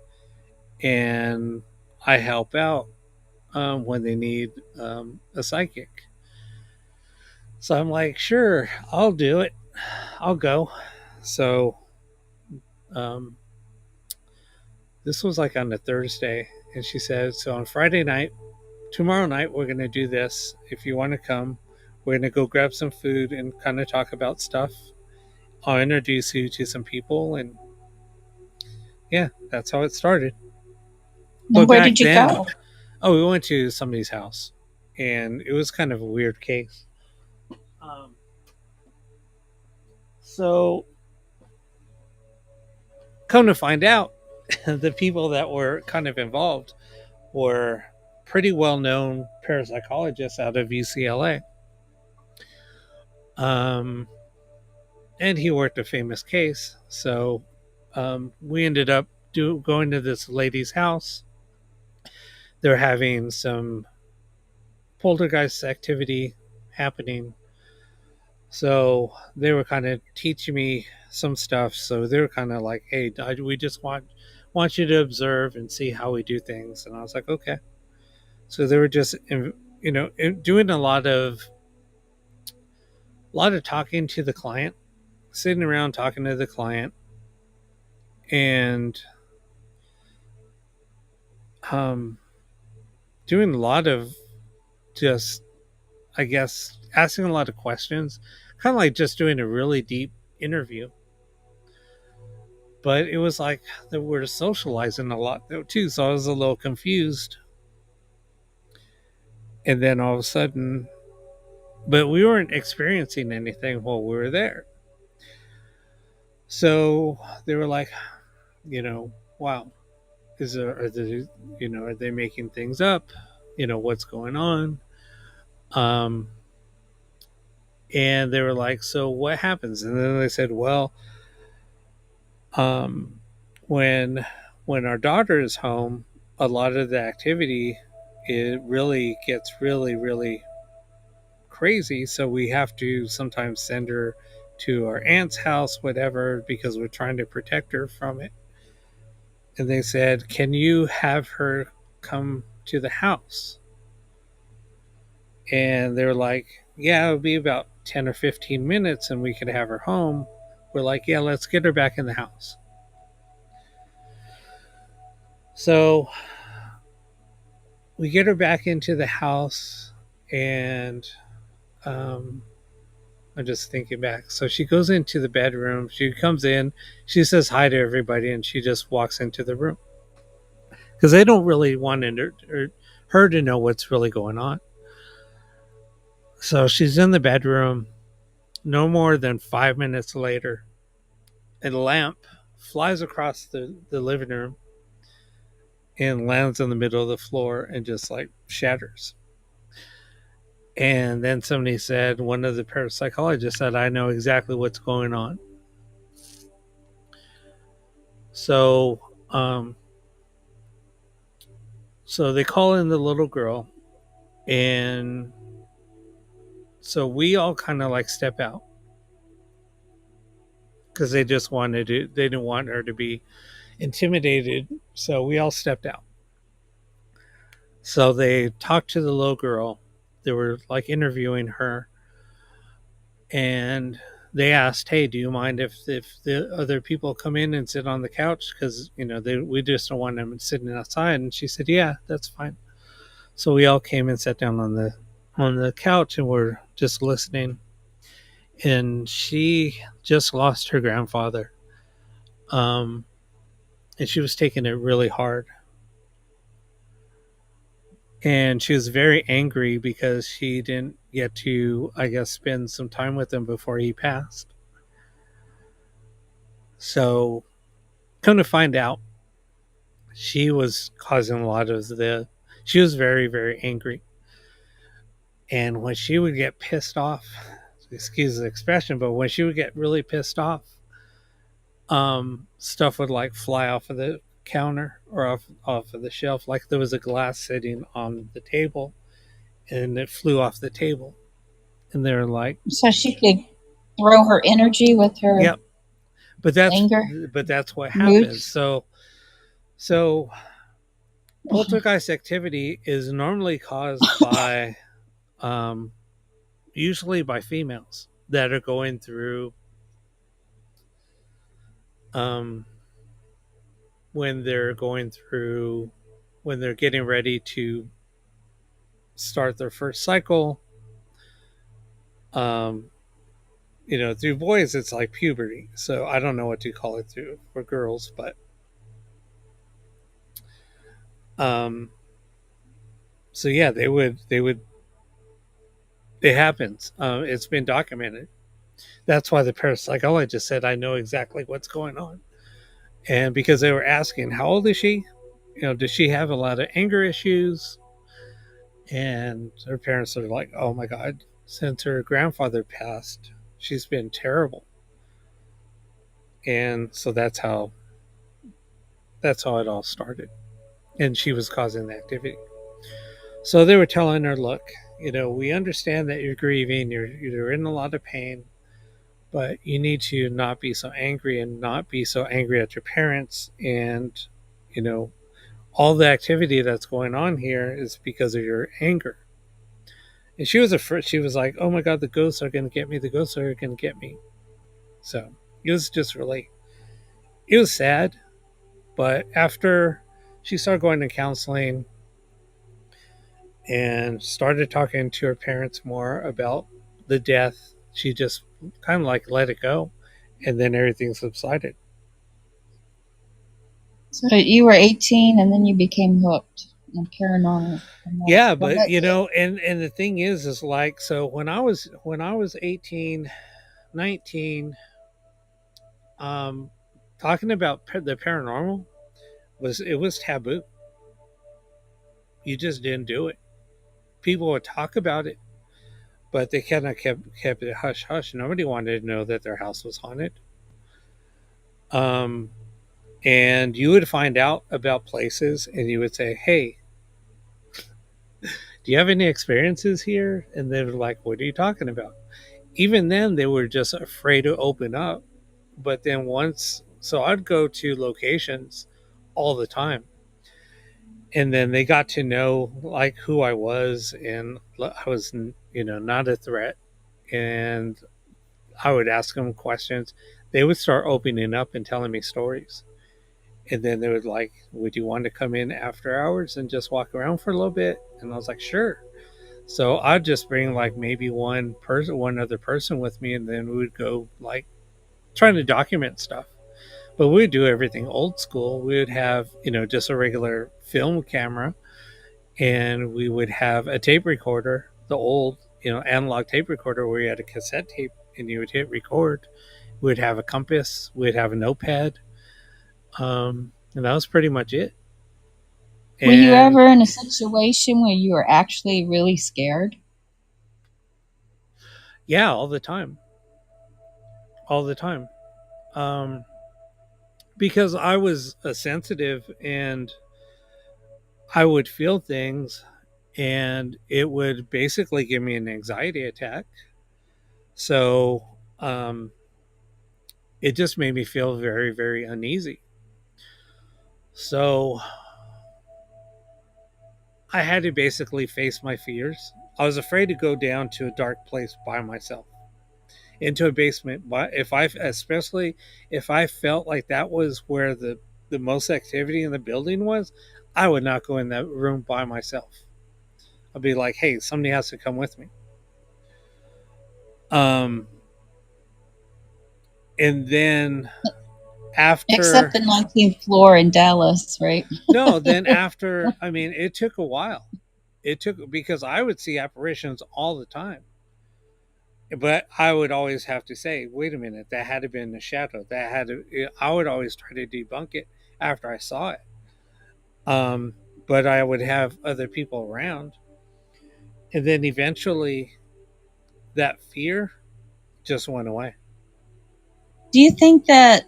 and I help out when they need a psychic. So I'm like, "Sure, I'll do it. I'll go." So this was like on a Thursday, and she said, "So on Friday night, tomorrow night, we're going to do this. If you want to come, we're going to go grab some food and kind of talk about stuff. I'll introduce you to some people." And yeah, that's how it started. And where did you go? Oh, we went to somebody's house, and it was kind of a weird case. So come to find out, the people that were kind of involved were pretty well-known parapsychologists out of UCLA. And he worked a famous case. So we ended up going to this lady's house. They're having some poltergeist activity happening. So they were kind of teaching me some stuff. So they were kind of like, "Hey, we just want you to observe and see how we do things." And I was like, "Okay." So they were just, doing a lot of talking to the client, sitting around talking to the client, and doing a lot of just, I guess, asking a lot of questions, kind of like just doing a really deep interview. But it was like they were socializing a lot though too, so I was a little confused. And then all of a sudden, but we weren't experiencing anything while we were there. So they were like, wow, are they making things up? What's going on? And they were like, so what happens? And then they said, well, when our daughter is home, a lot of the activity, it really gets really, really crazy. So we have to sometimes send her to our aunt's house, whatever, because we're trying to protect her from it. And they said, can you have her come to the house? And they're like, yeah, it would be about 10 or 15 minutes and we could have her home. We're like, yeah, let's get her back in the house. So we get her back into the house, and I'm just thinking back. So she goes into the bedroom. She comes in. She says hi to everybody, and she just walks into the room because they don't really want her to know what's really going on. So she's in the bedroom. No more than 5 minutes later, a lamp flies across the living room and lands in the middle of the floor and just like shatters. And then somebody said, one of the parapsychologists said, I know exactly what's going on. So, so they call in the little girl, and so we all kind of like step out because they just wanted to, they didn't want her to be intimidated. So we all stepped out. So they talked to the little girl. They were like interviewing her, and they asked, hey, do you mind if the other people come in and sit on the couch? Because, we just don't want them sitting outside. And she said, yeah, that's fine. So we all came and sat down on the couch and we're just listening. And she just lost her grandfather. And she was taking it really hard. And she was very angry because she didn't get to, I guess, spend some time with him before he passed. So, come to find out, she was causing a lot of she was very, very angry. And when she would get pissed off, excuse the expression, but when she would get really pissed off, stuff would like fly off of the counter or off of the shelf. Like there was a glass sitting on the table and it flew off the table. And they were like, so she could throw her energy with her. Yep. But that's anger. But that's what happens. So poltergeist activity is normally caused by usually by females that are going through when they're getting ready to start their first cycle. Through boys it's like puberty, so I don't know what to call it for girls, but so yeah, it happens. It's been documented. That's why the parapsychologist said, I know exactly what's going on. And because they were asking, how old is she? Does she have a lot of anger issues? And her parents are like, oh my God, since her grandfather passed, she's been terrible. And so that's how it all started. And she was causing the activity. So they were telling her, look, we understand that you're grieving, you're in a lot of pain, but you need to not be so angry and not be so angry at your parents. And, all the activity that's going on here is because of your anger. And she was afraid. She was like, oh my God, the ghosts are going to get me. The ghosts are going to get me. So it was just really, it was sad. But after she started going to counseling and started talking to her parents more about the death, she just kind of like let it go. And then everything subsided. So you were 18 and then you became hooked on paranormal. Yeah, but and the thing is like, so when I was 18, 19, talking about the paranormal was taboo. You just didn't do it. People would talk about it, but they kind of kept it hush hush. Nobody wanted to know that their house was haunted. And you would find out about places, and you would say, "Hey, do you have any experiences here?" And they were like, "What are you talking about?" Even then, they were just afraid to open up. But then so I'd go to locations all the time. And then they got to know like who I was, and I was, not a threat. And I would ask them questions. They would start opening up and telling me stories. And then they would like, would you want to come in after hours and just walk around for a little bit? And I was like, sure. So I'd just bring like maybe one other person with me, and then we would go like trying to document stuff. But we would do everything old school. We would have, just a regular film camera, and we would have a tape recorder, the old, analog tape recorder where you had a cassette tape and you would hit record. We would have a compass. We'd have a notepad. And that was pretty much it. Were you ever in a situation where you were actually really scared? Yeah, all the time. All the time. Because I was a sensitive, and I would feel things, and it would basically give me an anxiety attack. So it just made me feel very, very uneasy. So I had to basically face my fears. I was afraid to go down to a dark place by myself, into a basement. But especially if I felt like that was where the most activity in the building was, I would not go in that room by myself. I'd be like, hey, somebody has to come with me. And then after, except the 19th floor in Dallas, right? No, then after, it took a while. Because I would see apparitions all the time. But I would always have to say, wait a minute, that had to have been a shadow. I would always try to debunk it after I saw it. But I would have other people around. And then eventually that fear just went away. Do you think that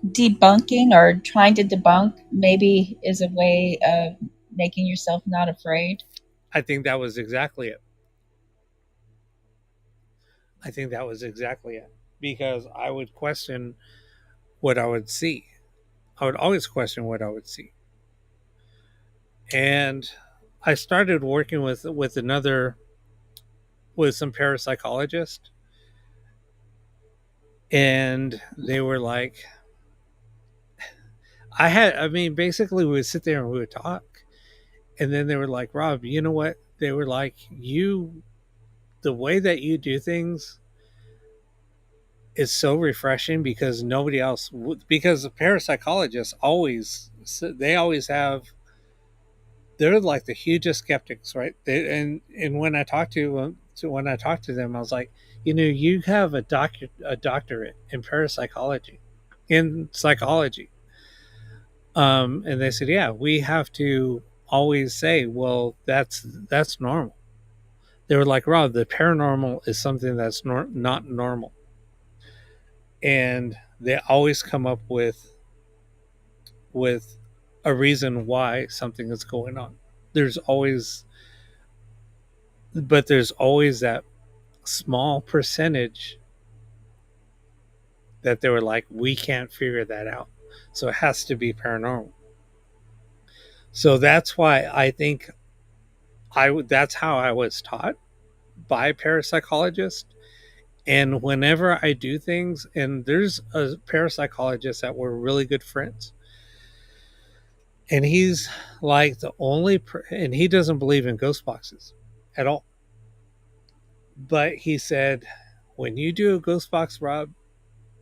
debunking or trying to debunk maybe is a way of making yourself not afraid? I think that was exactly it. Because I would question what I would see. I would always question what I would see. And I started working with some parapsychologists, and they were like, basically we would sit there and we would talk, and then they were like, Rob, you know what? They were like, the way that you do things is so refreshing, because nobody else, because the parapsychologists they're like the hugest skeptics, right? And when I talked to them, I was like, you have a doctorate in parapsychology, in psychology. And they said, yeah, we have to always say, well, that's normal. They were like, Rob, the paranormal is something that's not normal. And they always come up with a reason why something is going on. There's always but there's always that small percentage that they were like, we can't figure that out. So it has to be paranormal. So that's why I think that's how I was taught by a parapsychologist. And whenever I do things, and there's a parapsychologist that we're really good friends, and he's like the only, and he doesn't believe in ghost boxes at all. But he said, when you do a ghost box, Rob,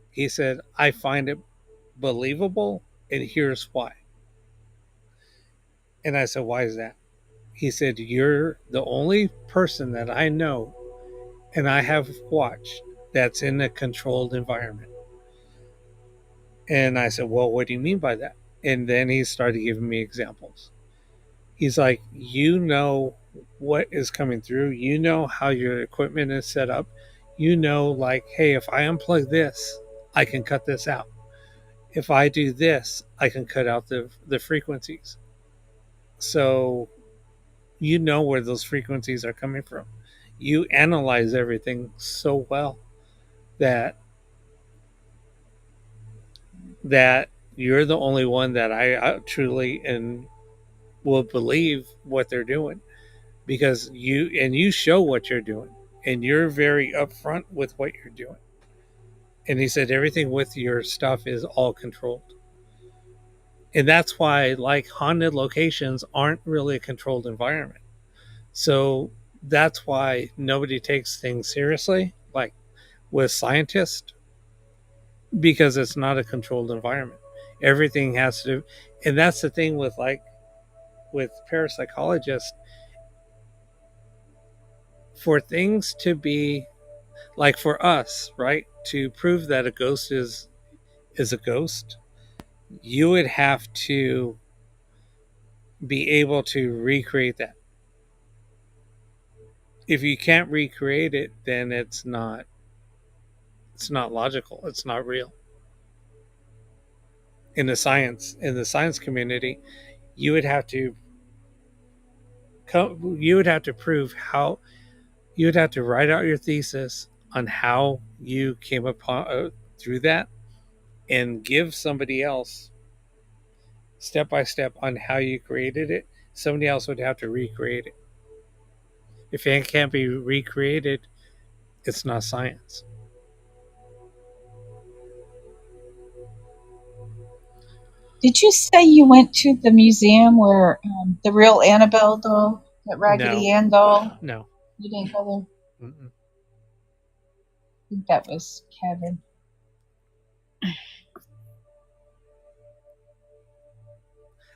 he said, I find it believable, and here's why. And I said, why is that? He said, you're the only person that I know and I have watched that's in a controlled environment. And I said, well, what do you mean by that? And then he started giving me examples. He's like, you know what is coming through. You know how your equipment is set up. You know, like, hey, if I unplug this, I can cut this out. If I do this, I can cut out the frequencies. So you know where those frequencies are coming from. You analyze everything so well that you're the only one that I truly and will believe what they're doing, because you show what you're doing and you're very upfront with what you're doing. And he said everything with your stuff is all controlled. And that's why, like, haunted locations aren't really a controlled environment. So that's why nobody takes things seriously, like with scientists, because it's not a controlled environment. Everything has to, and that's the thing with parapsychologists. For things to be, like for us, right, to prove that a ghost is a ghost, you would have to be able to recreate that. If you can't recreate it, then it's not logical. It's not real. In the science community, you would have to prove how, you would have to write out your thesis on how you came upon through that, and give somebody else step by step on how you created it. Somebody else would have to recreate it. If it can't be recreated, it's not science. Did you say you went to the museum where the real Annabelle doll, that Raggedy Ann doll? No. You didn't go there? Mm-mm. I think that was Kevin.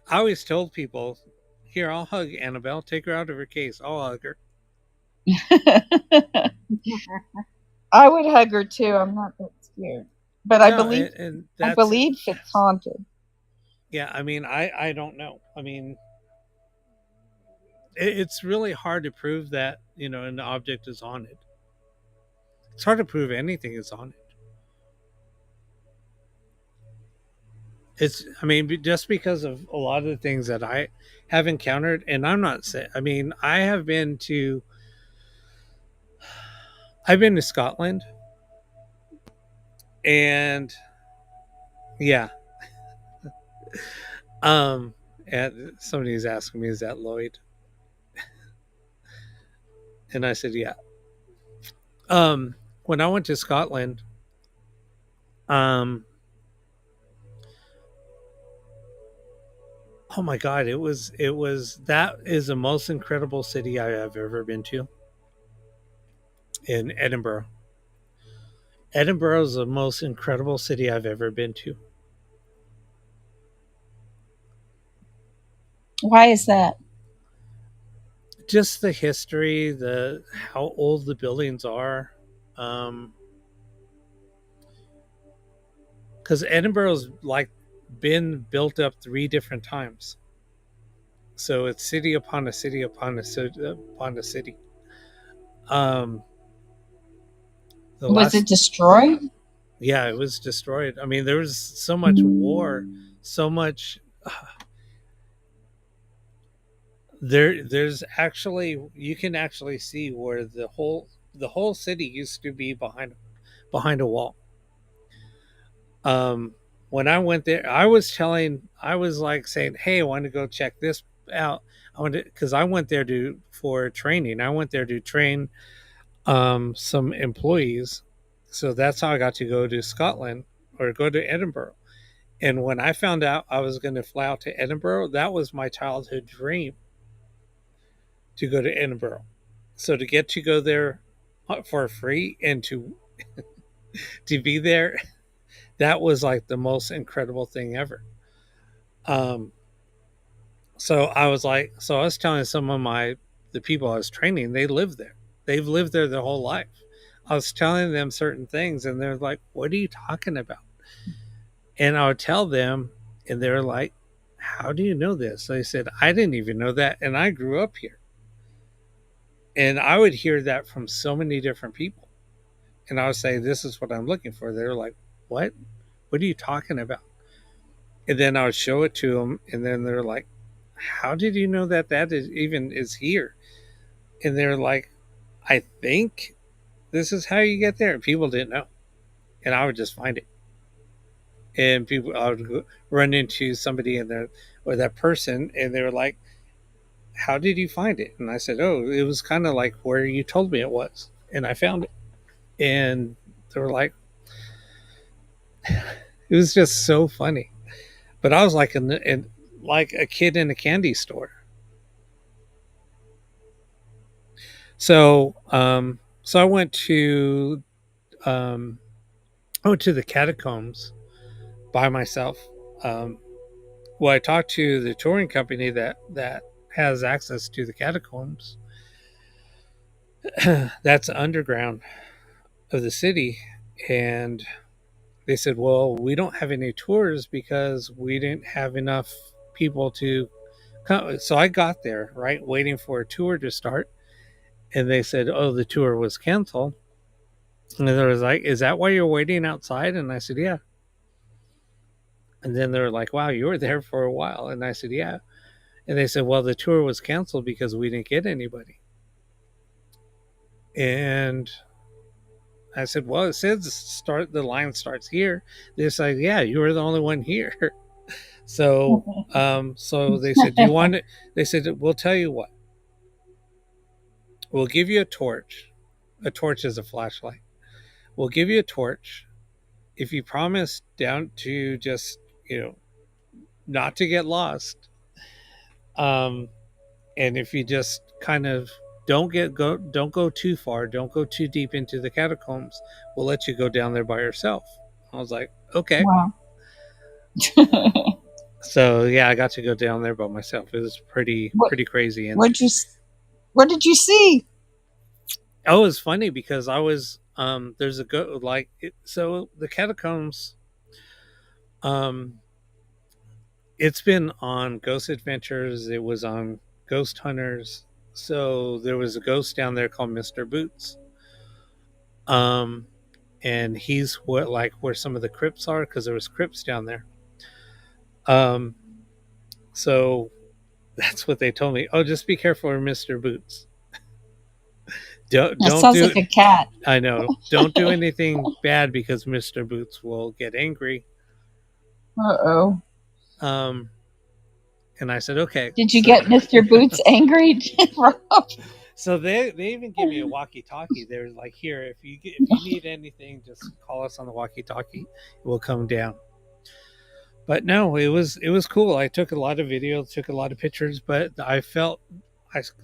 I always told people, here, I'll hug Annabelle. Take her out of her case. I'll hug her. I would hug her too. I'm not that scared. But No, I believe I believe it's haunted. Yeah, I mean, I don't know. I mean, it's really hard to prove that, an object is haunted. It's hard to prove anything is haunted. I mean, just because of a lot of the things that I have encountered, and I'm not saying, I mean, I've been to Scotland, and yeah. And somebody's asking me, is that Lloyd? And I said, yeah. When I went to Scotland, oh my God, that is the most incredible city I have ever been to. In Edinburgh. Edinburgh is the most incredible city I've ever been to. Why is that? Just the history, how old the buildings are. Because Edinburgh's like been built up 3 different times. So it's city upon a city upon a city. Was it destroyed? Yeah, it was destroyed. I mean, there was so much war, so much there's actually, you can actually see where the whole city used to be behind a wall. When I went there, I was like saying, "Hey, I want to go check this out." Because I went there for training. I went there to train some employees, so that's how I got to go to Scotland or go to Edinburgh. And when I found out I was going to fly out to Edinburgh, that was my childhood dream, to go to Edinburgh. So to get to go there for free and to be there, that was like the most incredible thing ever. So I was telling some of the people I was training, they live there. They've lived there their whole life. I was telling them certain things and they're like, "What are you talking about?" And I would tell them and they're like, "How do you know this?" So they said, "I didn't even know that. And I grew up here." And I would hear that from so many different people. And I would say, "This is what I'm looking for." They're like, "What? What are you talking about?" And then I would show it to them. And then they're like, "How did you know that is here?" And they're like, "I think this is how you get there." And people didn't know. And I would just find it. And I would run into somebody or that person, and they were like, "How did you find it?" And I said, "Oh, it was kind of like where you told me it was." And I found it. And they were like, it was just so funny. But I was like like a kid in a candy store. So I went to the catacombs by myself. Well, I talked to the touring company that has access to the catacombs. That's underground of the city, and they said, "Well, we don't have any tours because we didn't have enough people to come." So I got there, right, waiting for a tour to start, and they said, "Oh, the tour was canceled." And they was like, "Is that why you're waiting outside?" And I said, "Yeah." And then they were like, "Wow, you were there for a while." And I said, "Yeah." And they said, "Well, the tour was canceled because we didn't get anybody." And I said, "Well, it says the line starts here." They said, "Yeah, you were the only one here." So they said, "Do you want it?" They said, "We'll tell you what. We'll give you a torch. A torch is a flashlight. We'll give you a torch if you promise down to just, not to get lost. And if you just kind of don't go too far, don't go too deep into the catacombs, we'll let you go down there by yourself." I was like, "Okay." Wow. So yeah, I got to go down there by myself. It was pretty crazy. And what did you see? oh, it was funny because I was there's so the catacombs, it's been on Ghost Adventures. It was on Ghost Hunters. So there was a ghost down there called Mr. Boots. And he's where some of the crypts are, because there was crypts down there. So that's what they told me. "Oh, just be careful of Mr. Boots. Don't sounds like a cat." I know. Don't do anything bad because Mr. Boots will get angry. Uh-oh. And I said, "Okay." Did you get Mr. Boots angry, Rob? So they even give me a walkie-talkie. They're like, "Here, if you need anything, just call us on the walkie-talkie. We'll come down." But no, it was cool. I took a lot of videos, took a lot of pictures, but I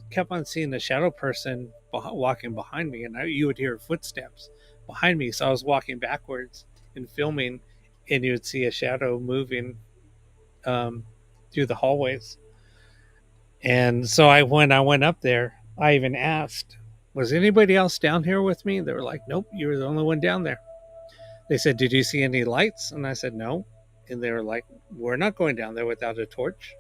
kept on seeing the shadow person walking behind me, and you would hear footsteps behind me. So I was walking backwards and filming, and you would see a shadow moving through the hallways. And so when I went up there, I even asked, "Was anybody else down here with me?" They were like, "Nope, you were the only one down there." They said, "Did you see any lights?" And I said, "No." And they were like, "We're not going down there without a torch."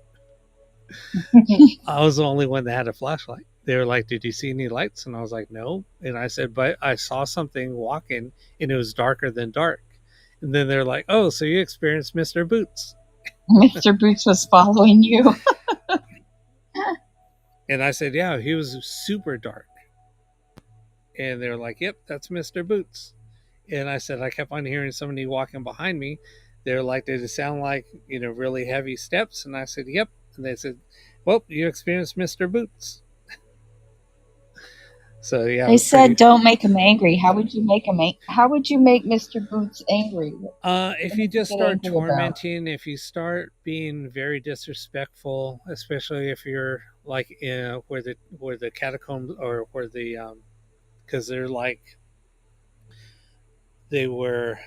I was the only one that had a flashlight. They were like, "Did you see any lights?" And I was like, "No." And I said, "But I saw something walking, and it was darker than dark." And then they're like, "Oh, so you experienced Mr. Boots." Mr. Boots was following you. And I said, yeah, he was super dark. And they're like, yep, that's Mr. Boots. And I said, I kept on hearing somebody walking behind me. They're like, did it sound like, really heavy steps? And I said, yep. And they said, well, you experienced Mr. Boots. So yeah, They said don't make him angry. How would you make him? How would you make Mr. Boots angry? If you just start tormenting, if you start being very disrespectful, especially if you're like where the catacombs or where the because they're like they were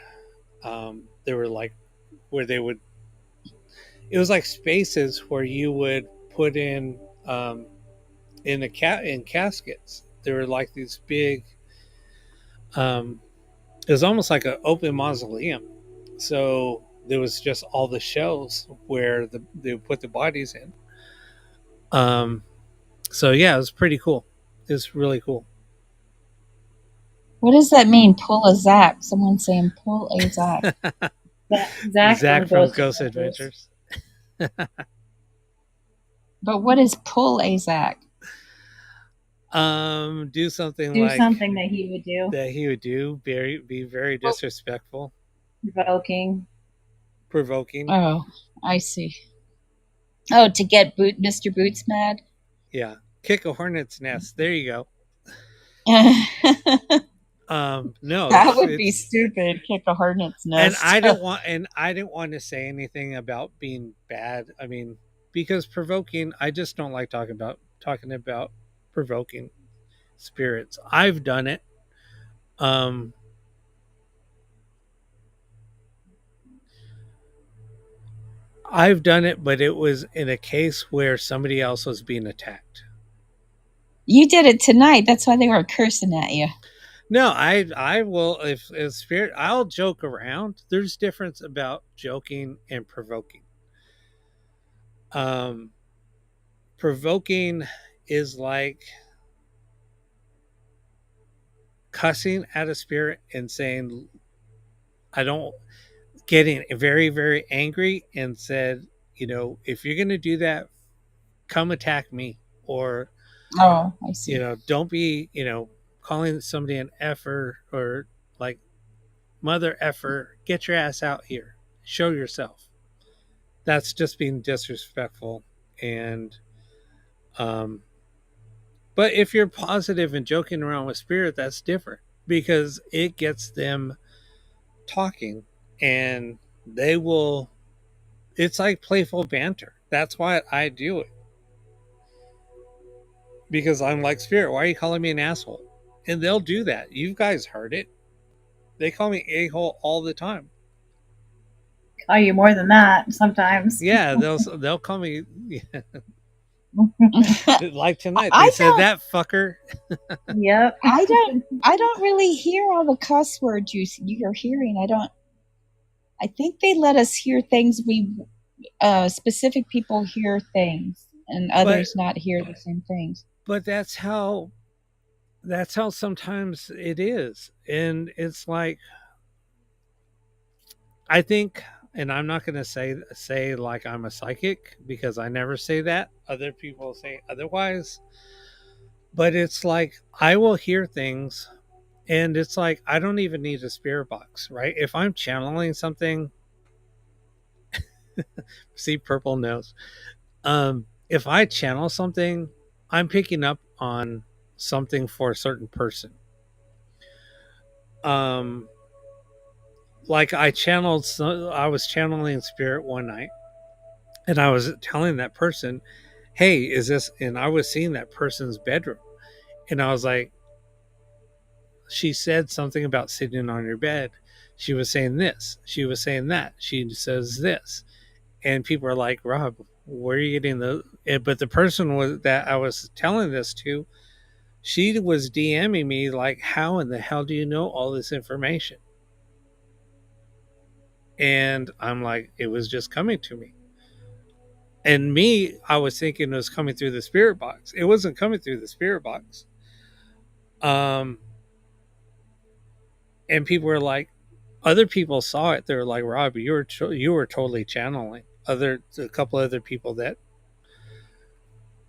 like where they would. It was like spaces where you would put in caskets. There were like these big. It was almost like an open mausoleum. So there was just all the shells where they would put the bodies in. So yeah, it was pretty cool. It was really cool. What does that mean? Pull a Zach? Someone's saying pull a Zach. Zach from Ghost Adventures. But what is pull a Zach? Do something that he would do. That he would do. Be very disrespectful. Provoking. Oh, I see. Oh, to get Mr. Boots mad? Yeah. Kick a hornet's nest. There you go. No. That would be stupid. Kick a hornet's nest. And I didn't want to say anything about being bad. I mean, because provoking, I just don't like talking about provoking spirits. I've done it. I've done it, but it was in a case where somebody else was being attacked. You did it tonight. That's why they were cursing at you. No, I will. If spirit, I'll joke around. There's difference about joking and provoking. Provoking is like cussing at a spirit and saying, getting very, very angry and said, if you're going to do that, come attack me. Or, I see. Don't be, calling somebody an effer or like mother effer, get your ass out here, show yourself. That's just being disrespectful. And, but if you're positive and joking around with spirit, that's different because it gets them talking and they will, it's like playful banter. That's why I do it. Because I'm like, spirit, why are you calling me an asshole? And they'll do that. You guys heard it. They call me a-hole all the time. Call you more than that sometimes. Yeah, they'll call me. Yeah. Like tonight, they said that fucker. Yep. I don't really hear all the cuss words you're hearing. I think they let us hear things. Specific people hear things and others not hear the same things. But that's how sometimes it is. And it's like, I think, and I'm not going to say like I'm a psychic because I never say that. Other people say otherwise. But it's like I will hear things and it's like I don't even need a spirit box, right? If I'm channeling something, see purple nose. If I channel something, I'm picking up on something for a certain person. Like I was channeling spirit one night and I was telling that person, hey, is this, and I was seeing that person's bedroom and I was like, she said something about sitting on your bed. She was saying this, she was saying that, she says this. And people are like, Rob, where are you getting but the person that I was telling this to, she was DMing me like, how in the hell do you know all this information? And I'm like, it was just coming to me. And I was thinking it was coming through the spirit box. It wasn't coming through the spirit box. And people were like, other people saw it. They were like, Rob, you were totally channeling. A couple other people that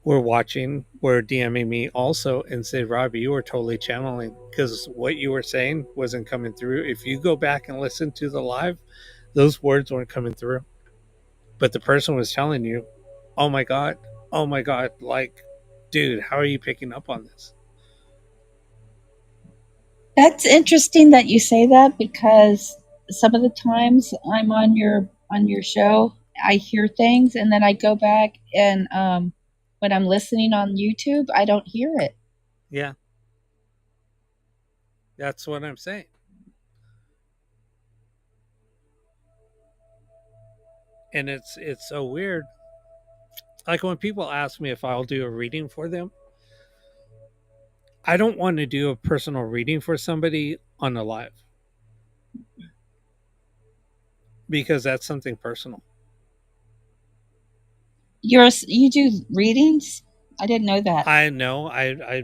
were watching were DMing me also and said, Robbie, you were totally channeling because what you were saying wasn't coming through. If you go back and listen to the live, those words weren't coming through. But the person was telling you, oh my God, like, dude, how are you picking up on this? That's interesting that you say that, because some of the times I'm on your show, I hear things and then I go back and when I'm listening on YouTube, I don't hear it. Yeah. That's what I'm saying. And it's so weird. Like when people ask me if I'll do a reading for them, I don't want to do a personal reading for somebody on a live because that's something personal. You do readings? I didn't know that. I know. I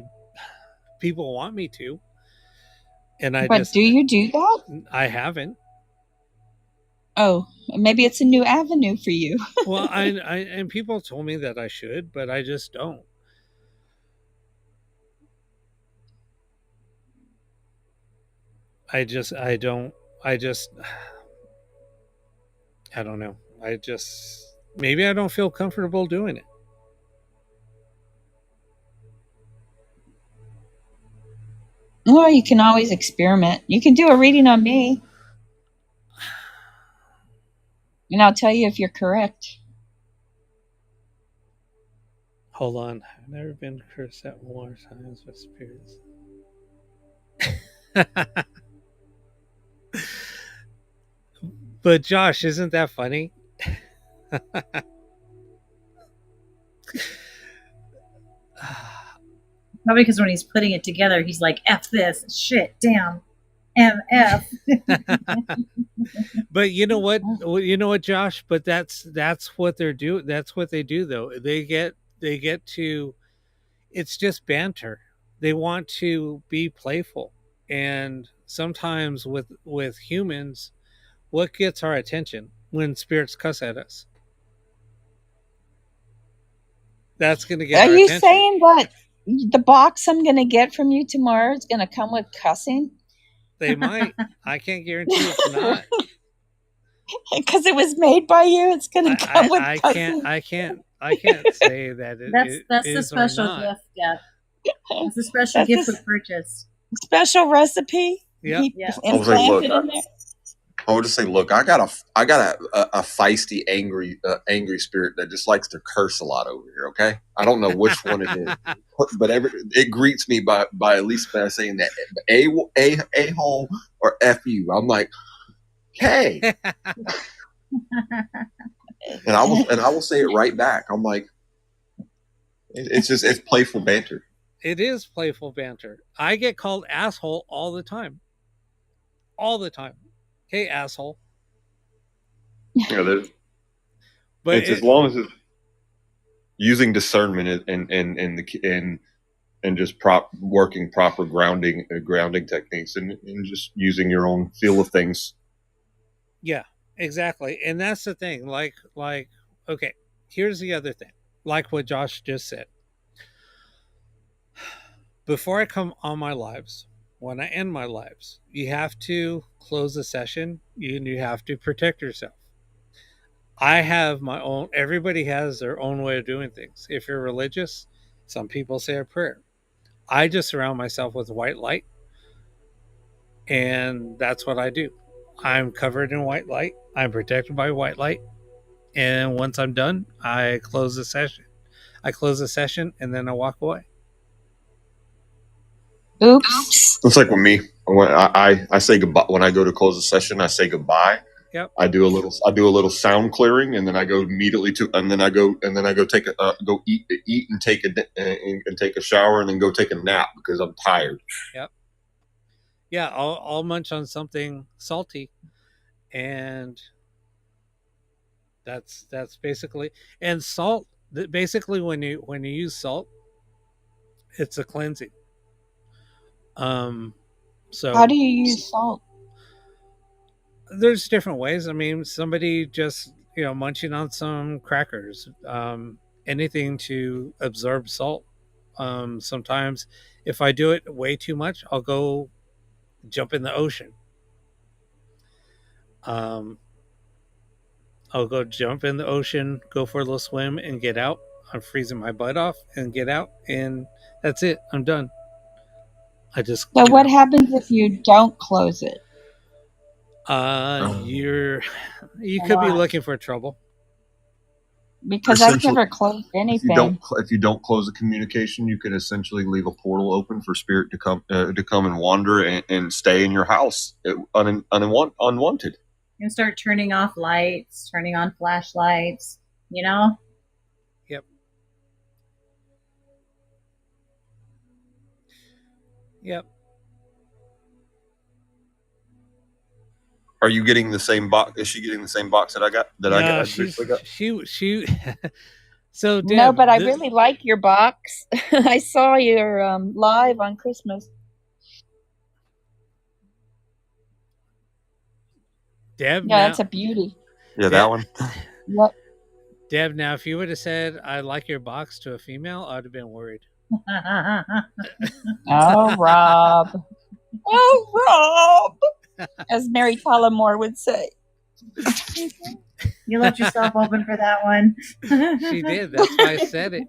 people want me to, and But do you do that? I haven't. Oh, maybe it's a new avenue for you. Well, I and people told me that I should, but I just don't. I don't know. Maybe I don't feel comfortable doing it. Well, you can always experiment. You can do a reading on me, and I'll tell you if you're correct. Hold on. I've never been cursed at more times with spirits. But Josh, isn't that funny? Probably because when he's putting it together, he's like, F this, shit, damn, MF. But you know what? You know what, Josh? But that's what they're doing. That's what they do, though. They get to. It's just banter. They want to be playful, and sometimes with humans, what gets our attention when spirits cuss at us? That's going to get. Are our you attention. saying what? The box I'm going to get from you tomorrow is going to come with cussing? They might. I can't guarantee it's not. Because it was made by you, it's going to come with cussing. I can't say that it that's is the special or not. gift, Deb. That's the special gift we purchased. Special recipe. Yeah. I would just say, look, I got a feisty, angry spirit that just likes to curse a lot over here. Okay, I don't know which one it is, but it greets me by at least by saying that a hole or f you. I'm like, hey, and I will say it right back. I'm like, it's playful banter. It is playful banter. I get called asshole all the time. All the time. Hey, asshole. Yeah, but it's as long as it's using discernment and just working proper grounding techniques and just using your own feel of things. Yeah, exactly. And that's the thing. Like, okay, here's the other thing. Like what Josh just said. Before I come on my lives, when I end my lives, you have to close the session and you have to protect yourself. I have my own, everybody has their own way of doing things. If you're religious, some people say a prayer. I just surround myself with white light, and that's what I do. I'm covered in white light. I'm protected by white light. And once I'm done, I close the session. And then I walk away. Oops. It's like with me. When I say goodbye, when I go to close the session, I say goodbye. Yep. I do a little sound clearing, and then I go immediately and then I go take go eat and take a shower, and then go take a nap because I'm tired. Yep. Yeah, I'll munch on something salty, and that's basically, and salt. Basically, when you use salt, it's a cleansing. So how do you use salt? There's different ways. I mean, somebody just munching on some crackers. anything to absorb salt. Sometimes if I do it way too much, I'll go jump in the ocean. I'll go jump in the ocean, go for a little swim, and get out. I'm freezing my butt off and get out, and that's it. I'm done. I just. So what happens if you don't close it? You could be looking for trouble. Because I've never closed anything. If you don't close the communication, you could essentially leave a portal open for spirit to come and wander and stay in your house unwanted. You start turning off lights, turning on flashlights, you know? Yep. Yep. Are you getting the same box? Is she getting the same box that I got? She. So Deb, no, but I really like your box. I saw your live on Christmas. Deb, yeah, that's a beauty. Yeah, that one. Yep. Deb, now if you would have said I like your box to a female, I'd have been worried. Oh, Rob. Oh, Rob. As Mary Tyler would say. You left yourself open for that one. She did. That's why I said it.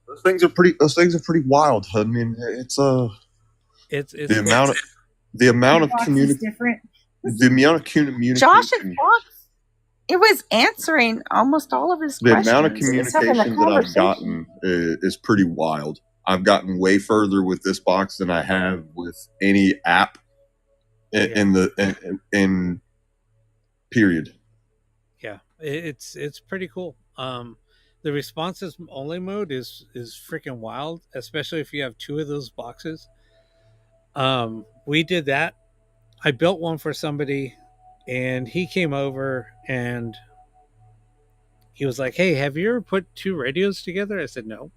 Those things are pretty wild. I mean, it's the amount of communication. The amount of communication. Josh's box, it was answering almost all of his questions. The amount of communication that I've gotten is pretty wild. I've gotten way further with this box than I have with any app in period. Yeah, it's pretty cool. The responses only mode is freaking wild, especially if you have two of those boxes. We did that. I built one for somebody, and he came over and he was like, "Hey, have you ever put two radios together?" I said, "No."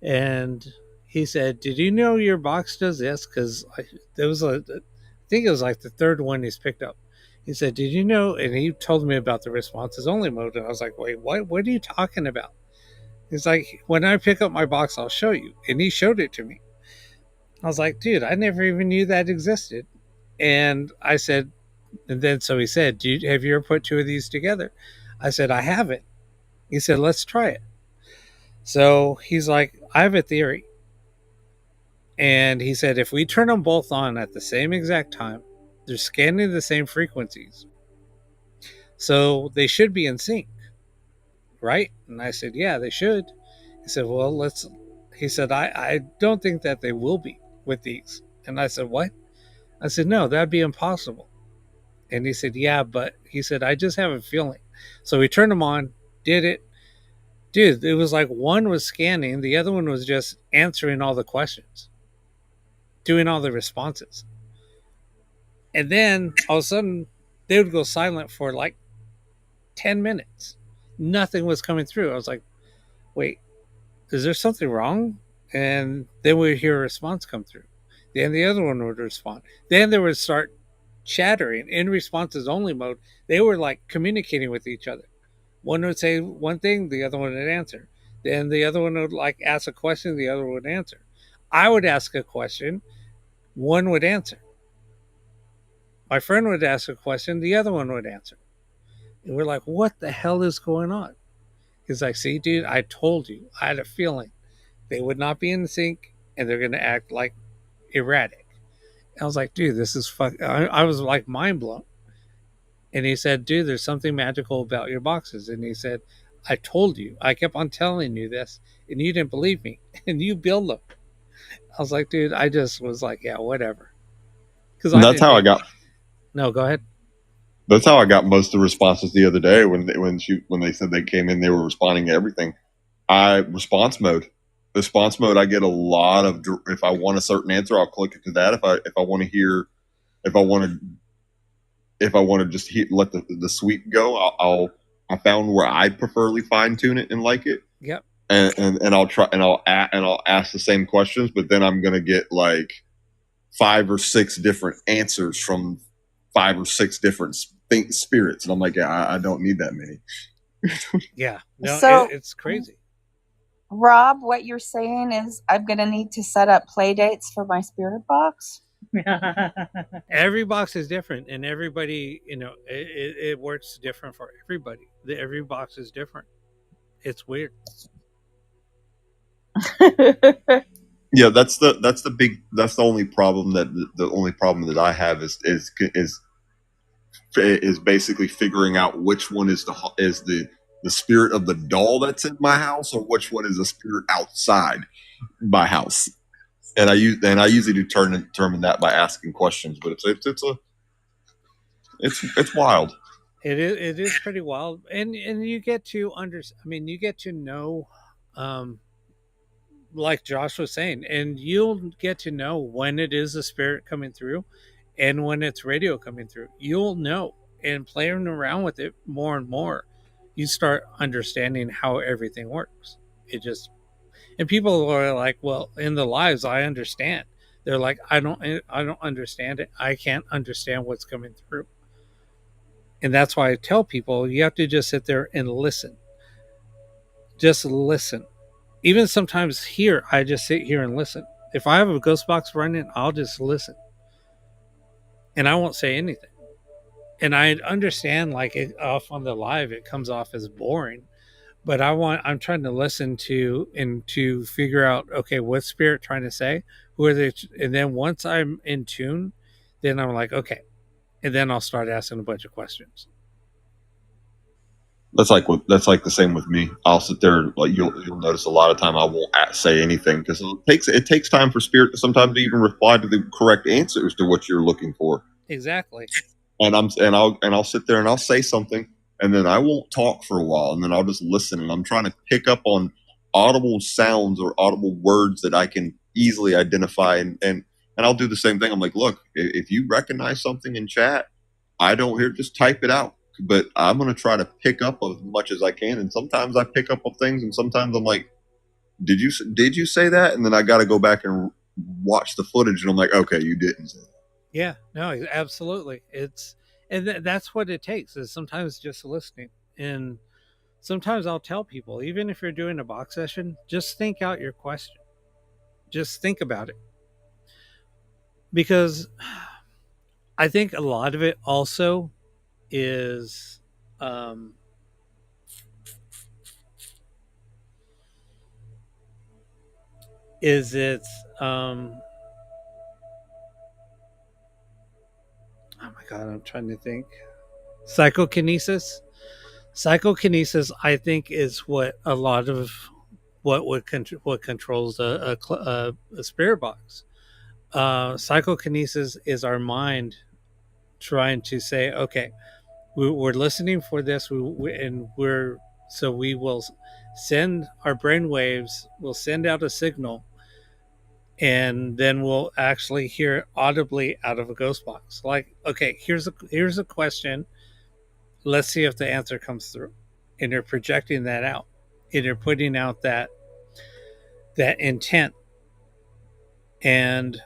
And he said, "Did you know your box does this?" Because I think it was like the third one he's picked up. He said, "Did you know?" And he told me about the responses only mode, and I was like, "Wait, what? What are you talking about?" He's like, "When I pick up my box, I'll show you." And he showed it to me. I was like, "Dude, I never even knew that existed." And I said, and then so he said, have you ever put two of these together? I said, "I haven't." He said, "Let's try it." So he's like, "I have a theory." And he said, if we turn them both on at the same exact time, they're scanning the same frequencies. So they should be in sync, right? And I said, "Yeah, they should." He said, "Well, he said, I don't think that they will be with these." And I said, "What?" I said, "No, that'd be impossible." And he said, "Yeah, but," he said, "I just have a feeling." So we turned them on, did it. Dude, it was like one was scanning, the other one was just answering all the questions, doing all the responses. And then all of a sudden, they would go silent for like 10 minutes. Nothing was coming through. I was like, "Wait, is there something wrong?" And then we would hear a response come through. Then the other one would respond. Then they would start chattering in responses only mode. They were like communicating with each other. One would say one thing, the other one would answer. Then the other one would like ask a question, the other would answer. I would ask a question, one would answer. My friend would ask a question, the other one would answer. And we're like, what the hell is going on? He's like, "See, dude, I told you. I had a feeling they would not be in sync and they're going to act like erratic." And I was like, "Dude, this is fuck." I was like mind blown. And he said, "Dude, there's something magical about your boxes." And he said, "I told you. I kept on telling you this, and you didn't believe me, and you build them." I was like, "Dude," I just was like, "Yeah, whatever." Because that's how I got. No, go ahead. That's how I got most of the responses the other day when they said they came in, they were responding to everything. Response mode, I get a lot of. If I want a certain answer, I'll click it to that. If I want to hear, if I want to just let the sweep go, I found where I preferably fine tune it and like it. Yep. And I'll try and I'll ask the same questions, but then I'm gonna get like 5 or 6 different answers from 5 or 6 different think spirits, and I'm like, yeah, I don't need that many. Yeah, no, So, it's crazy. Rob, what you're saying is I'm going to need to set up play dates for my spirit box. Every box is different, and everybody, it works different for everybody. Every box is different. It's weird. Yeah, that's the only problem that I have is basically figuring out which one is the spirit of the doll that's in my house, or which one is the spirit outside my house. And I usually determine that by asking questions, but it's wild. It is pretty wild, and you get to you get to know, like Josh was saying, and you'll get to know when it is a spirit coming through, and when it's radio coming through. You'll know, and playing around with it more and more, you start understanding how everything works. And people are like, well, in the lives, I understand. They're like, I don't understand it. I can't understand what's coming through. And that's why I tell people, you have to just sit there and listen. Just listen. Even sometimes here, I just sit here and listen. If I have a ghost box running, I'll just listen. And I won't say anything. And I understand, like, it off on the live, it comes off as boring. But I'm trying to listen to and to figure out, okay, what's spirit trying to say? Who are they? And then once I'm in tune, then I'm like, okay. And then I'll start asking a bunch of questions. That's like the same with me. I'll sit there, like you'll notice a lot of time I won't say anything because it takes time for spirit to sometimes even reply to the correct answers to what you're looking for. Exactly. And I'll sit there and I'll say something, and then I won't talk for a while, and then I'll just listen, and I'm trying to pick up on audible sounds or audible words that I can easily identify, and I'll do the same thing. I'm like, look, if you recognize something in chat, I don't hear, just type it out. But I'm going to try to pick up as much as I can. And sometimes I pick up on things, and sometimes I'm like, did you say that? And then I got to go back and watch the footage, and I'm like, okay, you didn't say that. Yeah, no, absolutely. That's what it takes, is sometimes just listening. And sometimes I'll tell people, even if you're doing a box session, just think out your question. Just think about it. Because I think a lot of it also is it's oh my god, I'm trying to think. Psychokinesis, I think, is what a lot of what controls a spirit box. Psychokinesis is our mind trying to say, okay, we're listening for this, we will send our brain waves, we'll send out a signal, and then we'll actually hear audibly out of a ghost box. Like, okay, here's a question. Let's see if the answer comes through. And you're projecting that out, and you're putting out that intent. And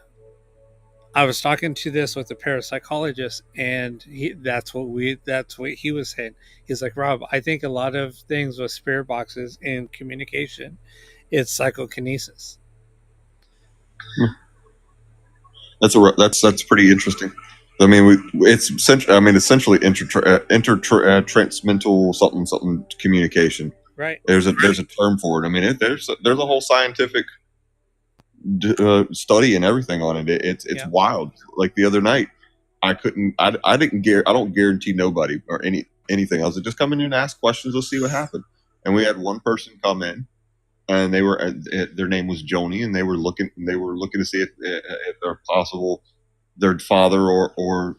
I was talking to this with a parapsychologist, and that's what he was saying. He's like, Rob, I think a lot of things with spirit boxes and communication, it's psychokinesis. That's pretty interesting. I mean, it's essentially intertransmental something communication. Right. There's a term for it. I mean, there's a whole scientific study and everything on it. It's wild. Like the other night, I don't guarantee nobody or anything. I was like, just come in and ask questions. We'll see what happens. And we had one person come in, and they were their name was Joni, and they were looking to see if they're possible their father or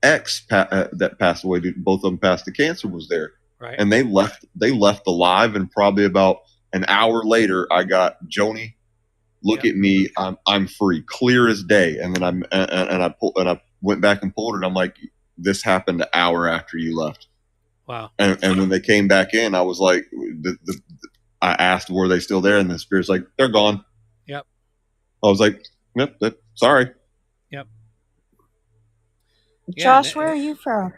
ex that passed away. Both of them passed to cancer, was there. Right. And they left the live, and probably about an hour later, I got Joni, look at me, I'm free, clear as day. And then I went back and pulled it. I'm like, this happened an hour after you left. Wow. And when they came back in, I was like, I asked, were they still there? And the spirit's like, they're gone. Yep. I was like, yep, sorry. Yep. Josh, where are you from?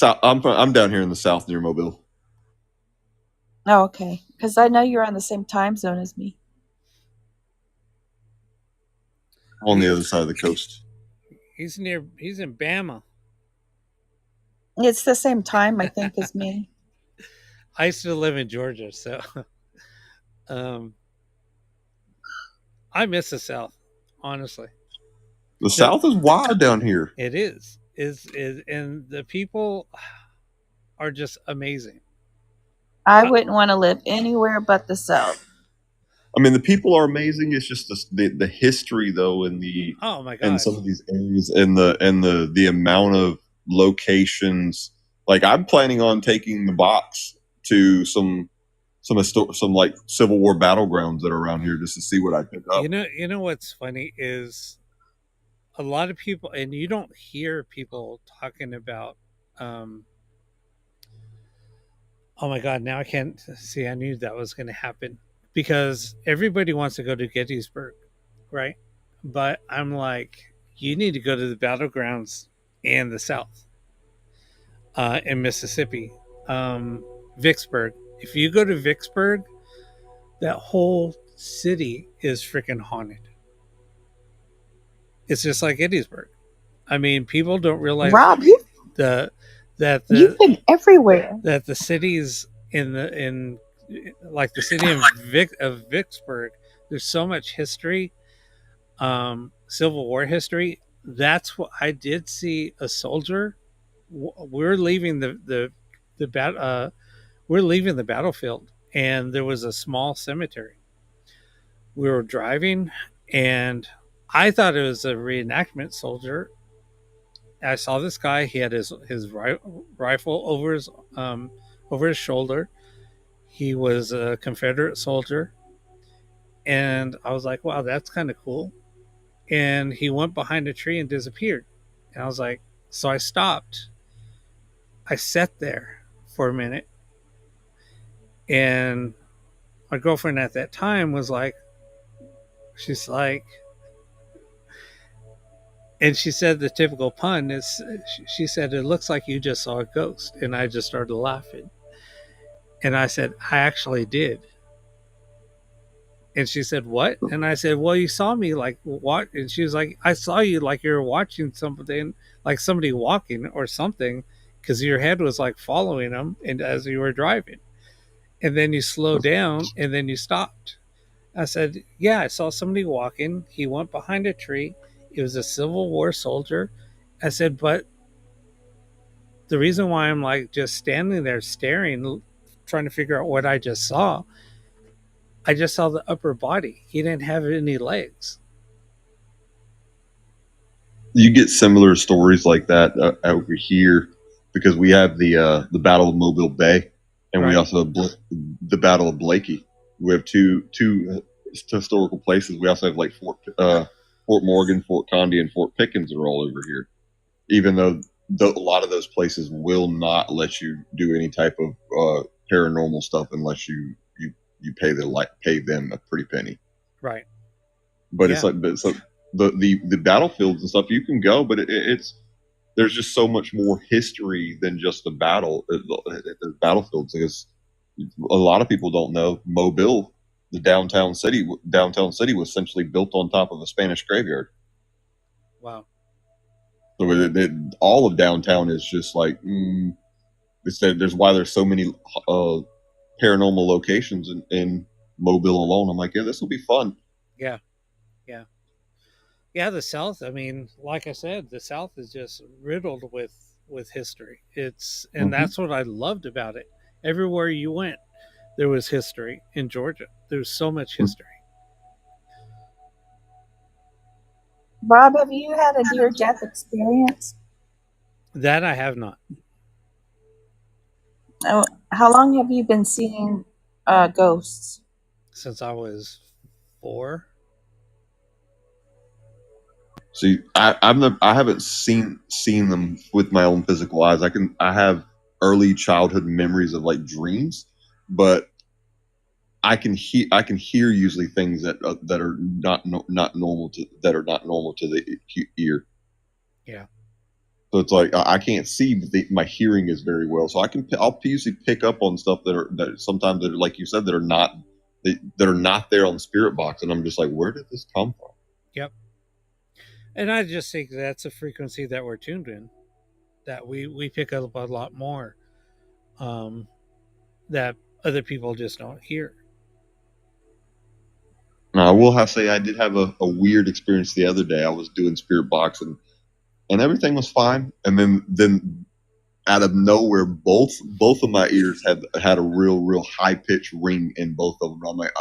I'm down here in the south near Mobile. Oh, okay. Because I know you're on the same time zone as me. On the other side of the coast. He's in Bama. It's the same time, I think, as me. I used to live in Georgia, so I miss the South, honestly. The South is wild down here. It is and the people are just amazing. I wouldn't want to live anywhere but the South. I mean, the people are amazing. It's just the history, though, and oh my god, and some of these areas, and the amount of locations. Like, I'm planning on taking the box to some like Civil War battlegrounds that are around here just to see what I pick up. You know what's funny is a lot of people, and you don't hear people talking about. Oh my god! Now I can't see. I knew that was going to happen because everybody wants to go to Gettysburg, right? But I'm like, you need to go to the battlegrounds in the South, in Mississippi, Vicksburg. If you go to Vicksburg, that whole city is freaking haunted. It's just like Gettysburg. I mean, people don't realize Rob, you've been everywhere. That the cities in like the city of Vicksburg, there's so much history, Civil War history. That's what I did see a soldier. We're leaving the battlefield, and there was a small cemetery. We were driving, and I thought it was a reenactment soldier. I saw this guy. He had his rifle over his shoulder. He was a Confederate soldier, and I was like, "Wow, that's kind of cool." And he went behind a tree and disappeared. And I was like, so I stopped. I sat there for a minute, and my girlfriend at that time was like, she's like, and she said the typical pun is, she said, "It looks like you just saw a ghost." And I just started laughing. And I said, "I actually did." And she said, "What?" And I said, "Well, you saw me like what?" And she was like, "I saw you like you were watching something, like somebody walking or something, because your head was like following them, and as you were driving, and then you slowed down and then you stopped." I said, "Yeah, I saw somebody walking. He went behind a tree. It was a Civil War soldier." I said, "But the reason why I'm like just standing there staring, trying to figure out what I just saw the upper body. He didn't have any legs." You get similar stories like that over here because we have the Battle of Mobile Bay, and we also have the Battle of Blakey. We have two historical places. We also have like Fort Morgan, Fort Condé, and Fort Pickens are all over here. Even though a lot of those places will not let you do any type of paranormal stuff unless you pay them a pretty penny. Right. But it's like the battlefields and stuff, you can go, but it's there's just so much more history than just the battlefields. Because a lot of people don't know Mobile, the downtown city was essentially built on top of a Spanish graveyard. Wow. So all of downtown is just like there's why there's so many paranormal locations in Mobile alone. I'm like, yeah, this will be fun. Yeah, the South, I mean, like I said, the South is just riddled with history. And that's what I loved about it. Everywhere you went, there was history. In Georgia, there's so much history. Rob, have you had a near-death experience? That I have not. Oh, how long have you been seeing ghosts? Since I was 4. See, I haven't seen them with my own physical eyes. I have early childhood memories of like dreams, but I can hear usually things that are not normal to the ear. Yeah. So it's like I can't see, but my hearing is very well. So I'll usually pick up on stuff that sometimes that are, like you said, that are not there on the spirit box, and I'm just like, where did this come from? Yep. And I just think that's a frequency that we're tuned in, that we pick up a lot more, that other people just don't hear. Now, I will have to say I did have a weird experience the other day. I was doing spirit box and everything was fine, and then out of nowhere, both of my ears had a real high pitched ring in both of them. I'm like,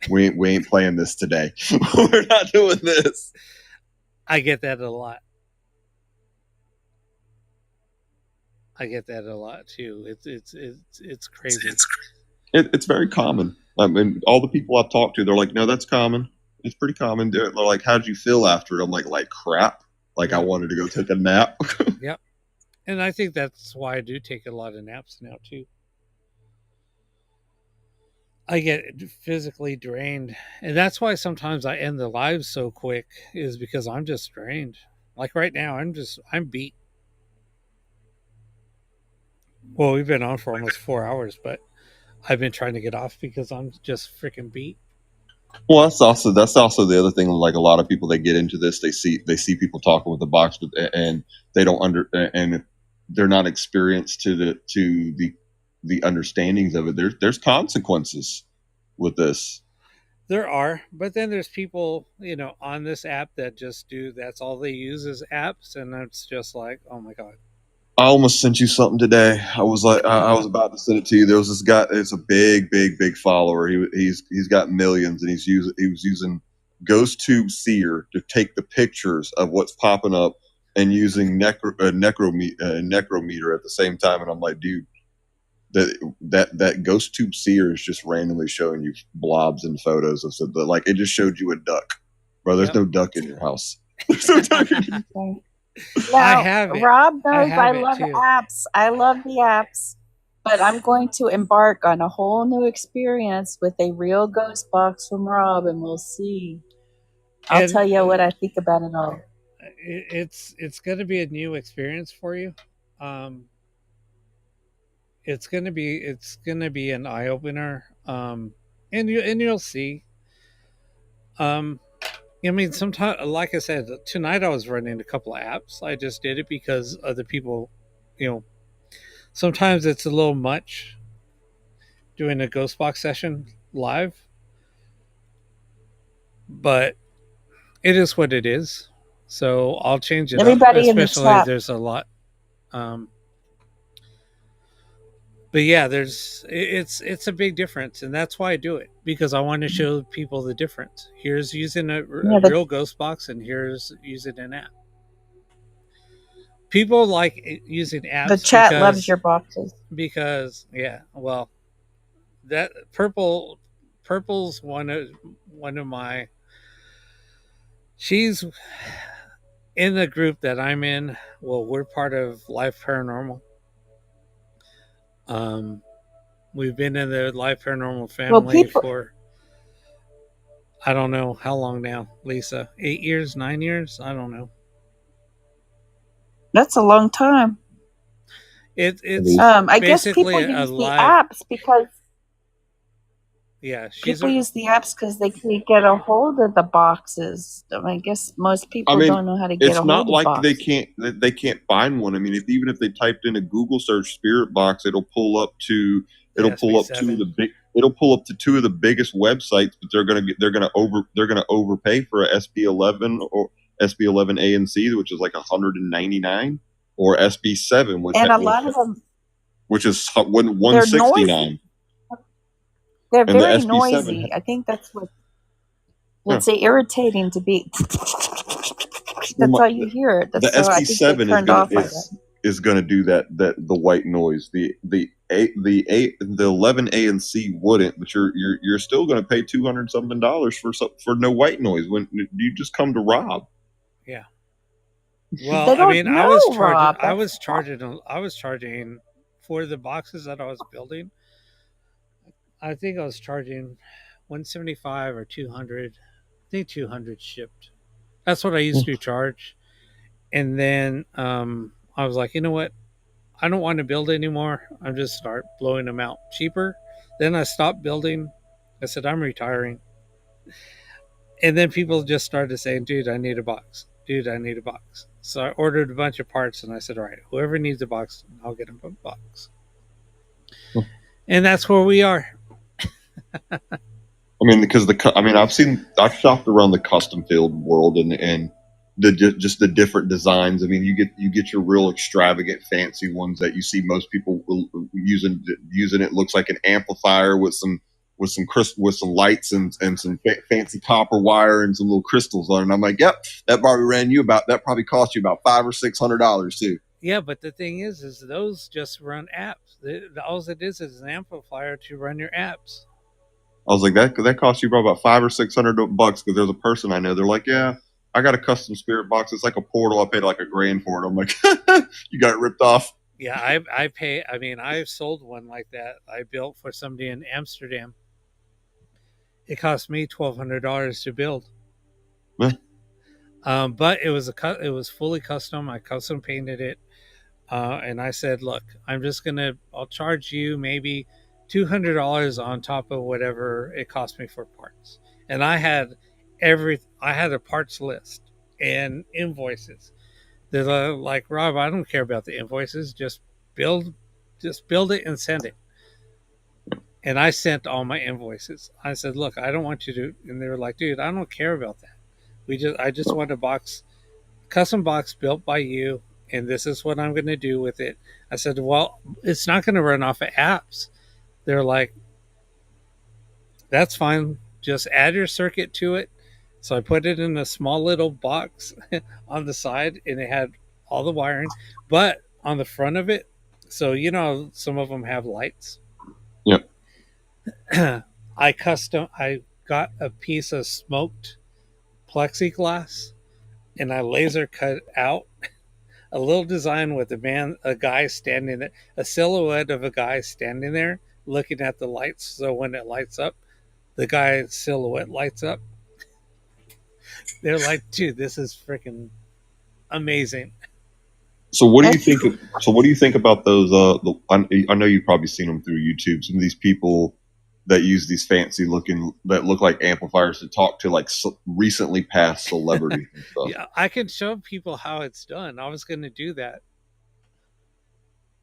we ain't playing this today. We're not doing this. I get that a lot. I get that a lot too. It's crazy. It's very common. I mean, all the people I've talked to, they're like, no, that's common. It's pretty common. They're like, how'd you feel after it? I'm like crap. Like I wanted to go take a nap. Yep. And I think that's why I do take a lot of naps now too. I get physically drained, and that's why sometimes I end the lives so quick, is because I'm just drained. Like right now, I'm beat. Well, we've been on for almost 4 hours, but I've been trying to get off because I'm just freaking beat. Well, that's also the other thing. Like a lot of people that get into this, they see people talking with the box, and they don't and they're not experienced to the understandings of it. There's consequences with this. There are, but then there's people, on this app that just that's all they use is apps, and it's just like, oh my god. I almost sent you something today. I was like, I was about to send it to you. There was this guy. It's a big follower. He's got millions, and he was using GhostTube Seer to take the pictures of what's popping up, and using Necrometer at the same time. And I'm like, dude, that GhostTube Seer is just randomly showing you blobs and photos of something. Like it just showed you a duck, bro. There's no duck in your house. There's no duck in your house. Now, Rob knows I love apps. I love the apps, but I'm going to embark on a whole new experience with a real ghost box from Rob, and we'll see. I'll tell you what I think about it all. It's going to be a new experience for you. It's going to be an eye opener, and you'll see. I mean, sometimes, like I said, tonight I was running a couple of apps. I just did it because other people, sometimes it's a little much doing a ghost box session live, but it is what it is. So I'll change it Everybody up, especially in the chat. There's a lot. But yeah, it's a big difference, and that's why I do it, because I want to show people the difference. Here's using a real ghost box, and here's using an app. People like using apps. The chat loves your boxes because well, that purple's one of my. She's in the group that I'm in. Well, we're part of Life Paranormal. We've been in the Life Paranormal family for I don't know how long now, Lisa. 8 years, 9 years? I don't know. That's a long time. It's I guess people use the apps because people use the apps because they can't get a hold of the boxes. I guess most people don't know how to get a hold of boxes. It's not like they can't find one. I mean, even if they typed in a Google search spirit box, it'll pull up to two of the biggest websites, but they're gonna overpay for a SB11 or SB11 A and C, which is like $199, or SB7, which is $169. They're very noisy. I think that's what's irritating to be. That's how you hear it. The SB7 is going to do that the white noise. The 11A and C wouldn't, but you're still going to pay $200-something for no white noise when you just come to Rob. Yeah. Well, I mean, I was charging for the boxes that I was building. I think I was charging $175 or $200. I think $200 shipped. That's what I used to charge. And then I was like, you know what? I don't want to build anymore. I'm just start blowing them out cheaper. Then I stopped building. I said, I'm retiring. And then people just started saying, dude, I need a box. Dude, I need a box. So I ordered a bunch of parts and I said, all right, whoever needs a box, I'll get them a box. And that's where we are. I mean, because I've shopped around the custom field world and just the different designs. I mean, you get your real extravagant, fancy ones that you see most people using. It looks like an amplifier with some lights and some fancy copper wire and some little crystals on it. And I'm like, yep, that probably cost you about $500 or $600 too. Yeah, but the thing is those just run apps. All it is an amplifier to run your apps. I was like, that costs you probably about $500 or $600 because there's a person I know. They're like, yeah, I got a custom spirit box. It's like a portal. I paid like $1,000 for it. I'm like, you got it ripped off. Yeah, I've sold one like that. I built for somebody in Amsterdam. It cost me $1,200 to build. Yeah. But it was fully custom. I custom painted it. And I said, look, I'll charge you maybe $200 on top of whatever it cost me for parts. And I had a parts list and invoices. They're like, Rob, I don't care about the invoices. Just build it and send it. And I sent all my invoices. I said, look, I don't want you to, and they were like, dude, I don't care about that. I just want a custom box built by you. And this is what I'm going to do with it. I said, well, it's not going to run off of apps. They're like, that's fine. Just add your circuit to it. So I put it in a small little box on the side, and it had all the wiring. But on the front of it, so some of them have lights. Yep. I got a piece of smoked plexiglass, and I laser cut out a little design with a guy standing there, a silhouette of a guy standing there looking at the lights. So when it lights up, the guy's silhouette lights up. They're like, dude, this is freaking amazing. So what do you think? So what do you think about those? I know you've probably seen them through YouTube. Some of these people that use these fancy that look like amplifiers to talk to like recently passed celebrities and stuff. Yeah, I can show people how it's done. I was going to do that.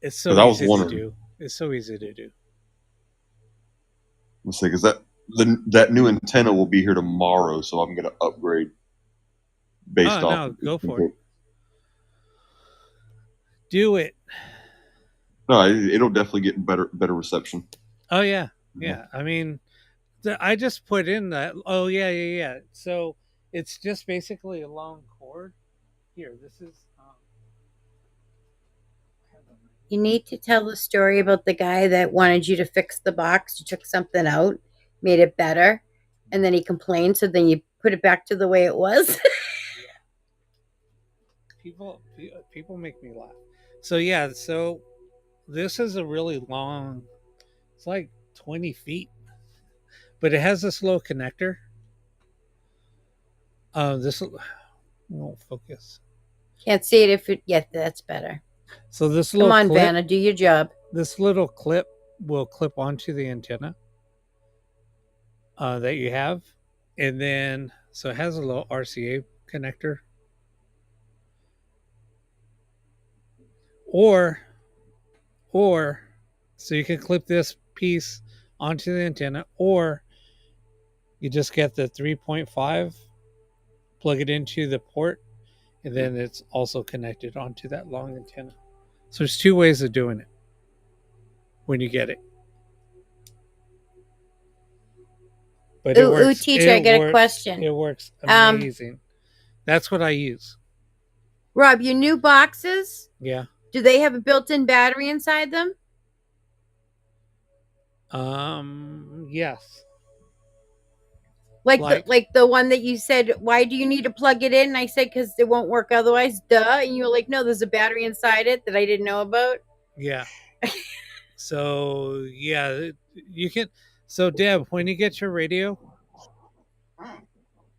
It's so easy to do. It's so easy to do. Let's see, because that new antenna will be here tomorrow, so I'm going to upgrade based off. No, go for it. Do it. No, it'll definitely get better reception. Oh yeah. Yeah, I mean, I just put in that. Oh yeah. So it's just basically a long cord. Here, this is. You need to tell the story about the guy that wanted you to fix the box. You took something out, made it better, and then he complained. So then you put it back to the way it was. People make me laugh. So yeah, so this is a really long. It's like 20 feet, but it has this little connector. This won't focus. Can't see it that's better. So this little come on, Vanna, do your job. This little clip will clip onto the antenna that you have, and then so it has a little RCA connector, or so you can clip this piece onto the antenna, or you just get the 3.5, plug it into the port, and then it's also connected onto that long antenna. So there's two ways of doing it when you get it. But teacher, I got a question. It works amazing. That's what I use. Rob, your new boxes? Yeah. Do they have a built-in battery inside them? Yes. Like the one that you said, why do you need to plug it in? And I said, because it won't work otherwise. Duh. And you were like, no, there's a battery inside it that I didn't know about. Yeah. So, yeah, you can. So, Deb, when you get your radio,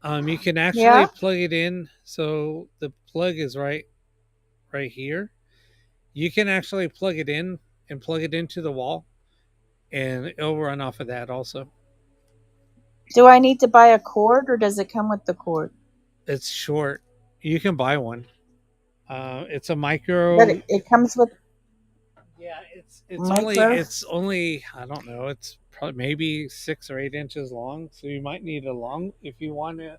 you can actually plug it in. So the plug is right right here, you can actually plug it in and plug it into the wall, and it'll run off of that also. Do I need to buy a cord, or does it come with the cord? It's short. You can buy one. It's a micro. But it comes with. Yeah, it's Micro? only I don't know. It's probably maybe 6 or 8 inches long. So you might need a long if you want it.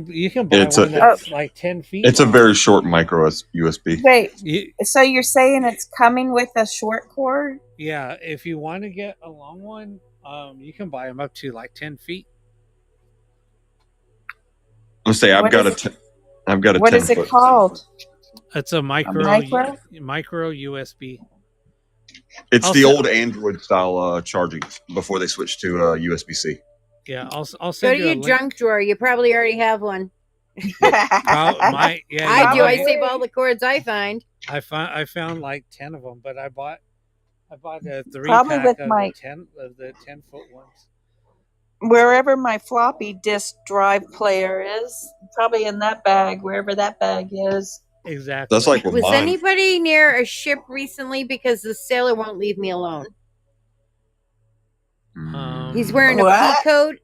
You can buy It's one a that's like 10 feet. it's a long. very short micro USB. Wait, You- so you're saying it's coming with a short cord? yeah, if you want to get a long one, you can buy them up to like 10 feet. Let's say I've What got is a I've got a What 10 is it foot. called? It's a micro micro? USB. It's the Also- old Android style charging before they switched to USB-C. Yeah, I'll Go send to you a your link. junk drawer. You probably already have one. I I do. I might. save all the cords I find. I found like 10 of them, but I bought a 3 Probably pack with of my- the 10-foot ones. Wherever my floppy disk drive player is, probably in that bag, wherever that bag is. Exactly. That's like with Was mine. anybody near a ship recently? Because the sailor won't leave me alone. He's wearing a What? pea coat.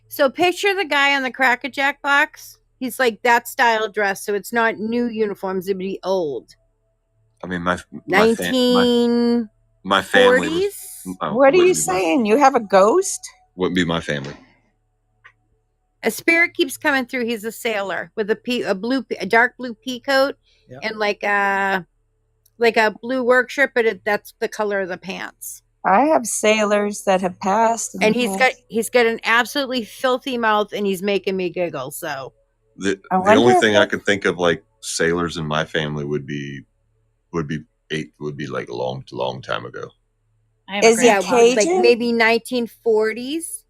So picture the guy on the Cracker Jack box. He's like that style dress, so it's not new uniforms; it'd be old. I mean, my 1940s. my family was, What are wouldn't you be my- saying? You have a ghost? Wouldn't be my family. A spirit keeps coming through. He's a sailor with a dark blue pea coat Yep. and like a blue work shirt, but that's the color of the pants. I have sailors that have passed. in And the he's past. got an absolutely filthy mouth, and he's making me giggle. So The I the only wonder thing if I could think of like sailors in my family would be like a long time ago. I have a Is he grandpa. like Cajun? maybe 1940s.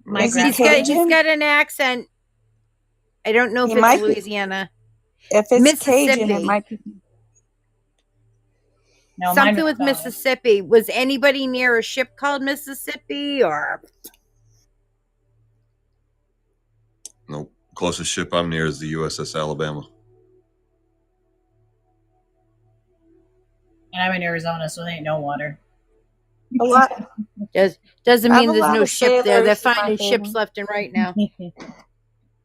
My Is he He's Cajun? got an accent. I don't know if He it's might be. Louisiana. If it's Cajun, Mississippi. it might be. No, mine Something was with Mississippi. Was anybody near a ship called Mississippi or No, closest ship I'm near is the USS Alabama. And I'm in Arizona, so there ain't no water. A lot. doesn't I have mean a there's lot no of ship there. They're sailors in my finding ships family. left and right now.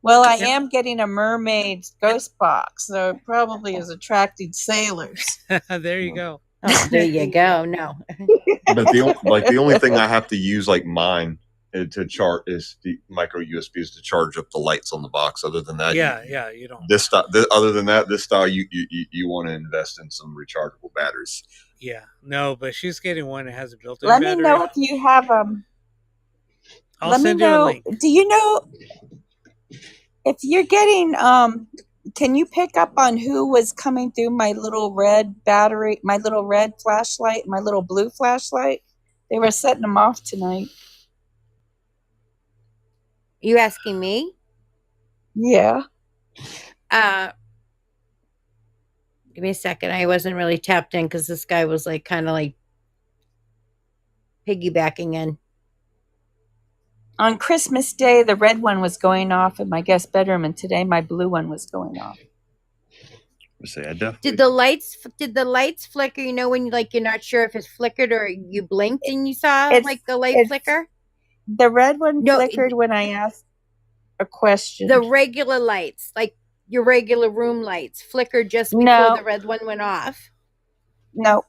Well, I am getting a mermaid's ghost box, so it probably is attracting sailors. There you go. Oh, there you go. No. But the only thing I have to use like mine to charge is the micro USBs to charge up the lights on the box. Other than that, Yeah, you don't. this style. Other than that, this style you want to invest in some rechargeable batteries. Yeah, no, but she's getting one that has a built-in Let battery. me know if you have I'll let me send you a know. link. Do you know if you're getting can you pick up on who was coming through my little red battery, my little red flashlight, my little blue flashlight? They were setting them off tonight. You asking me? Yeah. Give me a second. I wasn't really tapped in because this guy was like kind of like piggybacking in. On Christmas Day, the red one was going off in my guest bedroom, and today my blue one was going off. Say I definitely. Did the lights flicker? You know when you're not sure if it's flickered or you blinked and you saw like the light flicker? The red one No, flickered when I asked a question. The regular lights, like your regular room lights, flickered just before No. the red one went off. No.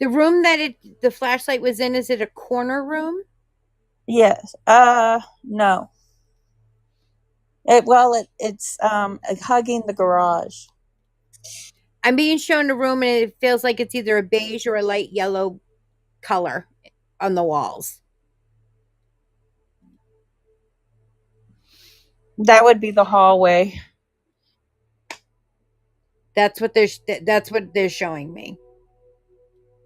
The room that the flashlight was in, is it a corner room? Yes. No. It's hugging the garage. I'm being shown a room and it feels like it's either a beige or a light yellow color on the walls. That would be the hallway. That's what they're showing me.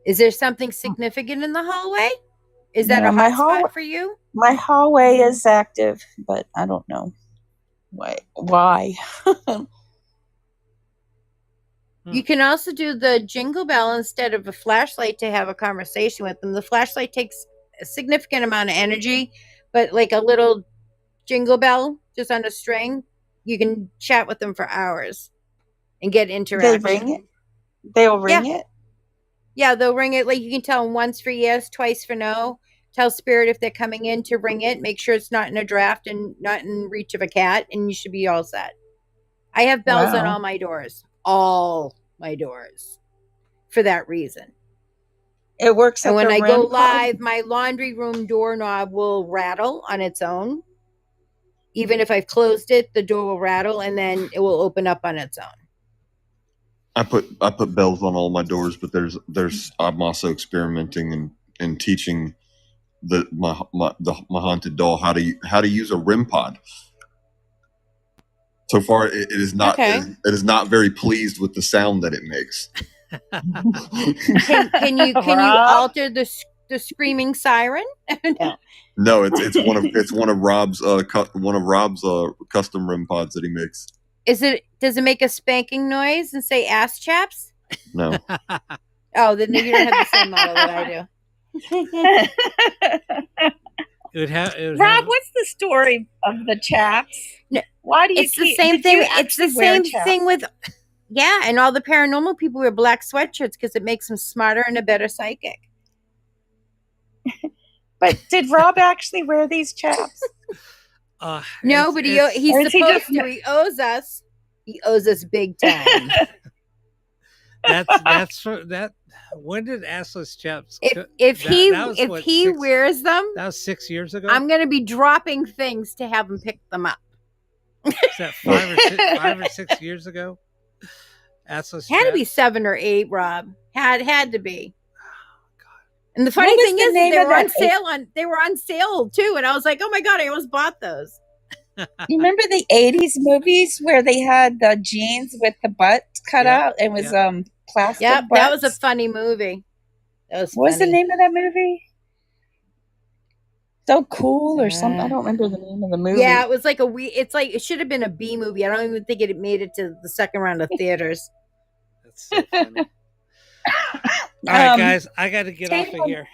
Is there something significant in the hallway? Is that No, a my hot spot for you? My hallway is active, but I don't know why. You can also do the jingle bell instead of a flashlight to have a conversation with them. The flashlight takes a significant amount of energy, but like a little Jingle Bell, just on a string. You can chat with them for hours and get They interaction. ring it. They'll ring it. Yeah, they'll ring it. Like you can tell them once for yes, twice for no. Tell Spirit if they're coming in to ring it. Make sure it's not in a draft and not in reach of a cat, and you should be all set. I have bells on Wow. all my doors. All my doors. For that reason. It works. And at when the I go REM pod? live, my laundry room doorknob will rattle on its own. Even if I've closed it, the door will rattle and then it will open up on its own. I put bells on all my doors, but I'm also experimenting and teaching my haunted doll how to use a REM pod. So far, it is not Okay. it is not very pleased with the sound that it makes. Can you Rob? alter the screaming siren? No, it's one of Rob's custom REM pods that he makes. Does it make a spanking noise and say ass chaps? No. Oh, then you don't have the same model that I do. Rob, what's the story of the chaps? No, Why do you? It's the same thing. It's the same thing with and all the paranormal people wear black sweatshirts because it makes them smarter and a better psychic. But did Rob actually wear these chaps? No, but he's Or is he supposed just- to. He owes us. He owes us big time. That's that. When did Assless Chaps? If he six, wears them, that was 6 years ago. I'm going to be dropping things to have him pick them up. Is that 5 or 6 years ago? Assless Had to be Chaps? 7 or 8, Rob. Had to be. And the funny What was thing the is, name they of were on that- sale they were on sale too, and I was like, oh my god, I almost bought those. You remember the '80s movies where they had the jeans with the butt cut out and was plastic? Yep, that was a butts? funny movie. That was What was the funny. name of that movie? So Cool or something. I don't remember the name of the movie. Yeah, it was like it should have been a B movie. I don't even think it made it to the second round of theaters. That's so funny. All right, guys, I got to get off of here.